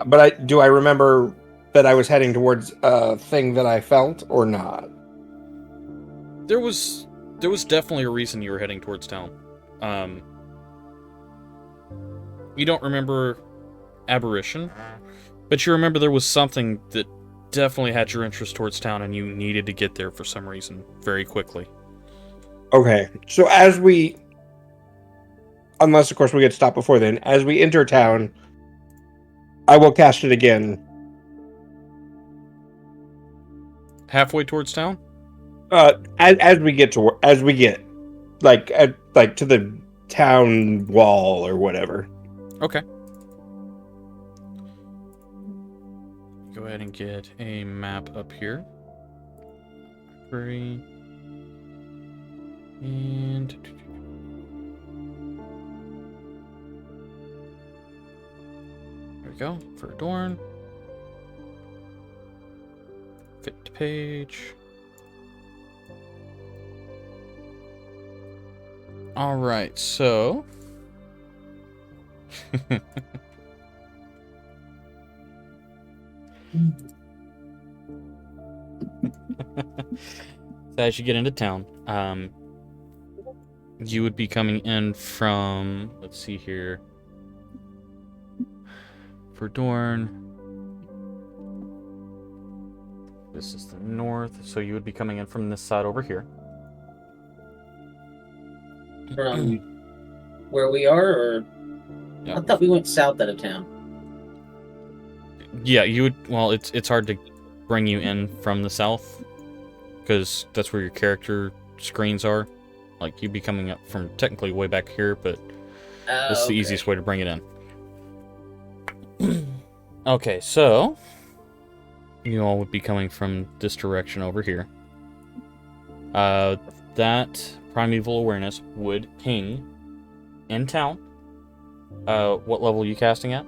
But do I remember that I was heading towards a thing that I felt or not? There was definitely a reason you were heading towards town. You don't remember aberration, but you remember there was something that definitely had your interest towards town, and you needed to get there for some reason very quickly. Okay, so unless of course we get stopped before then, as we enter town, I will cast it again. Halfway towards town? As we get to like to the town wall or whatever. Okay. Go ahead and get a map up here. And there we go. For Adorn. Fit to page. Alright, so so as you get into town, you would be coming in from, let's see here, for Dorn. This is the north, so you would be coming in from this side over here. from where we are, or Yeah. I thought we went south out of town. Yeah, you would. Well, it's hard to bring you in from the south because that's where your character screens are. Like you'd be coming up from technically way back here, but this is the easiest way to bring it in. Okay, so you all would be coming from this direction over here. That primeval awareness would ping in town. What level are you casting at?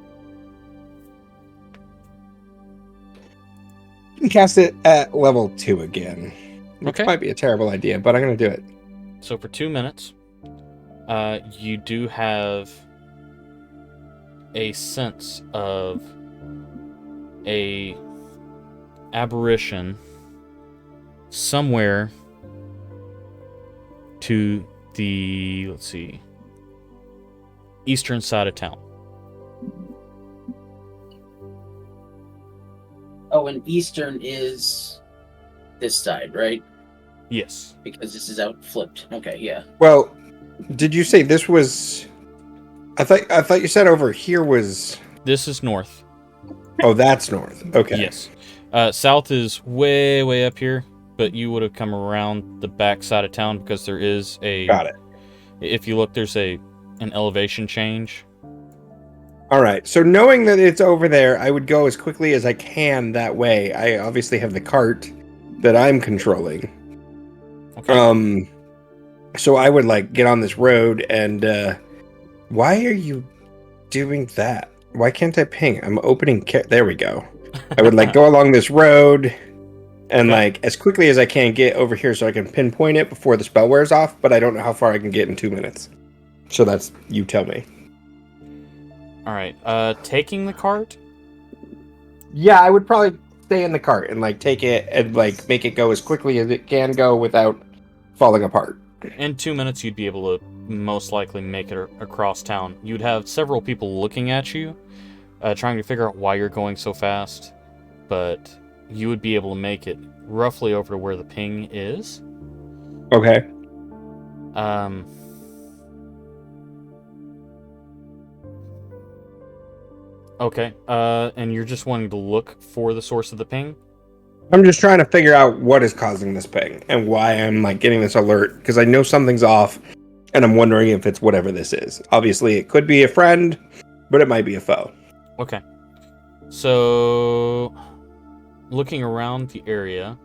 You can cast it at level 2 again, which Okay. might be a terrible idea, but I'm going to do it. So for 2 minutes, you do have a sense of a aberration somewhere to the, let's see, eastern side of town. Oh, and eastern is this side, right? Yes. Because this is out flipped. Okay, yeah. Well, did you say this was? I thought you said over here was. This is north. Oh, that's north. Okay. Yes. South is way up here, but you would have come around the back side of town because there is a... Got it. If you look, there's an elevation change. All right. So knowing that it's over there, I would go as quickly as I can that way. I obviously have the cart that I'm controlling. Okay. So I would like get on this road and why are you doing that? Why can't I ping? I'm opening there we go. I would like go along this road and Okay. like as quickly as I can get over here so I can pinpoint it before the spell wears off, but I don't know how far I can get in 2 minutes. So that's you tell me. All right. Taking the cart? Yeah, I would probably stay in the cart and like take it and like make it go as quickly as it can go without falling apart. In 2 minutes, you'd be able to most likely make it across town. You'd have several people looking at you, trying to figure out why you're going so fast, but you would be able to make it roughly over to where the ping is. Okay. Okay. And you're just wanting to look for the source of the ping? I'm just trying to figure out what is causing this ping and why I'm like getting this alert because I know something's off and I'm wondering if it's whatever this is. Obviously, it could be a friend, but it might be a foe. Okay. So, looking around the area,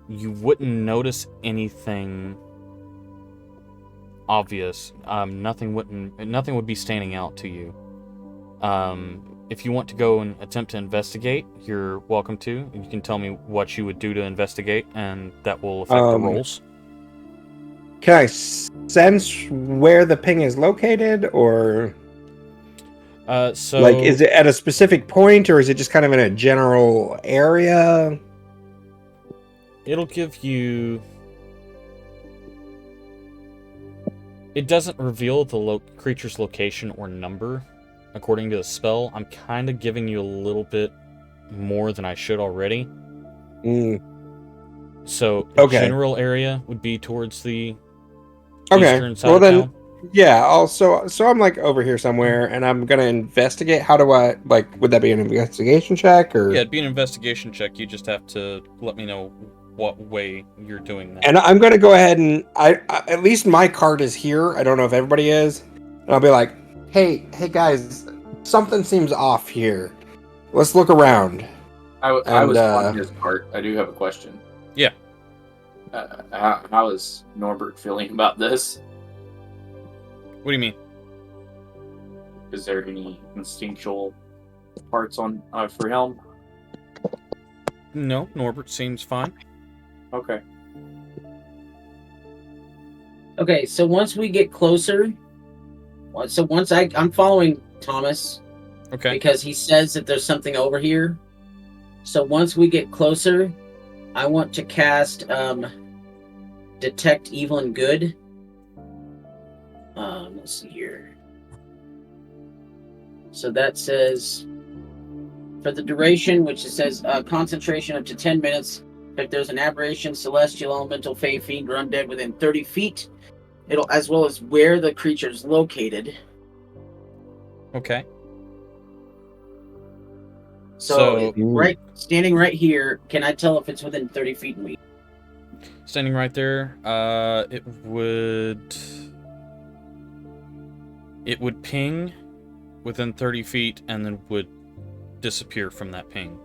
you wouldn't notice anything obvious. Nothing would be standing out to you. If you want to go and attempt to investigate, you're welcome to. You can tell me what you would do to investigate, and that will affect the rolls. Can I sense where the ping is located, or So like is it at a specific point, or is it just kind of in a general area? it'll give you. It doesn't reveal the creature's location or number. According to the spell, I'm kind of giving you a little bit more than I should already. So, general area would be towards the eastern side of town. Yeah. So I'm like over here somewhere, and I'm gonna investigate. How do I like? Would that be an investigation check, or? Yeah, it'd be an investigation check. You just have to let me know what way you're doing that. And I'm gonna go ahead and I at least my cart is here. I don't know if everybody is, and I'll be like, hey guys, something seems off here. Let's look around. I was on his part. I do have a question. Yeah. How is Norbert feeling about this? What do you mean? Is there any instinctual parts on for Helm? No, Norbert seems fine. Okay. Okay, so once we get closer, once I'm following Thomas, Okay. because he says that there's something over here. So once we get closer, I want to cast Detect Evil and Good. Let's see here. So that says for the duration, which it says concentration up to 10 minutes. If there's an aberration, celestial, elemental, fey, fiend, or undead within 30 feet, it'll as well as where the creature is located. Okay. So standing right here, can I tell if it's within 30 feet of me? Standing right there, it would ping within 30 feet and then would disappear from that ping.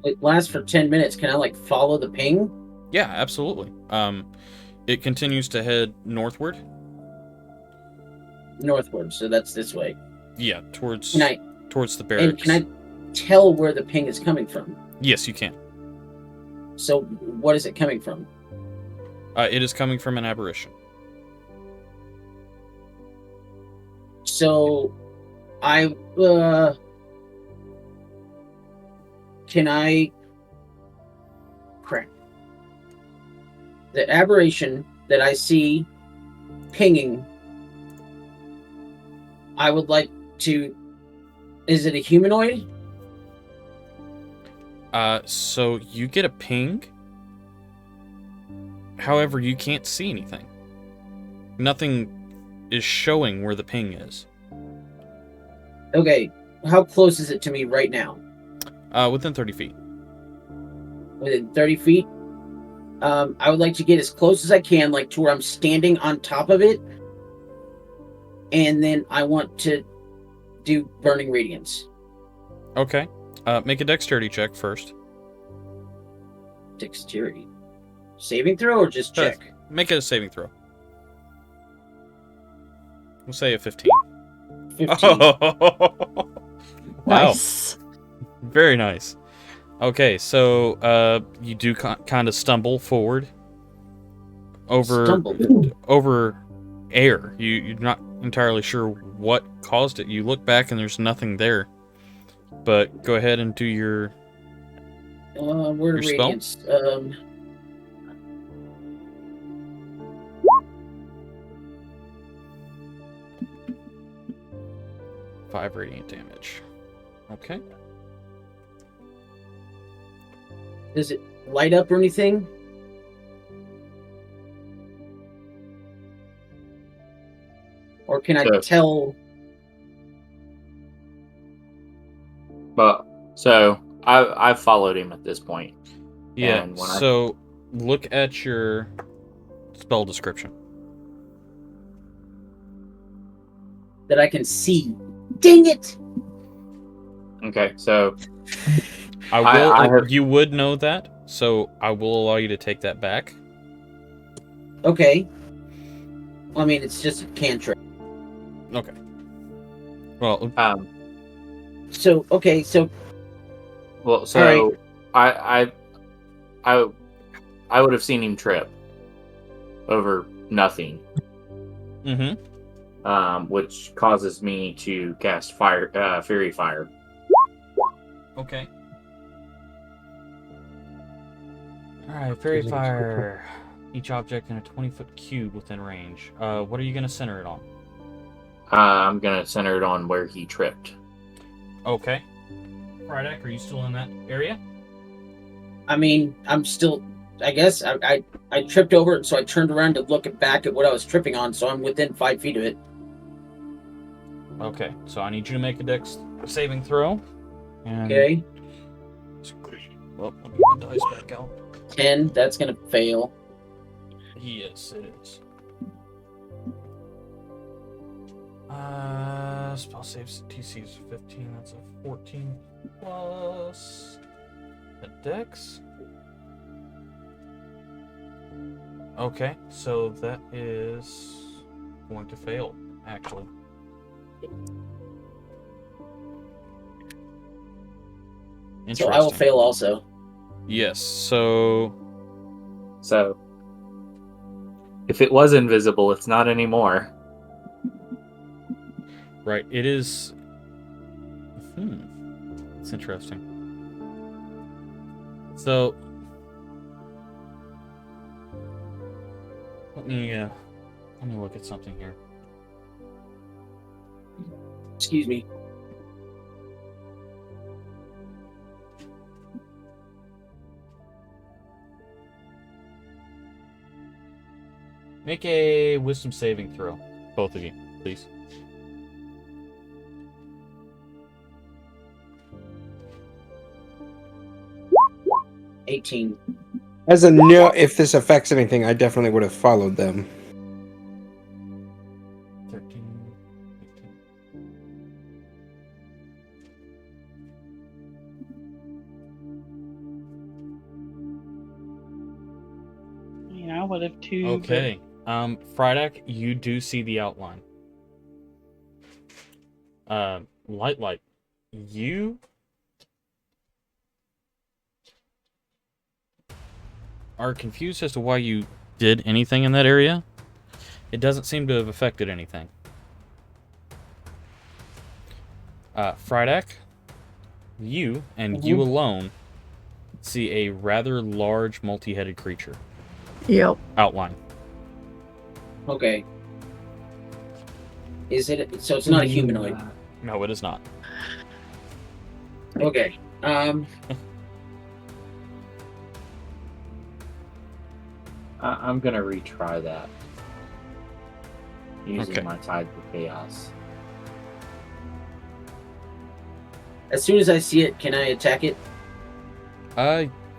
It lasts for 10 minutes. Can I like follow the ping? Yeah, absolutely. It continues to head northward. Northward, so that's this way. Yeah, towards the barracks. And can I tell where the ping is coming from? Yes, you can. So what is it coming from? It is coming from an aberration. So can I... Crap. the aberration that I see pinging, I would like to. Is it a humanoid? So you get a ping. However, you can't see anything. Nothing is showing where the ping is. Okay, how close is it to me right now? Within 30 feet. Within 30 feet? I would like to get as close as I can, like to where I'm standing on top of it. And then I want to do Burning Radiance. Okay. Make a dexterity check first. Dexterity. Saving throw or just check? Make it a saving throw. We'll say a 15. 15. Oh! Wow. Nice. Very nice. Okay, so you do kind of stumble forward over air. You're not entirely sure what caused it. You look back and there's nothing there. But go ahead and do your Word of your spell? Radiance. 5 radiant damage. Okay. Does it light up or anything? Or can I tell? But so I've followed him at this point. Yeah. And So look at your spell description. That I can see. Dang it! Okay, so I will. You would know that, so I will allow you to take that back. Okay. I mean, it's just a cantrip. Okay. Well. So okay. So. Well, so right. I would have seen him trip over nothing. Mm-hmm. Which causes me to cast Fairy Fire. Okay. Alright, Fairy Fire. Each object in a 20-foot cube within range. What are you going to center it on? I'm going to center it on where he tripped. Okay. Frydek, are you still in that area? I mean, I'm still... I guess I tripped over it, so I turned around to look back at what I was tripping on, so I'm within 5 feet of it. Okay, so I need you to make a dex saving throw. And Okay. Well, let me get the dice back out. 10, that's gonna fail. Yes, it is. Spell saves TC is 15, that's a 14 plus a dex. Okay, so that is going to fail, actually. So I will fail also. Yes, so if it was invisible, it's not anymore. Right, it is... It's interesting. So... Let me look at something here. Excuse me. Make a wisdom saving throw, both of you, please. $18. As a no, if this affects anything, I definitely would have followed them. 13, 18. I would have too. Okay. Frydek, you do see the outline. Light, you are confused as to why you did anything in that area. It doesn't seem to have affected anything. Frydek, you and you alone see a rather large multi-headed creature. Yep. outline. Okay. Is it? So it's not a humanoid. No, it is not. Okay. I'm gonna retry that. Using Okay. my Tides of Chaos. As soon as I see it, can I attack it?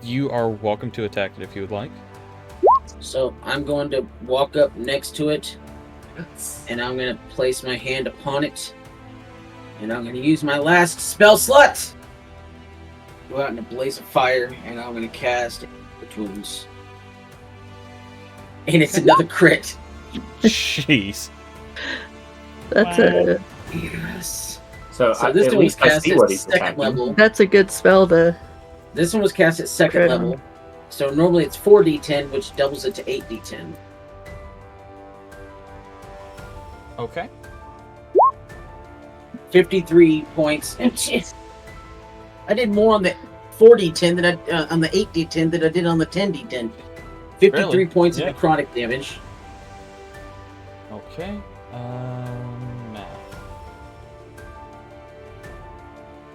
You are welcome to attack it if you would like. So I'm going to walk up next to it, and I'm going to place my hand upon it, and I'm going to use my last spell slot. Go out in a blaze of fire, and I'm going to cast Eldritch Wounds. And it's another crit. Jeez. That's Wow. Yes. So, This at one was least I cast see at what he's second attacking. level. that's a good spell to. This one was cast at second Crit level. on. So normally it's 4d10, which doubles it to 8d10. Okay. 53 points. And I did more on the 4d10 than on the 8d10 than I did on the 10d10. 53 Really? points Yeah. of necrotic damage. Okay. Math.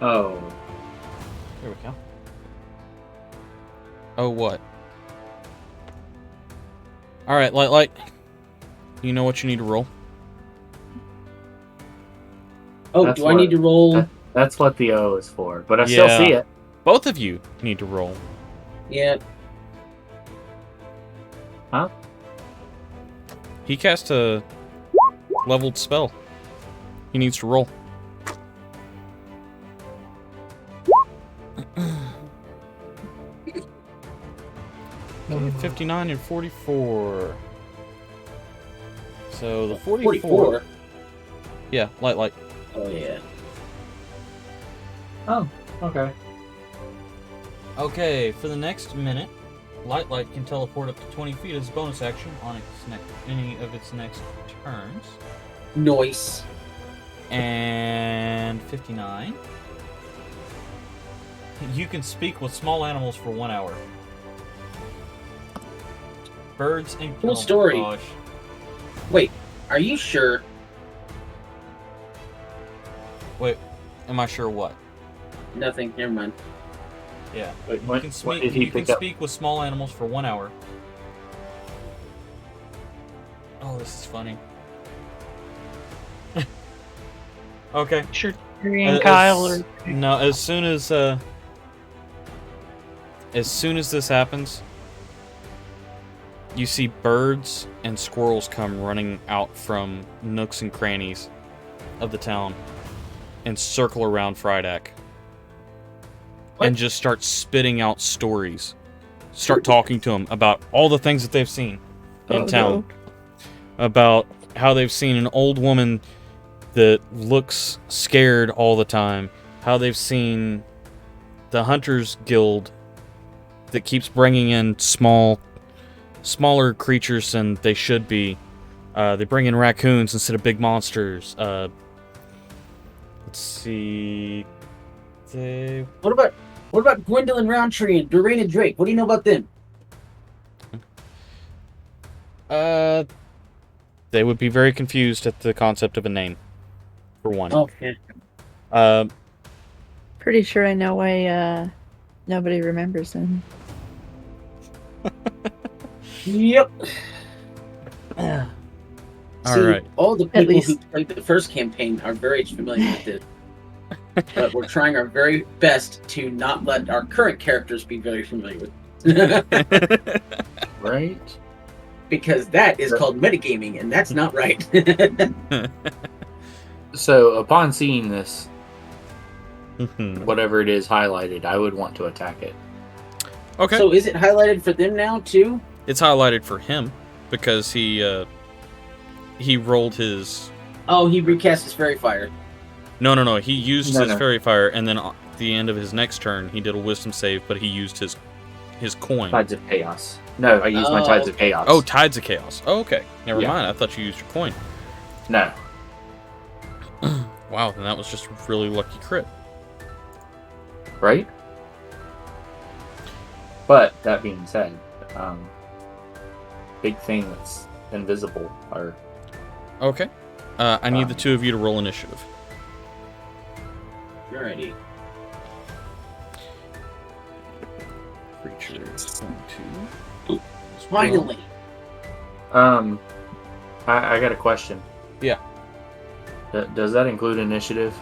Oh, Here we go. Oh, what? Alright, like, you know what you need to roll? Oh, That's do I need to roll? that's what the O is for. But I still Yeah. see it. Both of you need to roll. Yeah. Huh? He cast a leveled spell. He needs to roll. 59 and 44. So the 44. Yeah, like. Oh, yeah. Oh, okay. Okay, for the next minute, Light can teleport up to 20 feet as a bonus action on any of its next turns. Noise. And 59. You can speak with small animals for 1 hour. Birds and Cool story. gosh. Wait, are you sure? Wait, am I sure what? Nothing. Never mind. Yeah. Wait, You what, can what speak. did he You can pick up? speak with small animals for 1 hour. Oh, this is funny. Okay. Sure, Terry and As- Kyle are. No, as soon as this happens, you see birds and squirrels come running out from nooks and crannies of the town and circle around Frydak. And just start spitting out stories. Start talking to them about all the things that they've seen in Oh, town. About how they've seen an old woman that looks scared all the time. How they've seen the Hunters Guild that keeps bringing in smaller creatures than they should be. They bring in raccoons instead of big monsters. Let's see. What about Gwendolyn Roundtree and Doreen and Drake? What do you know about them? They would be very confused at the concept of a name, for one. Okay. Pretty sure I know why nobody remembers him. Yep. All right. All the people least. who played the first campaign are very familiar with it. But we're trying our very best to not let our current characters be very familiar with it. Right? Because that is called metagaming, and that's not right. So, upon seeing this, Mhm. whatever it is highlighted, I would want to attack it. Okay. So is it highlighted for them now, too? It's highlighted for him because he rolled his. Oh, he recast his fairy fire. No. He used No, his no. fairy fire, and then at the end of his next turn, he did a wisdom save, but he used his coin. Tides of Chaos. No, I used my Oh. Tides of Chaos. Oh, Tides of Chaos. Oh, okay. Never Yeah. mind. I thought you used your coin. No. Wow, then that was just a really lucky crit. Right? But, that being said, big thing that's invisible. Or Okay. I need the two of you to roll initiative. Alrighty. Creature is going to. Finally. I got a question. Yeah. Does that include initiative?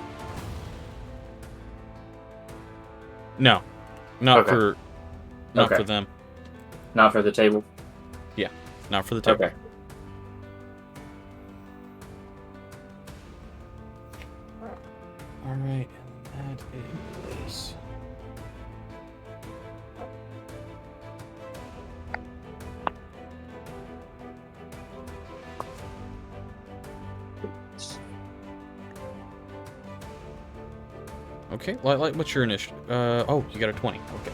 No, not Okay. for. Not Okay. for them. Not for the table. Not for the table. Okay. All right, and that is. Okay, what's your initiative? Oh, you got a 20. Okay.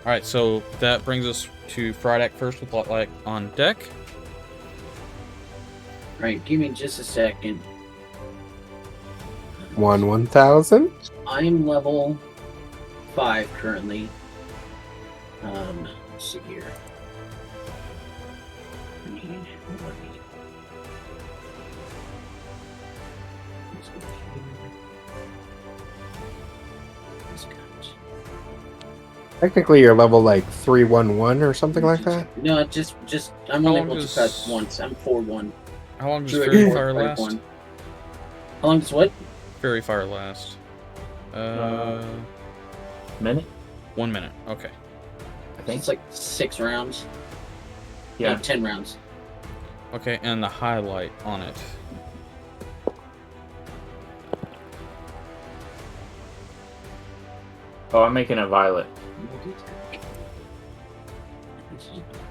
All right, so that brings us to Friday first with Light on deck. Right, give me just a second. 1,000. I'm level 5 currently. Let's see here. Technically, you're level like 311 or something like that. No, just I'm How only long able to does- cut once. I'm 4-1. How long does Druid Fairy four, Fire five, last? one. How long does what? Fairy Fire last. Minute? 1 minute. Okay. I I think think. it's like 6 rounds. Yeah. No, 10 rounds. Okay, and the highlight on it. Oh, I'm making it violet.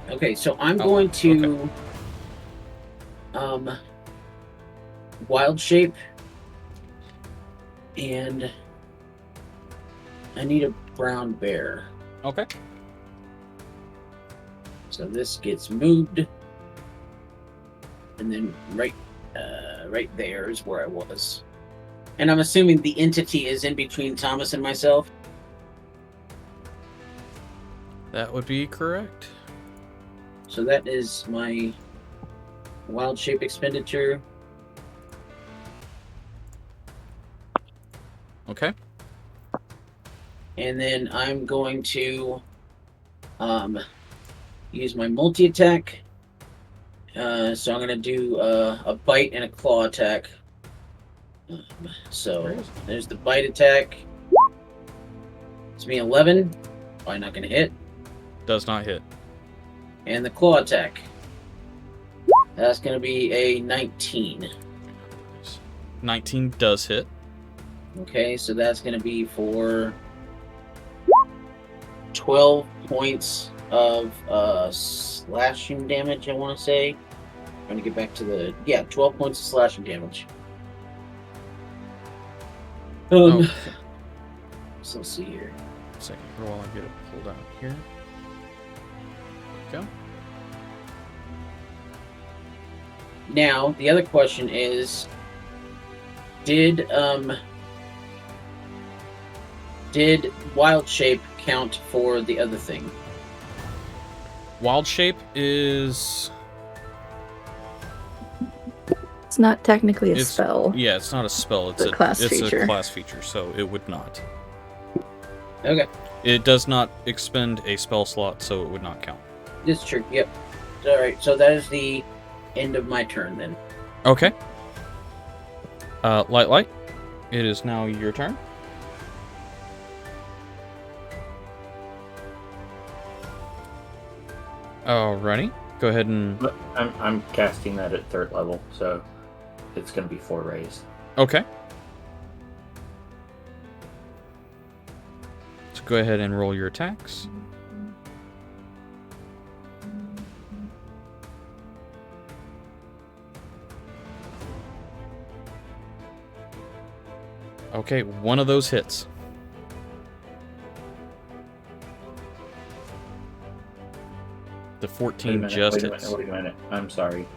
Okay, so I'm Oh, going to wild shape, and I need a brown bear. Okay. So this gets moved, and then right there is where I was. And I'm assuming the entity is in between Thomas and myself. That would be correct. So that is my wild shape expenditure. Okay. And then I'm going to use my multi-attack. So I'm going to do a bite and a claw attack. So there's the bite attack. It's me 11. Probably not going to hit. Does not hit. And the claw attack. That's going to be a 19. 19 does hit. Okay, so that's going to be for 12 points of slashing damage, I want to say. Trying to get back to the... Yeah, 12 points of slashing damage. Oh, So let's see here. second here while I get it pulled out here. Go. Now, the other question is, did Wild Shape count for the other thing? Wild Shape is... It's not technically a It's- spell. Yeah, it's not a spell. It's It's a class feature. a class feature, so it would not. Okay, It does not expend a spell slot, so it would not count. this is true. Yep. Alright, so that is the end of my turn then. Okay. Light. It is now your turn. Alrighty. Go ahead and... But I'm casting that at 3rd level, so it's going to be 4 rays. Okay. So go ahead and roll your attacks. Okay, one of those hits. The 14 just hits. Wait a minute. I'm sorry.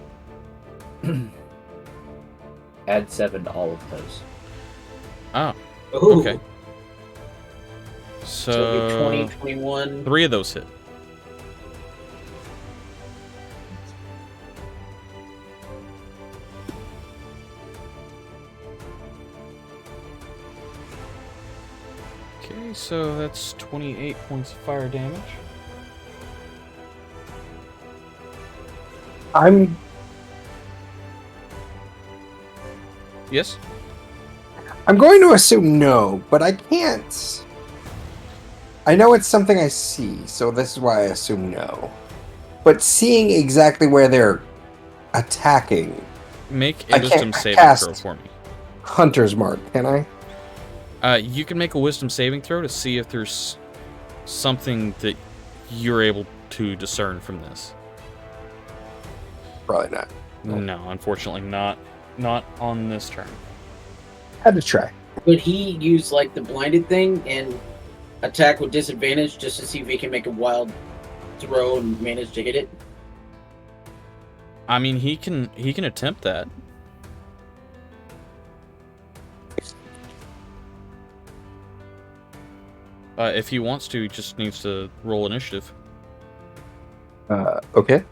Add 7 to all of those. Ah, Ooh. okay. So it'd be So 20, 21. 3 of those hit. Okay, so that's 28 points of fire damage. Yes? I'm going to assume no, but I can't. I know it's something I see, so this is why I assume no. But seeing exactly where they're attacking, Make I a can't wisdom saving cast- throw for me. Hunter's Mark, can I? You can make a wisdom saving throw to see if there's something that you're able to discern from this. Probably not. No, unfortunately not. Not on this turn. Had to try. Could he use like the blinded thing and attack with disadvantage just to see if he can make a wild throw and manage to hit it? I mean, he can attempt that. If he wants to, he just needs to roll initiative. Okay.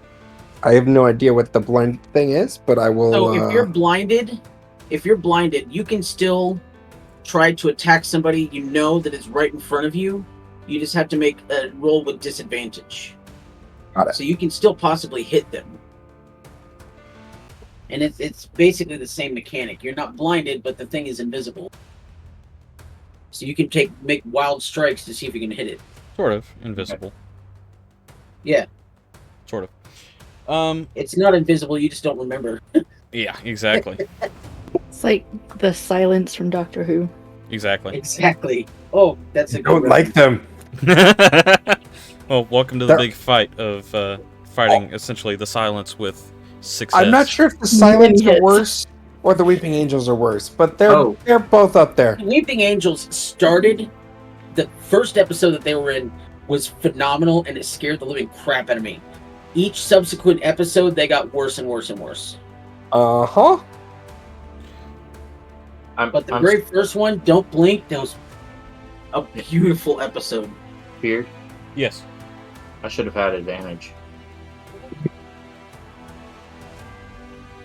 I have no idea what the blind thing is, but I will. So if you're blinded, you can still try to attack somebody you know that is right in front of you. You just have to make a roll with disadvantage. Got it. So you can still possibly hit them. And it's basically the same mechanic. You're not blinded, but the thing is invisible. So you can make wild strikes to see if you can hit it. Sort of invisible. Yeah. Sort of. It's not invisible, you just don't remember. Yeah, exactly. It's like the silence from Doctor Who. Exactly. Exactly. Oh, that's a I good don't like them. Well, welcome to the big fight of fighting essentially the silence with success. I'm not sure if the Silence are Idiots. worse or the Weeping Angels are worse, but they're Oh. they're both up there. Weeping Angels started, the first episode that they were in was phenomenal and it scared the living crap out of me. Each subsequent episode, they got worse and worse and worse. Uh-huh. But the very first one, Don't Blink, that was a beautiful episode. Beard. Yes. I should have had advantage.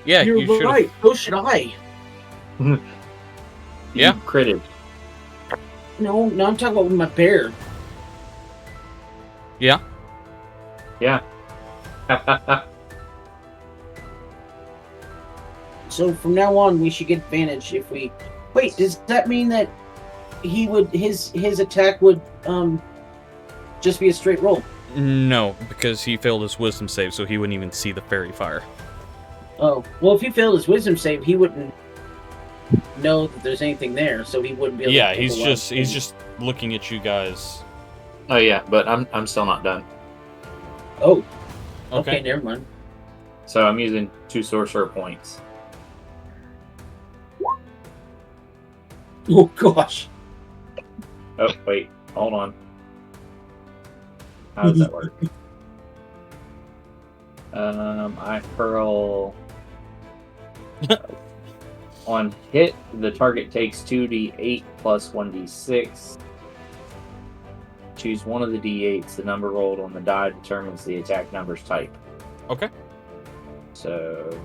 Yeah, You're you should. right. So should I. You Yeah. critted. No, I'm talking about with my bear. Yeah. Yeah. So from now on, we should get advantage if we. Wait, does that mean that he would his attack would just be a straight roll? No, because he failed his wisdom save, so he wouldn't even see the fairy fire. Oh, well, if he failed his wisdom save, he wouldn't know that there's anything there, so he wouldn't be able Yeah, to. he's just looking at you guys. Oh yeah, but I'm still not done. Oh, Okay. okay, never mind. So I'm using 2 sorcerer points. Oh gosh. Oh wait, hold on. How does that work? I hurl. On hit, the target takes 2d8 plus 1d6. Choose one of the d8s. The number rolled on the die determines the attack number's type. Okay. So.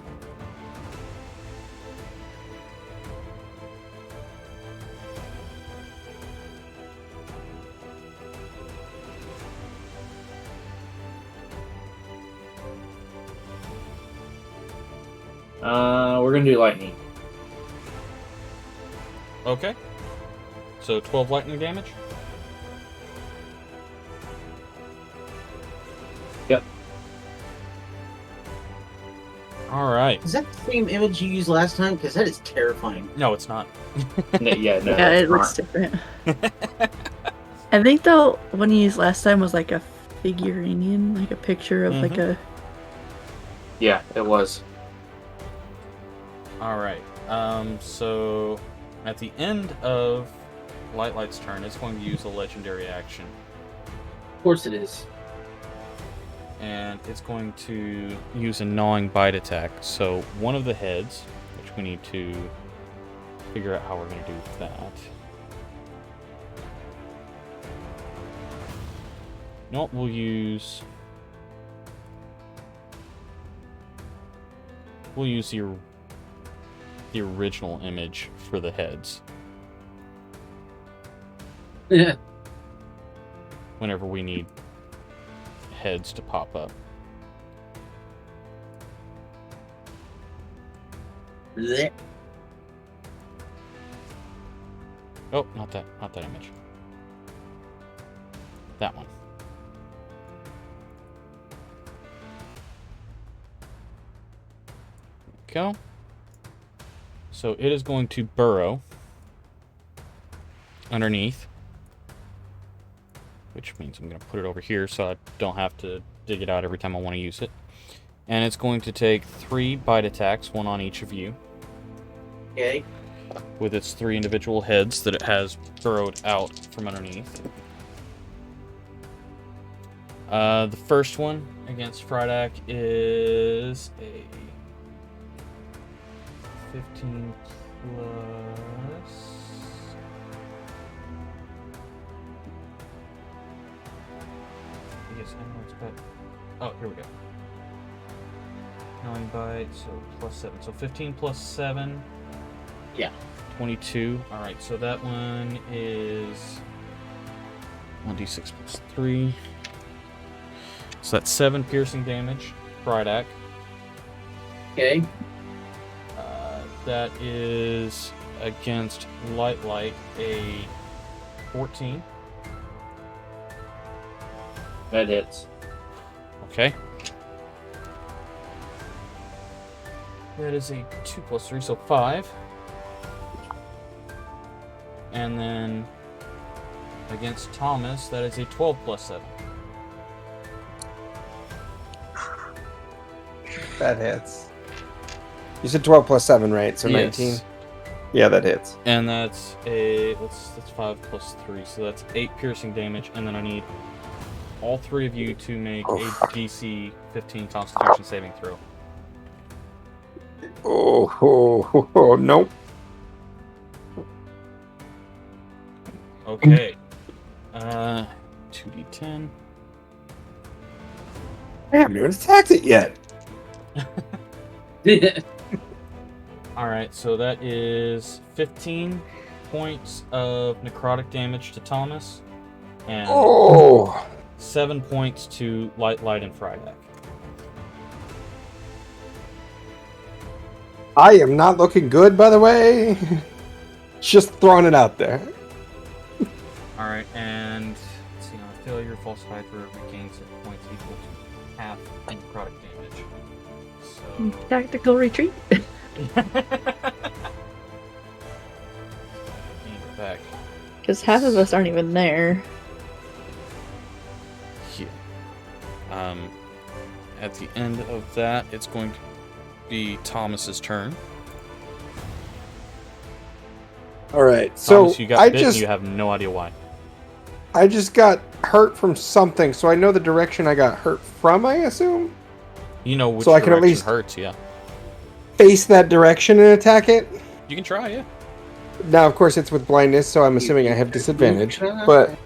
We're gonna do lightning. Okay. So 12 lightning damage? Yep. Alright. Is that the same image you used last time? Because that is terrifying. No, it's not. No, Yeah, it it's looks not. different. I think the one you used last time was like a figurine, like a picture of like a. Yeah, it was. Alright. So at the end of Light's turn, it's going to use a legendary action. Of course it is. And it's going to use a gnawing bite attack. So one of the heads, which we need to figure out how we're going to do that. No, we'll use the original image for the heads. Whenever we need heads to pop up. Blech. Oh, not that image. That one. Go. So it is going to burrow underneath, which means I'm going to put it over here so I don't have to dig it out every time I want to use it. And it's going to take 3 bite attacks, 1 on each of you, Okay. with its 3 individual heads that it has burrowed out from underneath. The first one against Frydak is a 15 plus... Yes, I know it's got... Oh, here we go. 9 bites, so plus 7. So 15 plus 7. Yeah. 22. Alright, so that one is 1d6 plus 3. So that's 7 piercing damage. Frydak. Okay. That is against Light a 14. That hits. Okay. That is a 2 plus 3, so 5. And then against Thomas, that is a 12 plus 7. That hits. You said 12 plus 7, right? So 19? Yes. Yeah, that hits. And that's that's 5 plus 3, so that's 8 piercing damage, and then I need all 3 of you to make a DC 15 Constitution saving throw. Oh, nope. Okay. 2d10. I haven't even attacked it yet. Alright, so that is 15 points of necrotic damage to Thomas, and 7 points to Light and Frydak. I am not looking good, by the way. Just throwing it out there. Alright, and let's see, on a failure, False Hydra regains hit points equal to half necrotic damage. So... Tactical retreat. Gain it back. Because half of us aren't even there. Yeah. At the end of that, it's going to be Thomas's turn. All right, so Thomas, you got bit and you have no idea why. I just got hurt from something, so I know the direction I got hurt from, I assume? You know which So I can at direction least hurts, yeah. Face that direction and attack it? You can try, yeah. Now, of course, it's with blindness, so I'm assuming I have disadvantage. But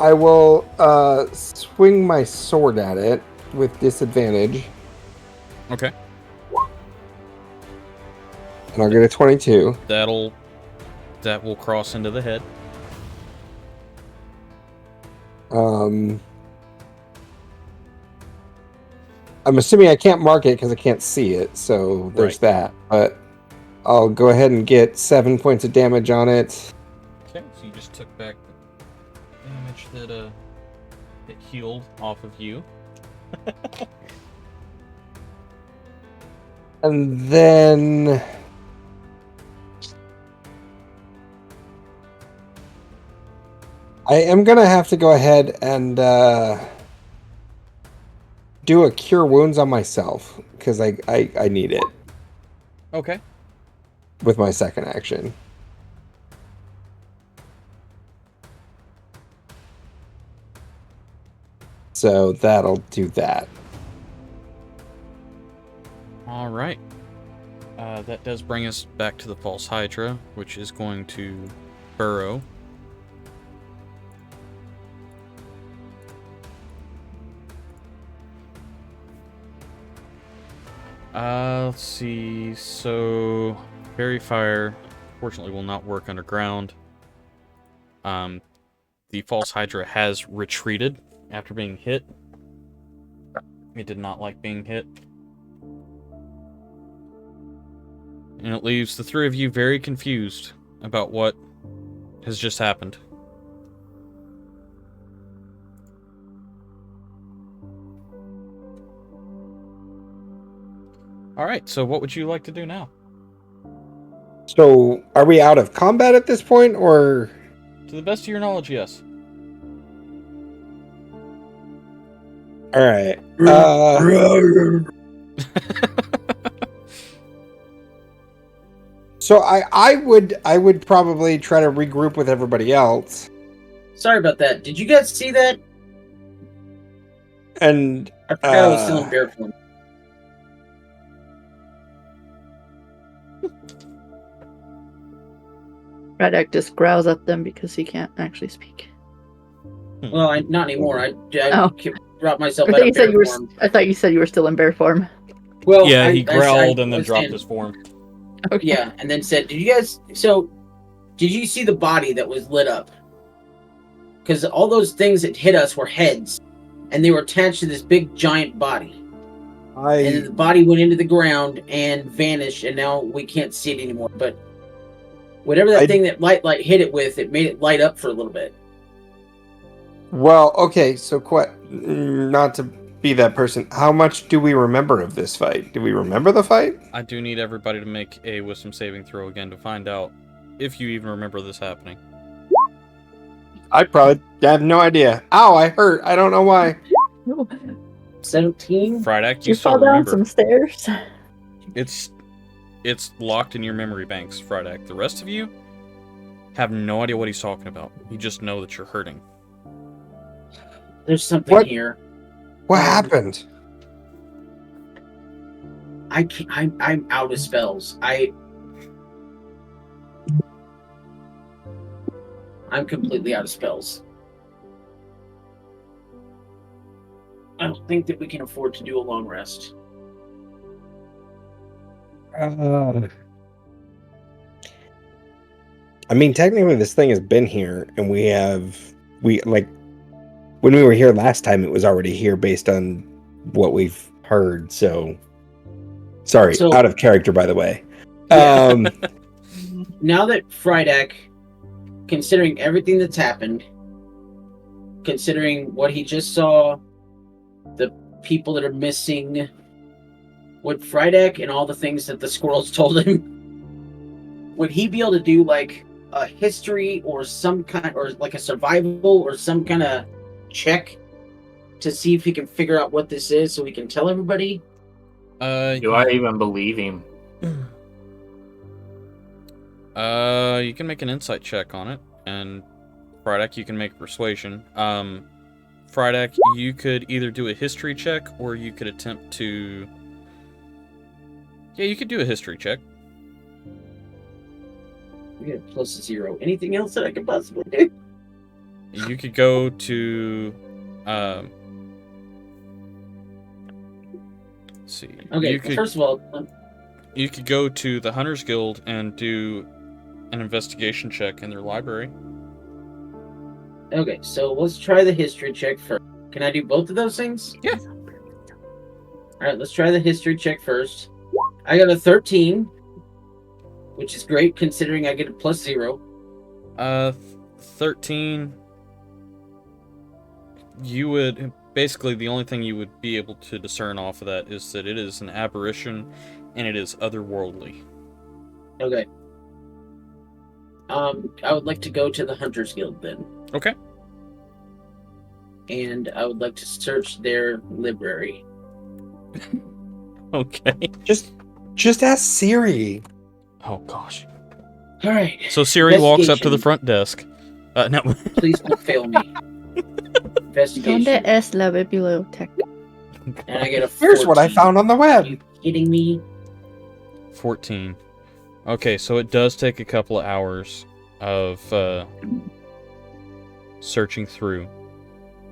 I will swing my sword at it with disadvantage. Okay. And I'll get a 22. That will cross into the head. I'm assuming I can't mark it because I can't see it, so there's that. But I'll go ahead and get 7 points of damage on it. Okay, so you just took back the damage that it healed off of you. And then I am going to have to go ahead and do a Cure Wounds on myself, because I need it Okay. with my second action. So that'll do that. All right. That does bring us back to the False Hydra, which is going to burrow. Let's see. So, Fairy Fire, fortunately, will not work underground. the false Hydra has retreated after being hit. It did not like being hit. And it leaves the three of you very confused about what has just happened. Alright, so what would you like to do now? So, are we out of combat at this point, or? To the best of your knowledge, yes. All right. So I would probably try to regroup with everybody else. Sorry about that. Did you guys see that? And I forgot I was still in bear form. Radek just growls at them because he can't actually speak. Well, not anymore. I Oh. brought myself I out thought, you of said bear you were, form. I thought you said you were still in bear form. Well, Yeah, he growled and then was dropped saying- his form. Okay. Yeah, and then said, "Did you guys? So, did you see the body that was lit up? Because all those things that hit us were heads, and they were attached to this big giant body. And then the body went into the ground and vanished, and now we can't see it anymore. But whatever that thing that light hit it with, it made it light up for a little bit. Well, okay, so not to be that person, how much do we remember of this fight? Do we remember the fight? I do need everybody to make a wisdom saving throw again to find out if you even remember this happening. I probably have no idea. Ow, I hurt. I don't know why. 17. Friedak, Did you you still fall down remember. some stairs? It's locked in your memory banks, Friedak. The rest of you have no idea what he's talking about. You just know that you're hurting. There's something What? here. What happened? I can't, I'm out of spells. I'm completely out of spells. I don't think that we can afford to do a long rest. I mean, technically, this thing has been here, and when we were here last time, it was already here based on what we've heard. So, sorry, So- out of character, by the way. Yeah. Um, Now that Friedak, considering everything that's happened, considering what he just saw, the people that are missing, would Friedak and all the things that the squirrels told him, would he be able to do like a history or some kind, or like a survival or some kind of check to see if he can figure out what this is so we can tell everybody? Do I even believe him? You can make an insight check on it, and Friedak, you can make persuasion. Friedak, you could either do a history check, or you could attempt to... Yeah, you could do a history check. We get +0. Anything else that I could possibly do? You could go to... let's see. Okay, You could, first of all, you could go to the Hunters Guild and do an investigation check in their library. okay, so let's try the history check first. Can I do both of those things? Yeah. Alright, let's try the history check first. I got a 13, which is great considering I get a +0. 13. You would... Basically, the only thing you would be able to discern off of that is that it is an aberration, and it is otherworldly. Okay. I would like to go to the Hunters Guild then. Okay. And I would like to search their library. Okay. just ask Siri. Oh, gosh. Alright. So Siri walks up to the Investigation. front desk. No. Please don't fail me. Investigation. ¿Dónde es la biblioteca? And I get a 14. Here's what I found on the Are web. you kidding me? 14. Okay, so it does take a couple of hours of searching through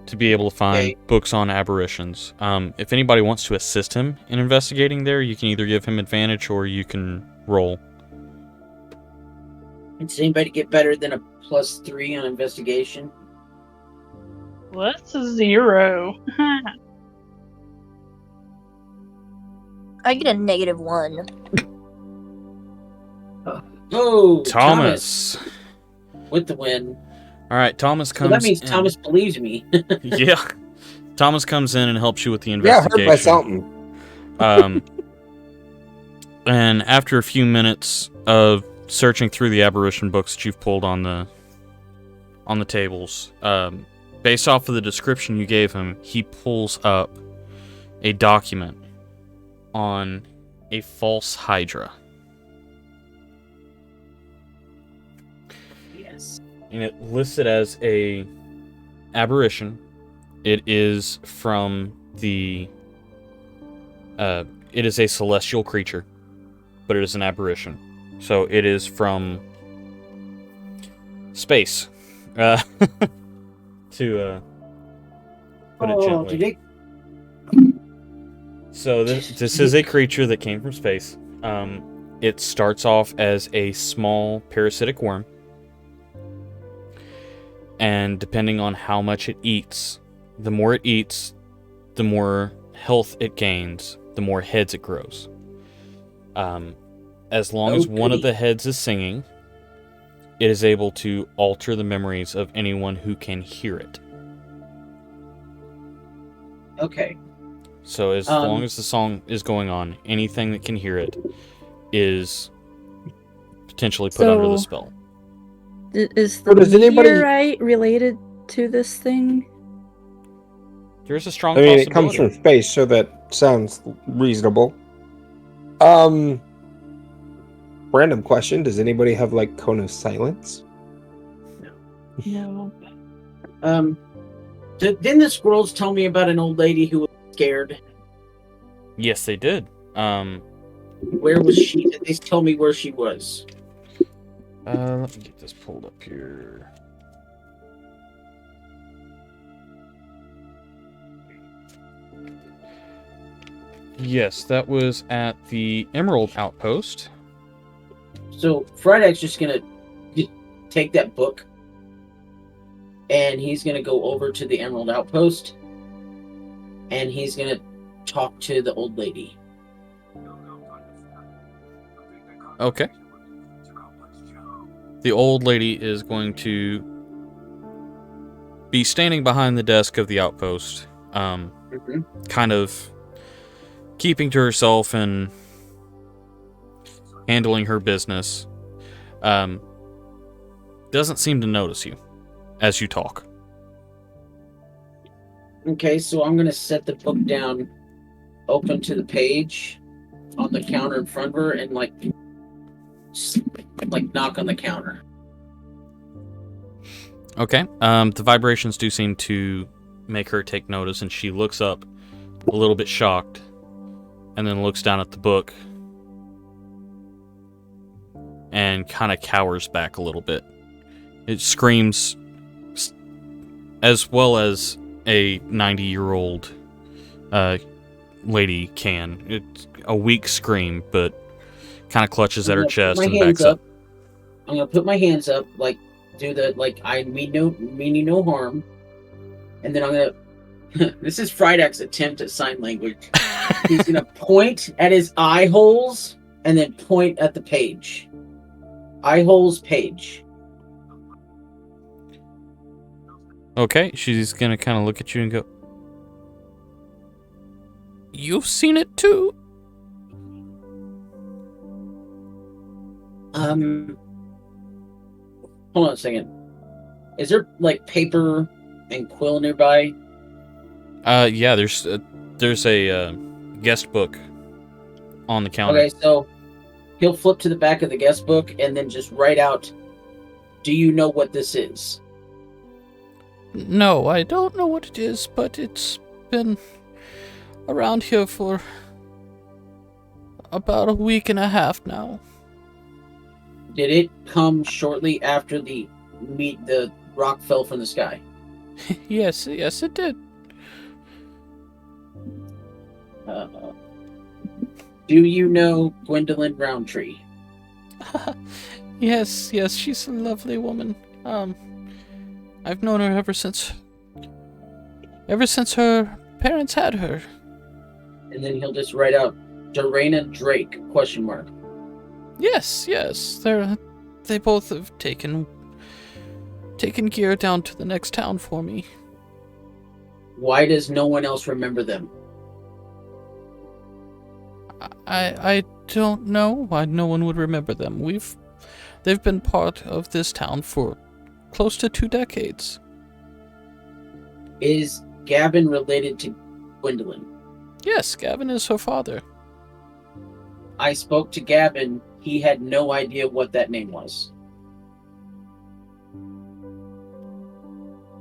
to be able to find Okay. books on aberrations. If anybody wants to assist him in investigating there, you can either give him advantage or you can roll. Does anybody get better than a +3 on investigation? What's a 0? I get a -1. Oh, Thomas. with the win. All right, Thomas So comes that means in. Thomas believes me. Yeah. Thomas comes in and helps you with the Yeah, hurt by investigation. something. And after a few minutes of searching through the aberration books that you've pulled on the tables, based off of the description you gave him, he pulls up a document on a false Hydra. Yes. And it lists it as a aberration. It is from the it is a celestial creature, but it is an aberration. So it is from space. To put it gently. Did it? So this is a creature that came from space. It starts off as a small parasitic worm. And depending on how much it eats, the more it eats, the more health it gains, the more heads it grows. As long as one of the heads is singing, it is able to alter the memories of anyone who can hear it. Okay. So as long as the song is going on, anything that can hear it is potentially put under the spell. Is Or the does anybody- meteorite related to this thing? There's a strong I mean, possibility. it comes from space, so that sounds reasonable. Random question: does anybody have like cone of silence? No. Didn't the squirrels tell me about an old lady who was scared? Yes, they did. Where was she? Did they tell me where she was? Let me get this pulled up here. Yes, that was at the Emerald Outpost. So Friday's just gonna take that book, and he's gonna go over to the Emerald Outpost, and he's gonna talk to the old lady. Okay. The old lady is going to be standing behind the desk of the outpost, kind of keeping to herself and handling her business. Doesn't seem to notice you as you talk. Okay, so I'm gonna set the book down, open to the page on the counter in front of her, and like knock on the counter. Okay. The vibrations do seem to make her take notice, and she looks up a little bit shocked, and then looks down at the book and kind of cowers back a little bit. It screams as well as a 90-year-old lady can. It's a weak scream, but kind of clutches at her chest and backs up. I'm gonna put my hands up, like do the I mean you no harm, and then I'm gonna. This is Frydak's attempt at sign language. He's gonna point at his eye holes and then point at the page. Eye holes, page. Okay, she's gonna kind of look at you and go, "You've seen it too?" Hold on a second. Is there like paper and quill nearby? Yeah. There's a guest book on the counter. Okay, so he'll flip to the back of the guest book and then just write out, "Do you know what this is?" No, I don't know what it is, but it's been around here for about a week and a half now. Did it come shortly after the rock fell from the sky? Yes, it did. Do you know Gwendolyn Roundtree? Yes, she's a lovely woman. I've known her ever since Ever since her parents had her. And then he'll just write out Dorena Drake, question mark. Yes, they both have taken gear down to the next town for me. Why does no one else remember them? I don't know why no one would remember them. They've been part of this town for close to 2 decades. Is Gavin related to Gwendolyn? Yes, Gavin is her father. I spoke to Gavin. He had no idea what that name was.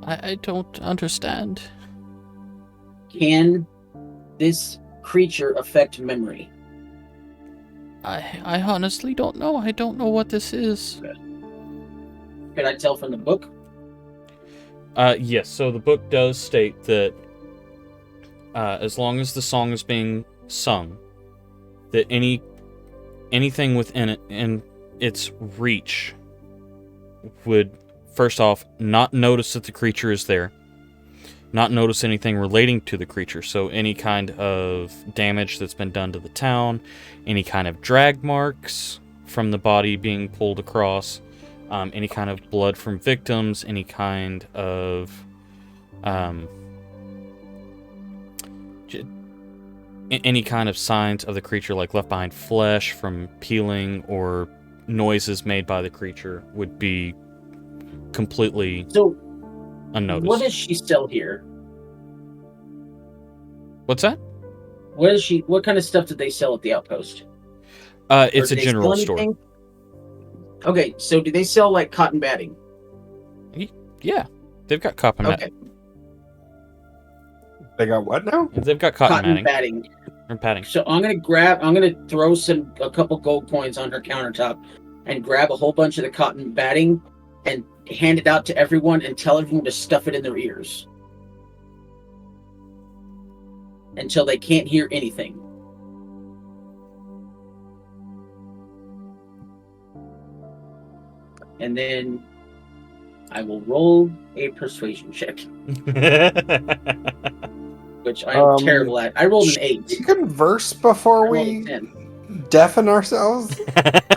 I don't understand. Can this creature affect memory? I honestly don't know. I don't know what this is. Could I tell from the book? Yes, so the book does state that as long as the song is being sung, that anything within it in its reach would, first off, not notice that the creature is there, not notice anything relating to the creature, so any kind of damage that's been done to the town, any kind of drag marks from the body being pulled across, any kind of blood from victims, any kind of any kind of signs of the creature, like left behind flesh from peeling or noises made by the creature, would be completely unnoticed. What does she sell here? What's that? What kind of stuff did they sell at the outpost? It's Or a do they general sell store. anything? Okay, so do they sell like cotton batting? Yeah, they've got cotton Okay, They got what now? They've got cotton batting. or padding. So I'm gonna throw a couple gold coins on her countertop and grab a whole bunch of the cotton batting and hand it out to everyone and tell everyone to stuff it in their ears until they can't hear anything. And then I will roll a persuasion check, which I am terrible at. I rolled an 8. We converse before I rolled we a 10. deafen ourselves?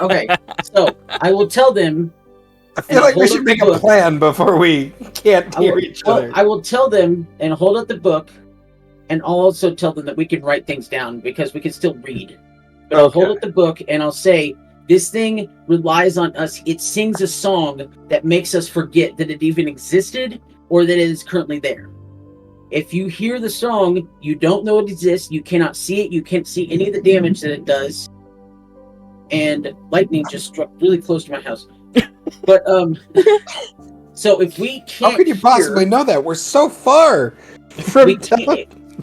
Okay, so I will tell them. I feel like we hold should up make the a book. plan before we can't hear each other. I will tell them and hold up the book, and I'll also tell them that we can write things down because we can still read. But I'll hold up the book and I'll say, this thing relies on us. It sings a song that makes us forget that it even existed or that it is currently there. If you hear the song, you don't know it exists, you cannot see it, you can't see any of the damage that it does. And lightning just struck really close to my house. But so if we can't, how could you possibly know that? We're so far from.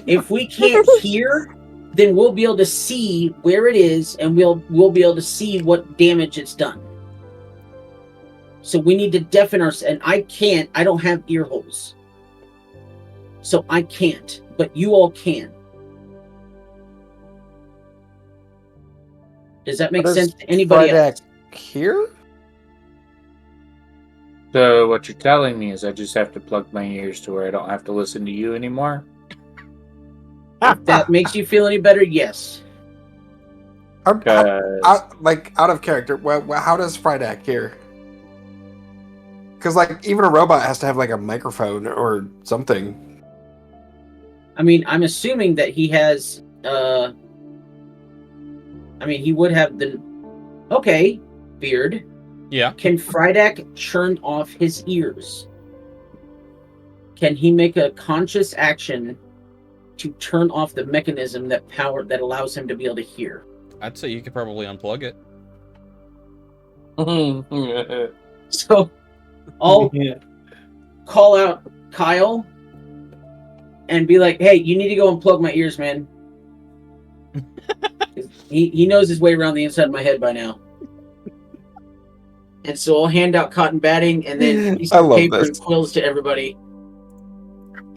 If we can't hear, then we'll be able to see where it is, and we'll be able to see what damage it's done. So we need to deafen ourselves, and I can't. I don't have ear holes, so I can't. But you all can. Does that make sense to anybody else? Here? So what you're telling me is I just have to plug my ears to where I don't have to listen to you anymore? If that makes you feel any better, yes. Out of character, how does Frydak hear? Because even a robot has to have a microphone or something. I mean, I'm assuming that he has. He would have the. Okay, Beard. Yeah. Can Frydak turn off his ears? Can he make a conscious action to turn off the mechanism that allows him to be able to hear? I'd say you could probably unplug it. So I'll call out Kyle and be like, hey, you need to go unplug my ears, man. he knows his way around the inside of my head by now. And so I'll hand out cotton batting and then piece of paper and quills to everybody.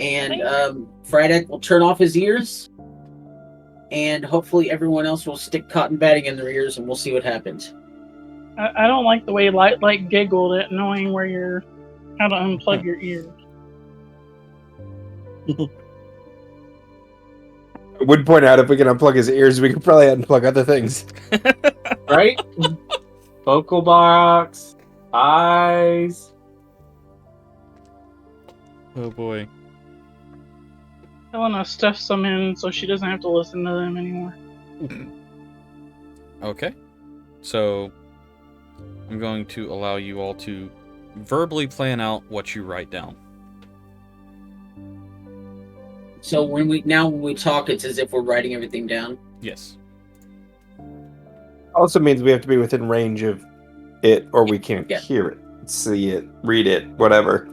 And Frydak will turn off his ears. And hopefully everyone else will stick cotton batting in their ears and we'll see what happens. I don't like the way Light giggled at knowing how to unplug your ears. I would point out if we can unplug his ears, we could probably unplug other things. Right? Vocal box, eyes. Oh boy. Helena stuffs some in so she doesn't have to listen to them anymore. Okay. So I'm going to allow you all to verbally plan out what you write down. So when we talk, it's as if we're writing everything down. Yes. Also means we have to be within range of it, or we can't Yeah. hear it, see it, read it, whatever.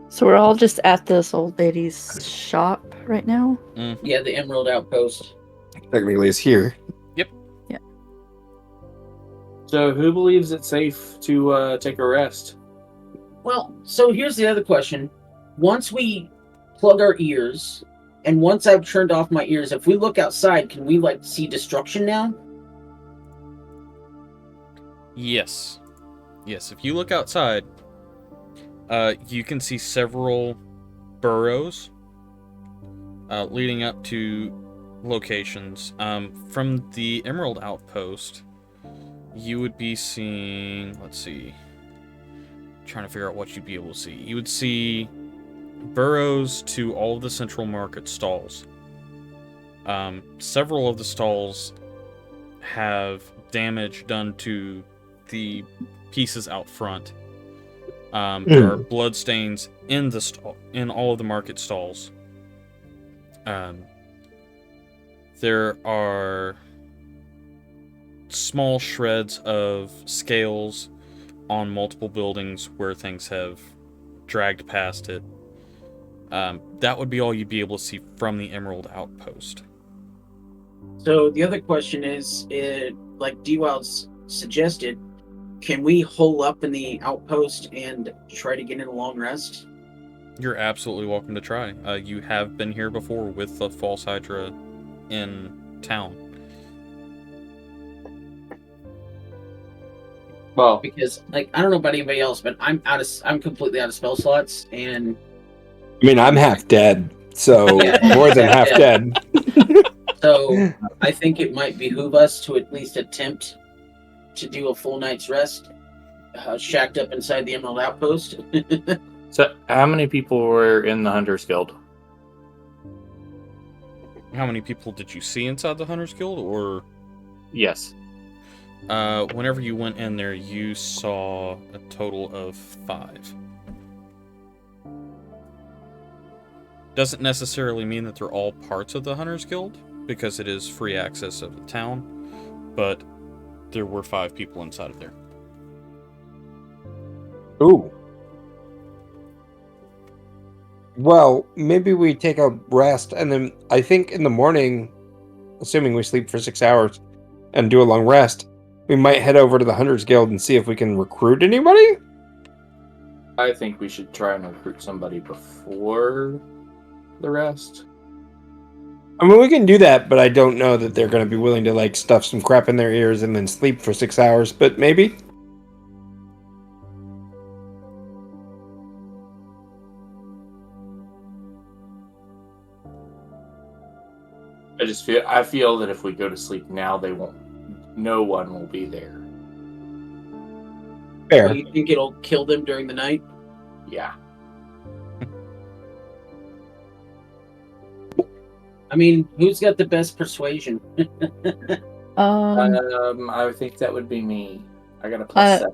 So we're all just at this old lady's shop right now? Yeah, the Emerald Outpost. Technically, it's here. So who believes it's safe to take a rest? Well, so here's the other question. Once we plug our ears, and once I've turned off my ears, if we look outside, can we see destruction now? Yes. Yes, if you look outside, you can see several burrows leading up to locations. From the Emerald Outpost, you would be seeing, let's see, trying to figure out what you'd be able to see. You would see burrows to all of the central market stalls. Several of the stalls have damage done to the pieces out front. There are blood stains in in all of the market stalls. There are small shreds of scales on multiple buildings where things have dragged past it. That would be all you'd be able to see from the Emerald Outpost. So the other question is, like D-Wild's suggested, can we hole up in the outpost and try to get in a long rest? You're absolutely welcome to try. You have been here before with the False Hydra in town. Well, Because I don't know about anybody else, but I'm completely out of spell slots, and I mean, I'm half dead, so Yeah. more than half dead. so I think it might behoove us to at least attempt to do a full night's rest, shacked up inside the Emerald Outpost. so how many people were in the Hunters Guild? How many people did you see inside the Hunters Guild, or Yes. whenever you went in there, you saw a total of 5. Doesn't necessarily mean that they're all parts of the Hunters Guild, because it is free access of the town, but there were 5 people inside of there. Ooh. Well, maybe we take a rest, and then I think in the morning, assuming we sleep for 6 hours and do a long rest, we might head over to the Hunters Guild and see if we can recruit anybody? I think we should try and recruit somebody before the rest. I mean, we can do that, but I don't know that they're going to be willing to, stuff some crap in their ears and then sleep for 6 hours, but maybe. I feel that if we go to sleep now, no one will be there. Fair. So you think it'll kill them during the night? Yeah. I mean, who's got the best persuasion? I think that would be me. I got a +7.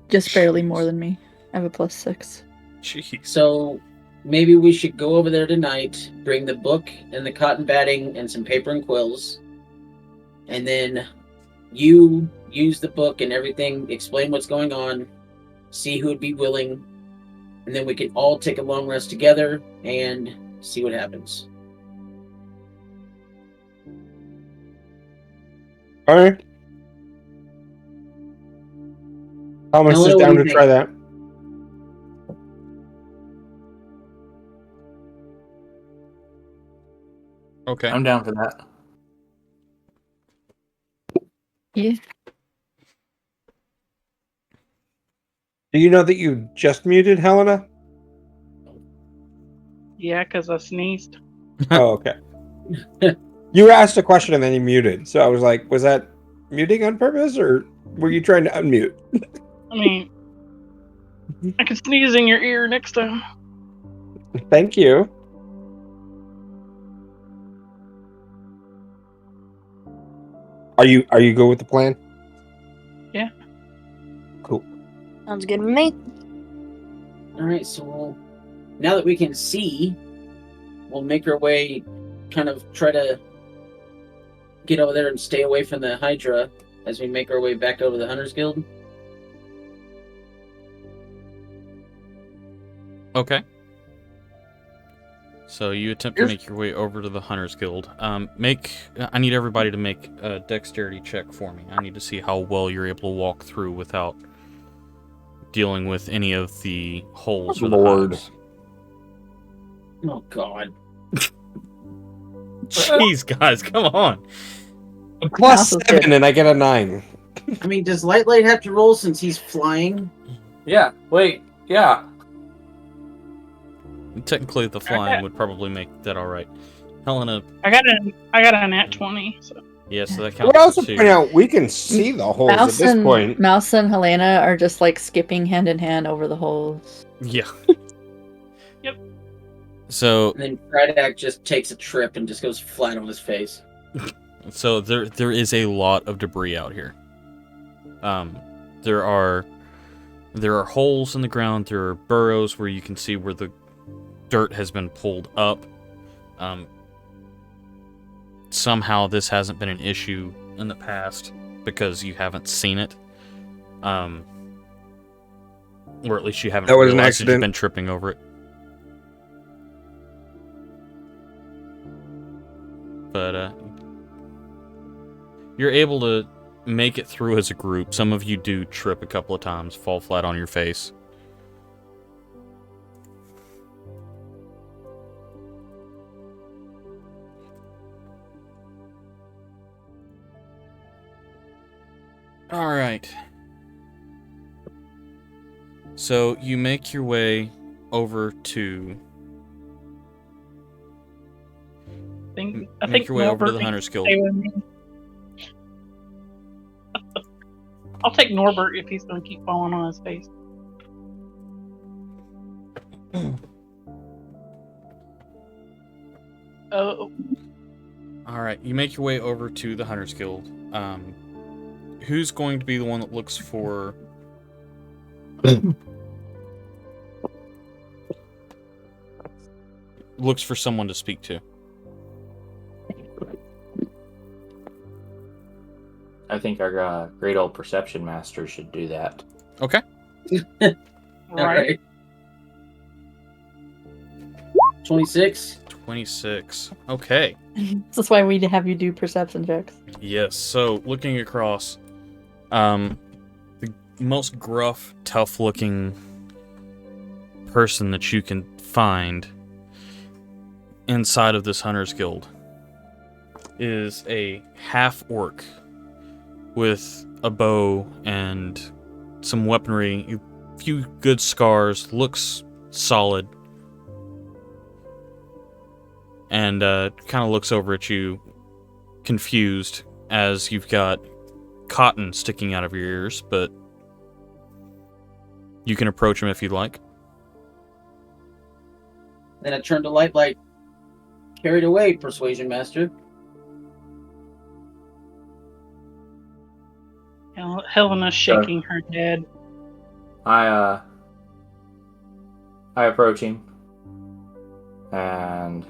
Just barely more than me. I have a +6. Jeez. So maybe we should go over there tonight, bring the book and the cotton batting and some paper and quills, and then you use the book and everything, explain what's going on, see who would be willing, and then we can all take a long rest together and see what happens. All right. Thomas Hello, is what down do to you try think? that. Okay. I'm down for that. Yeah. Do you know that you just muted Helena? Yeah, because I sneezed. Oh, okay. You asked a question and then you muted. So I was like, was that muting on purpose or were you trying to unmute? I mean, I can sneeze in your ear next time. Thank you. Are you good with the plan? Yeah. Cool. Sounds good with me. All right, so now that we can see, we'll make our way, kind of try to get over there and stay away from the Hydra as we make our way back over the Hunters Guild. Okay. So you attempt to make your way over to the Hunters Guild. I need everybody to make a dexterity check for me. I need to see how well you're able to walk through without dealing with any of the holes or the Lord. hives. Oh God! Jeez, guys, come on. Plus Mouse is 7 good. and I get a 9. I mean, does Light have to roll since he's flying? Yeah. Wait. Yeah. Technically, the flying Okay. would probably make that all right. Helena, I got a nat 20. So yeah, so that I would counts also as a point 2. out we can see the holes at this point. Mouse and Helena are just like skipping hand in hand over the holes. Yeah. Yep. So And then Krydak just takes a trip and just goes flat on his face. So there is a lot of debris out here. There are holes in the ground. There are burrows where you can see where the dirt has been pulled up. Somehow this hasn't been an issue in the past because you haven't seen it. Or at least you haven't That was an realized that you've accident. been tripping over it. But you're able to make it through as a group. Some of you do trip a couple of times, fall flat on your face. All right. So you make your way over to I make think your way over to the Norbert Hunters Guild. stay with me. I'll take Norbert if he's going to keep falling on his face. Oh, All right, you make your way over to the Hunters Guild. Who's going to be the one that looks for? Looks for someone to speak to. I think our great old perception master should do that. Okay. right. 26. 26. Okay. This is why we have you do perception checks. Yes. So looking across, the most gruff, tough-looking person that you can find inside of this Hunters Guild is a half-orc with a bow and some weaponry, a few good scars, looks solid, and kind of looks over at you confused as you've got cotton sticking out of your ears, but you can approach him if you'd like. Then I turn to Light. Carried away, Persuasion Master. Helena's shaking her head. I approach him, and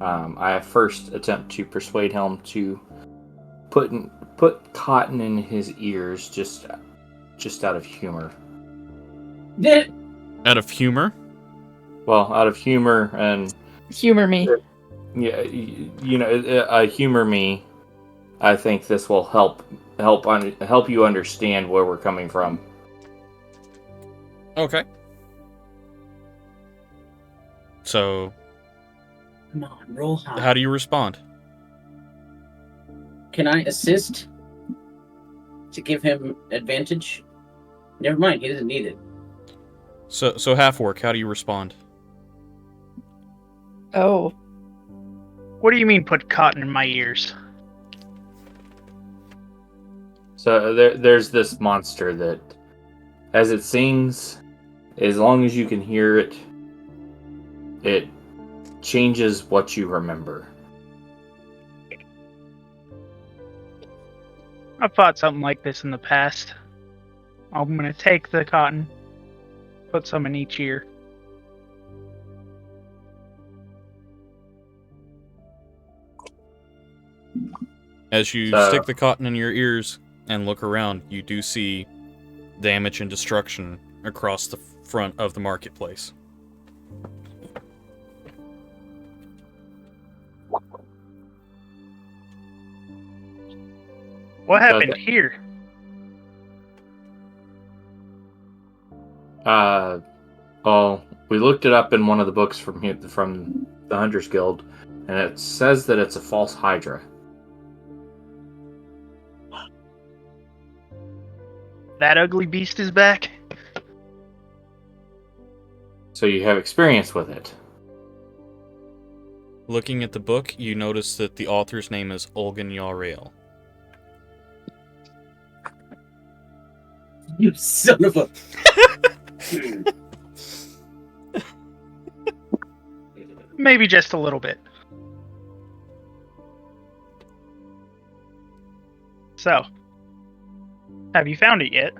I first attempt to persuade him to put cotton in his ears, just out of humor. Out of humor? Well, out of humor and Humor me. yeah, humor me. I think this will help you understand where we're coming from. Okay. So, Come on, roll high. how do you respond? Can I assist to give him advantage? Never mind, he doesn't need it. So half-orc, how do you respond? Oh. What do you mean put cotton in my ears? So there's this monster that, as it sings, as long as you can hear it, it changes what you remember. I've fought something like this in the past. I'm gonna take the cotton, put some in each ear. As you So- stick the cotton in your ears and look around, you do see damage and destruction across the front of the marketplace. What happened Okay. here? Well, we looked it up in one of the books from the Hunters Guild, and it says that it's a false Hydra. That ugly beast is back? So you have experience with it. Looking at the book, you notice that the author's name is Olgan Yarrail. You son of a. Maybe just a little bit. So, have you found it yet?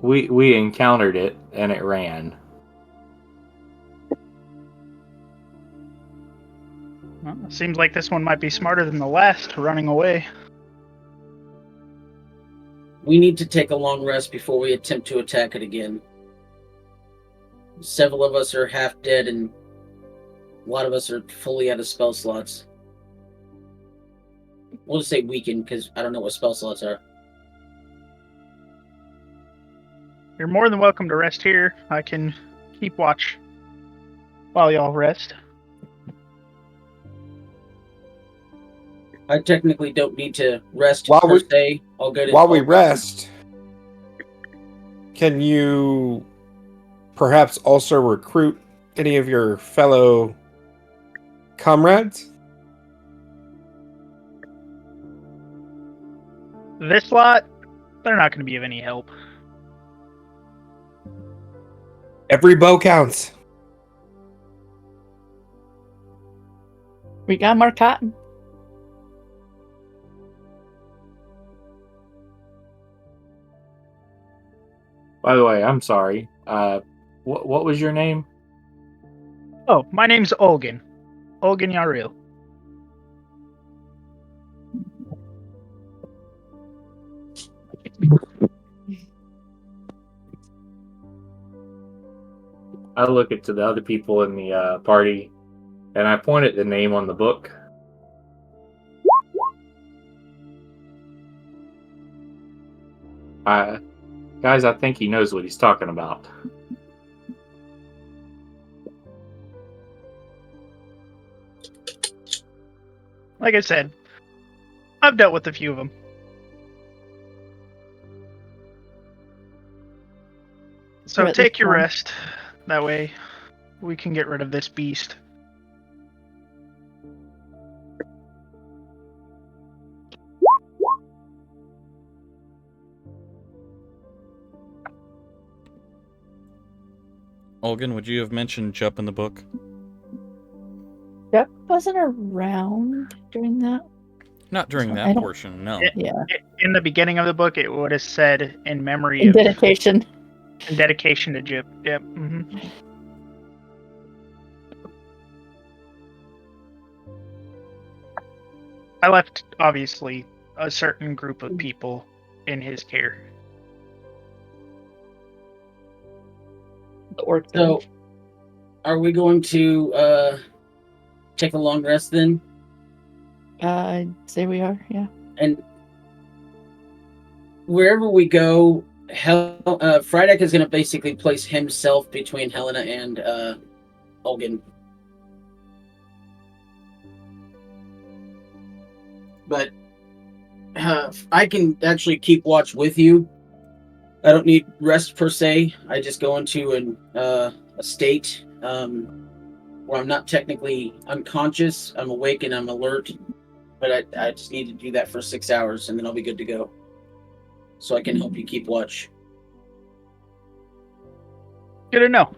We encountered it, and it ran. Well, it seems like this one might be smarter than the last, running away. We need to take a long rest before we attempt to attack it again. Several of us are half dead, and a lot of us are fully out of spell slots. We'll just say weakened, because I don't know what spell slots are. You're more than welcome to rest here. I can keep watch while y'all rest. I technically don't need to rest While per we- se. I'll go to While we rest, can you perhaps also recruit any of your fellow comrades? This lot, they're not going to be of any help. Every bow counts. We got more cotton. By the way, I'm sorry. What was your name? Oh, my name's Olgan. Olgan Yaril. I look at to the other people in the party, and I point at the name on the book. Guys, I think he knows what he's talking about. Like I said, I've dealt with a few of them. So Or at take least your one. rest. That way, we can get rid of this beast. Olgan, would you have mentioned Jup in the book? Jeff wasn't around during that. Not during I that don't- portion, no. Yeah. In the beginning of the book, it would have said in memory In of dedication. in dedication to Jip. Yep. I left, obviously, a certain group of people in his care. The orc. So, are we going to take a long rest then? I'd say we are, yeah. And wherever we go, Frydek is going to basically place himself between Helena and Olgan. But I can actually keep watch with you. I don't need rest per se. I just go into a state where I'm not technically unconscious. I'm awake and I'm alert, but I just need to do that for 6 hours, and then I'll be good to go. So I can help you keep watch. Good to know.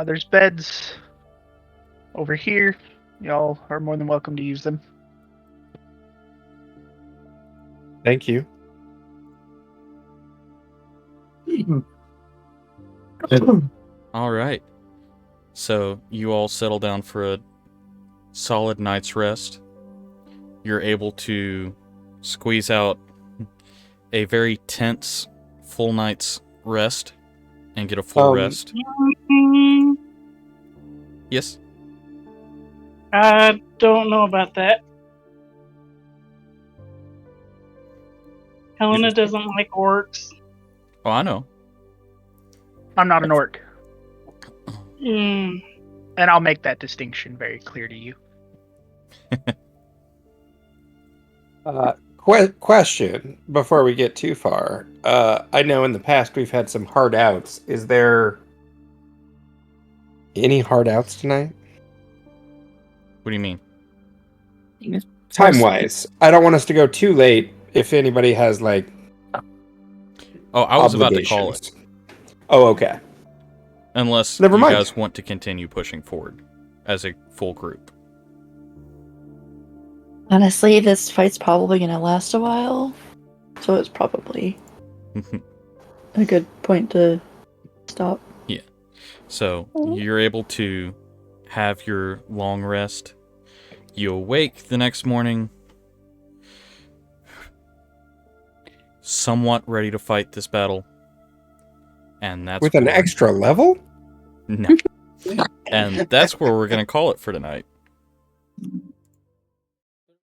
There's beds over here. Y'all are more than welcome to use them. Thank you. All right. So you all settle down for a solid night's rest. You're able to squeeze out a very tense full night's rest and get a full rest. Yes? I don't know about that. Helena doesn't like orcs. Oh, I know. I'm not an orc, Mm. and I'll make that distinction very clear to you. Question before we get too far. I know in the past we've had some hard outs. Is there any hard outs tonight? What do you mean? Time-wise. I don't want us to go too late if anybody has, like, Oh, I was about to call it. Oh, okay. Unless Never you mind. guys want to continue pushing forward as a full group. Honestly, this fight's probably going to last a while, so it's probably a good point to stop. Yeah. So you're able to have your long rest. You awake the next morning, somewhat ready to fight this battle. And that's With an extra level? No. And that's where we're going to call it for tonight.